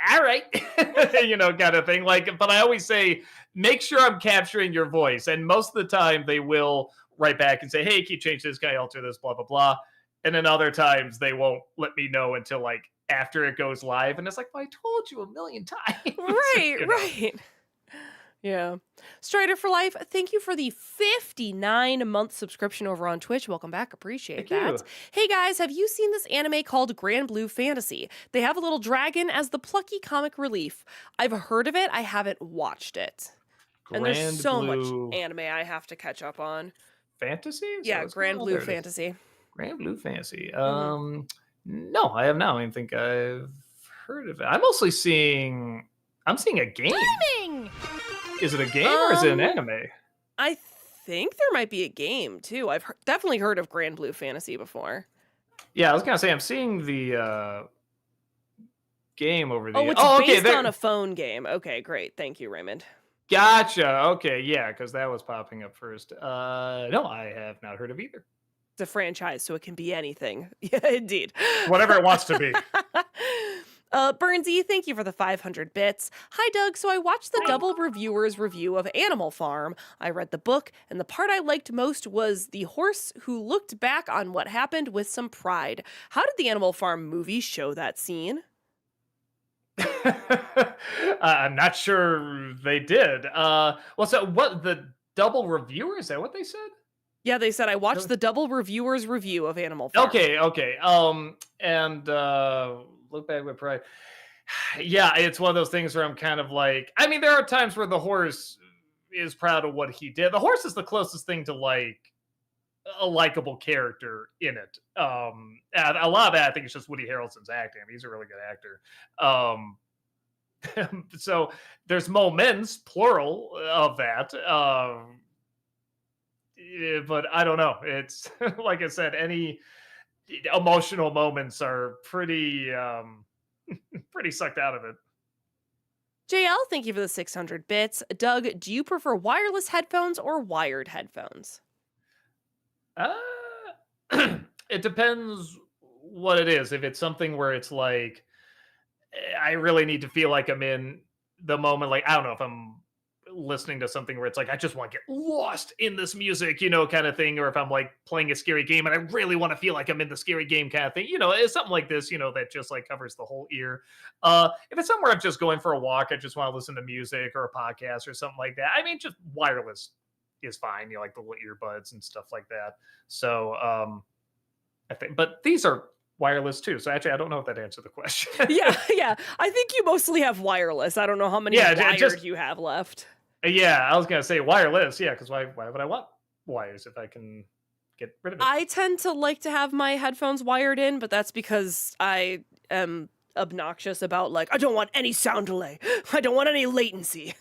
Speaker 2: all right, kind of thing. Like, but I always say, make sure I'm capturing your voice. And most of the time they will write back and say, hey, can you change this guy, alter this, blah, blah, blah. And then other times they won't let me know until like after it goes live. And it's like, well, I told you a million times.
Speaker 1: Right, right. Yeah. Strider for Life, thank you for the 59-month subscription over on Twitch. Welcome back. Appreciate
Speaker 2: Thank
Speaker 1: that.
Speaker 2: you.
Speaker 1: Hey guys, have you seen this anime called Grand Blue Fantasy? They have a little dragon as the plucky comic relief. I've heard of it. I haven't watched it. And there's
Speaker 2: Grand
Speaker 1: so much
Speaker 2: Blue
Speaker 1: anime I have to catch up on.
Speaker 2: Fantasy?
Speaker 1: Yeah, Grand Blue Fantasy.
Speaker 2: Grand Blue Fantasy.
Speaker 1: Mhm.
Speaker 2: No, I have not. I don't think I've heard of it. I'm mostly I'm seeing a game.
Speaker 1: Gaming!
Speaker 2: Is it a game or is it an
Speaker 1: Um,
Speaker 2: anime?
Speaker 1: I think there might be a game too. I've definitely heard of Grand Blue Fantasy before.
Speaker 2: Yeah, I was gonna say I'm seeing the game over the.
Speaker 1: Oh, it's
Speaker 2: Okay,
Speaker 1: based on a phone game. Okay, great. Thank you, Raymond.
Speaker 2: gotcha. Okay, yeah, because that was popping up first. No, I have not heard of either.
Speaker 1: It's a franchise, so it can be anything. Yeah, indeed.
Speaker 2: Whatever it wants to be.
Speaker 1: Burnsy, thank you for the 500 bits. Hi, Doug. So I watched the Double Reviewers review of Animal Farm. I read the book, and the part I liked most was the horse who looked back on what happened with some pride. How did the Animal Farm movie show that scene?
Speaker 2: I'm not sure they did. Well, so what the double reviewer is that what they said?
Speaker 1: Yeah, they said I watched the Double Reviewers review of Animal Farm.
Speaker 2: Okay. And look back with pride. Yeah, it's one of those things where I'm kind of like, I mean, there are times where the horse is proud of what he did. The horse is the closest thing to like a likable character in it. And a lot of that I think is just Woody Harrelson's acting. I mean, he's a really good actor. So there's moments, plural, of that. But I don't know. It's like I said, any emotional moments are pretty pretty sucked out of it.
Speaker 1: JL, thank you for the 600 bits. Doug, do you prefer wireless headphones or wired headphones?
Speaker 2: Uh, it depends what it is. If it's something where it's like I really need to feel like I'm in the moment, like I don't know if I'm listening to something where it's like I just want to get lost in this music, kind of thing, or if I'm like playing a scary game and I really want to feel like I'm in the scary game kind of thing, it's something like this, that just like covers the whole ear. If it's somewhere I'm just going for a walk, I just want to listen to music or a podcast or something like that. I mean, just wireless is fine, like the little earbuds and stuff like that. So I think, but these are wireless too. So actually, I don't know if that answered the question.
Speaker 1: yeah. I think you mostly have wireless. I don't know how many wired you have left.
Speaker 2: Yeah, I was gonna say wireless. Yeah, because why would I want wires if I can get rid of it?
Speaker 1: I tend to like to have my headphones wired in, but that's because I am obnoxious about like I don't want any sound delay. I don't want any latency.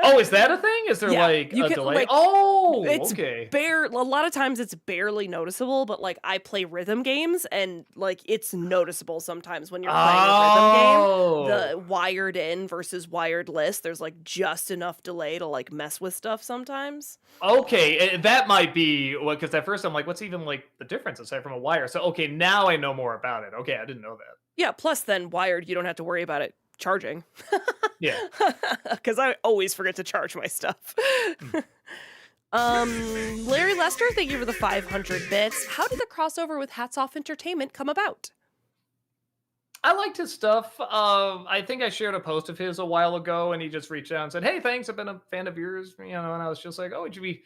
Speaker 2: Oh, is that a thing? Is there like a delay?
Speaker 1: Like, it's
Speaker 2: okay.
Speaker 1: A lot of times it's barely noticeable, but like I play rhythm games and like it's noticeable sometimes when you're playing a rhythm game. The wired in versus wireless, there's like just enough delay to like mess with stuff sometimes.
Speaker 2: Okay, that might be because at first I'm like, what's even like the difference aside from a wire? So okay, now I know more about it. Okay, I didn't know that.
Speaker 1: Yeah, plus then wired, you don't have to worry about it charging.
Speaker 2: Yeah.
Speaker 1: Because I always forget to charge my stuff. Larry Lester, thank you for the 500 bits. How did the crossover with Hats Off Entertainment come about?
Speaker 2: I liked his stuff. I think I shared a post of his a while ago, and he just reached out and said, "Hey, thanks. I've been a fan of yours." And I was just like, "Oh, would you be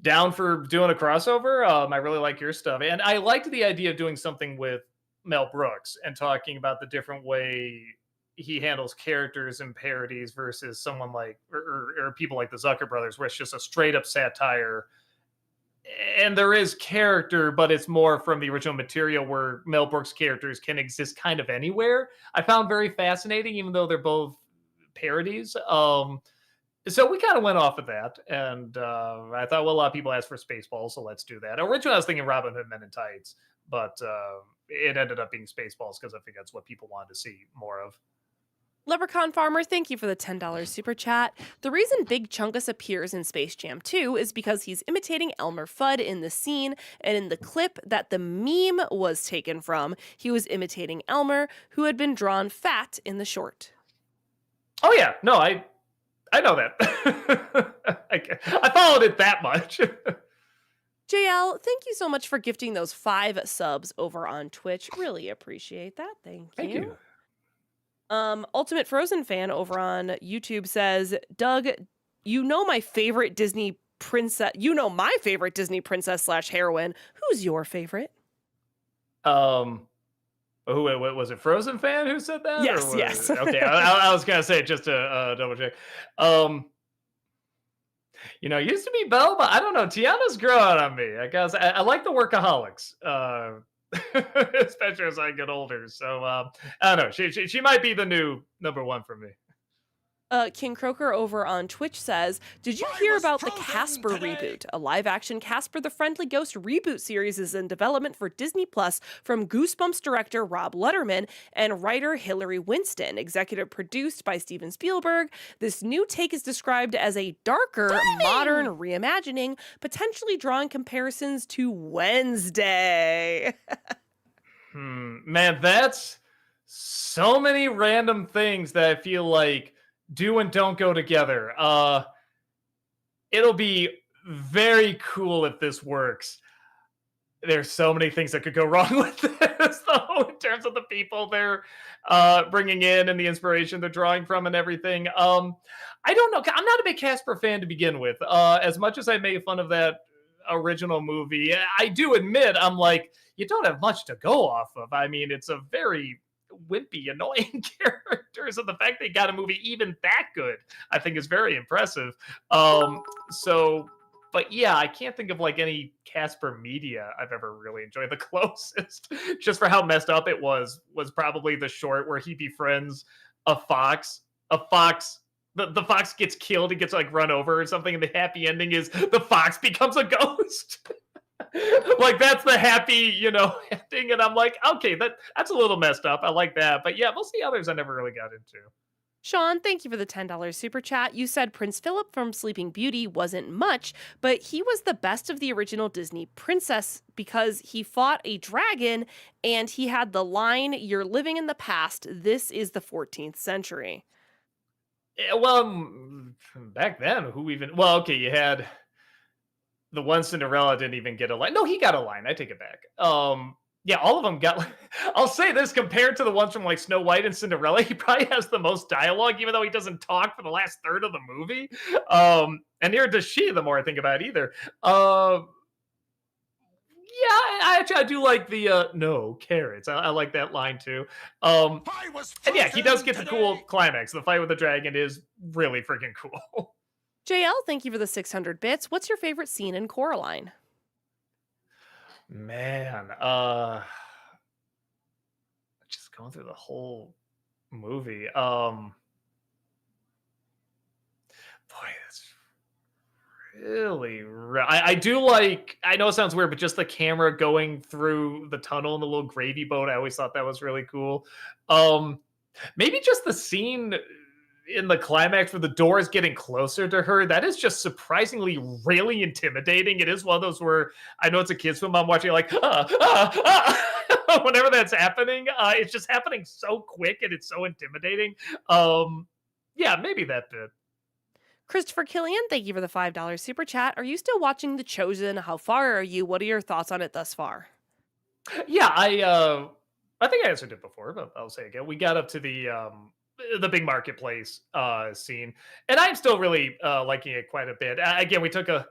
Speaker 2: down for doing a crossover? I really like your stuff." And I liked the idea of doing something with Mel Brooks and talking about the different way he handles characters and parodies versus someone like or people like the Zucker brothers, where it's just a straight up satire. And there is character, but it's more from the original material where Mel Brooks characters can exist kind of anywhere. I found very fascinating, even though they're both parodies. So we kind of went off of that, and I thought, well, a lot of people asked for Spaceballs, so let's do that. Originally, I was thinking Robin Hood Men in Tights, but it ended up being Spaceballs because I think that's what people wanted to see more of.
Speaker 1: Leprechaun Farmer, thank you for the $10 super chat. The reason Big Chungus appears in Space Jam 2 is because he's imitating Elmer Fudd in the scene, and in the clip that the meme was taken from, he was imitating Elmer, who had been drawn fat in the short.
Speaker 2: Oh yeah, no, I know that. I followed it that much.
Speaker 1: JL, thank you so much for gifting those 5 subs over on Twitch. Really appreciate that. Thank you.
Speaker 2: Thank you.
Speaker 1: Ultimate Frozen fan over on YouTube says, Doug, you know my favorite Disney princess. You know my favorite Disney princess / heroine. Who's your favorite?
Speaker 2: Who was it? Frozen fan who said that?
Speaker 1: Yes, yes.
Speaker 2: Okay, I was gonna say just to double check. It used to be Belle, but I don't know. Tiana's growing on me. I guess I like the workaholics, especially as I get older. So I don't know. She might be the new number one for me.
Speaker 1: King Croker over on Twitch says, did you hear about the Casper reboot? A live-action Casper the Friendly Ghost reboot series is in development for Disney Plus from Goosebumps director Rob Letterman and writer Hilary Winston, executive produced by Steven Spielberg. This new take is described as a darker, modern reimagining, potentially drawing comparisons to Wednesday.
Speaker 2: Man, that's so many random things that I feel like do and don't go together. It'll be very cool if this works. There's so many things that could go wrong with this, though, in terms of the people they're bringing in and the inspiration they're drawing from and everything. I don't know. I'm not a big Casper fan to begin with. As much as I made fun of that original movie, I do admit I'm like, you don't have much to go off of. I mean, it's a very wimpy, annoying characters, and the fact they got a movie even that good, I think, is very impressive. But yeah, I can't think of like any Casper media I've ever really enjoyed. The closest, just for how messed up it was probably the short where he befriends a fox. The fox gets killed, he gets like run over or something, and the happy ending is the fox becomes a ghost. Like that's the happy, ending, and I'm like, okay, that's a little messed up. I like that, but yeah, most of the others I never really got into.
Speaker 1: Sean, thank you for the $10 super chat. You said Prince Philip from Sleeping Beauty wasn't much, but he was the best of the original Disney princess because he fought a dragon and he had the line, "You're living in the past. This is the 14th century."
Speaker 2: Yeah, well, back then, okay, you had the one Cinderella didn't even get a line. No, he got a line. I take it back. Yeah, all of them got. I'll say this: compared to the ones from like Snow White and Cinderella, he probably has the most dialogue, even though he doesn't talk for the last third of the movie. And neither does she. The more I think about it, either. Yeah, I do like the no carrots. I like that line too. And yeah, he does get the cool climax. The fight with the dragon is really freaking cool.
Speaker 1: JL, thank you for the 600 bits. What's your favorite scene in Coraline?
Speaker 2: Man, just going through the whole movie. Boy, that's really I do like, I know it sounds weird, but just the camera going through the tunnel in the little gravy boat, I always thought that was really cool. Maybe just the scene in the climax where the door is getting closer to her, that is just surprisingly really intimidating. It is one of those where I know it's a kid's film I'm watching, like whenever that's happening, it's just happening so quick and it's so intimidating. Yeah, maybe that bit.
Speaker 1: Christopher Killian, thank you for the $5 super chat. Are you still watching The Chosen? How far are you? What are your thoughts on it thus far?
Speaker 2: Yeah, I think I answered it before, but I'll say again. We got up to the big marketplace scene, and I'm still really liking it quite a bit. Again, we took a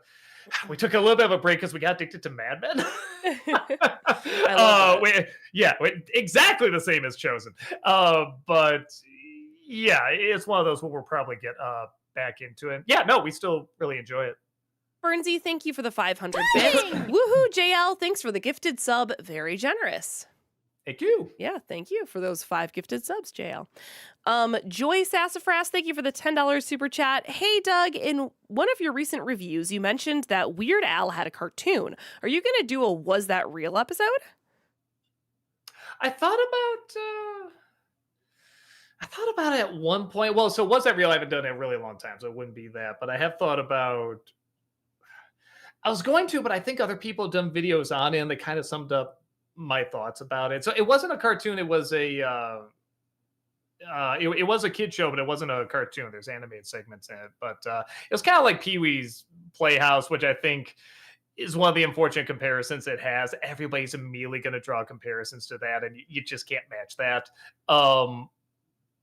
Speaker 2: little bit of a break because we got addicted to Mad Men.
Speaker 1: I love that.
Speaker 2: Exactly the same as Chosen. But yeah, it's one of those where we'll probably get back into it. Yeah, no, we still really enjoy it.
Speaker 1: Bernsey, thank you for the 500 bits. Woohoo, JL, thanks for the gifted sub. Very generous.
Speaker 2: Thank you.
Speaker 1: Yeah, thank you for those 5 gifted subs, JL. Joy Sassafras, thank you for the $10 super chat. Hey, Doug, in one of your recent reviews, you mentioned that Weird Al had a cartoon. Are you going to do a Was That Real episode?
Speaker 2: I thought about it at one point, well, so Was That Real? I haven't done it in a really long time, so it wouldn't be that. But I have thought about, I was going to, but I think other people have done videos on it and they kind of summed up my thoughts about it. So it wasn't a cartoon, it was it was a kid show, but it wasn't a cartoon. There's animated segments in it, but it was kind of like Pee Wee's Playhouse, which I think is one of the unfortunate comparisons it has. Everybody's immediately going to draw comparisons to that, and you just can't match that.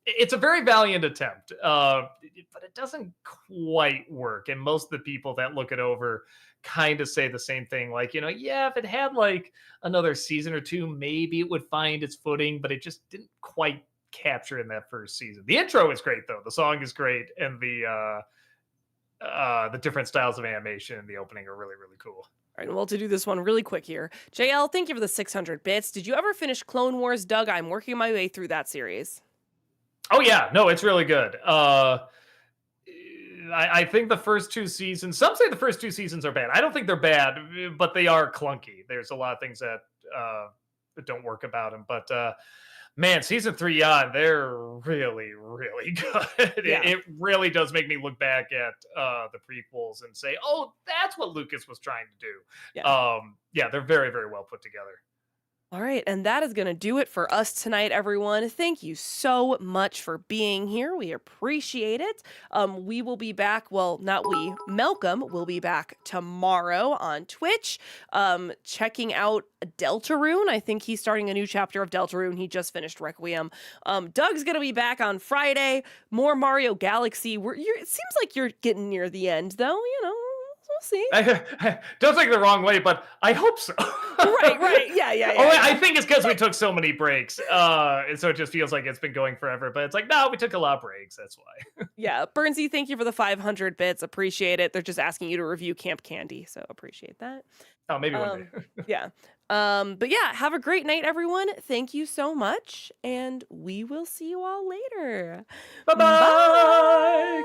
Speaker 2: It's a very valiant attempt, but it doesn't quite work. And most of the people that look it over kind of say the same thing. Like, yeah, if it had like another season or two, maybe it would find its footing, but it just didn't quite capture in that first season. The intro is great though. The song is great, and the different styles of animation in the opening are really, really cool.
Speaker 1: All right, well, to do this one really quick here, JL, thank you for the 600 bits. Did you ever finish Clone Wars, Doug? I'm working my way through that series.
Speaker 2: Oh yeah, no, it's really good. I think the first two seasons, some say the first two seasons are bad. I don't think they're bad, but they are clunky. There's a lot of things that don't work about them. But man, season 3 on, they're really, really good.
Speaker 1: Yeah.
Speaker 2: It really does make me look back at the prequels and say, oh, that's what Lucas was trying to do.
Speaker 1: Yeah.
Speaker 2: They're very, very well put together.
Speaker 1: All right, and that is going to do it for us tonight, everyone. Thank you so much for being here. We appreciate it. We will be back. Well, not we. Malcolm will be back tomorrow on Twitch, checking out Deltarune. I think he's starting a new chapter of Deltarune. He just finished Requiem. Doug's going to be back on Friday. More Mario Galaxy. It seems like you're getting near the end, though. We'll see.
Speaker 2: Don't take it the wrong way, but I hope so.
Speaker 1: Right. Yeah.
Speaker 2: Oh, I think it's because we took so many breaks. And so it just feels like it's been going forever. But it's like, no, we took a lot of breaks. That's why.
Speaker 1: Yeah. Burnsy, thank you for the 500 bits. Appreciate it. They're just asking you to review Camp Candy. So appreciate that.
Speaker 2: Oh, maybe one day.
Speaker 1: Yeah. But yeah, have a great night, everyone. Thank you so much. And we will see you all later.
Speaker 2: Bye-bye.
Speaker 1: Bye.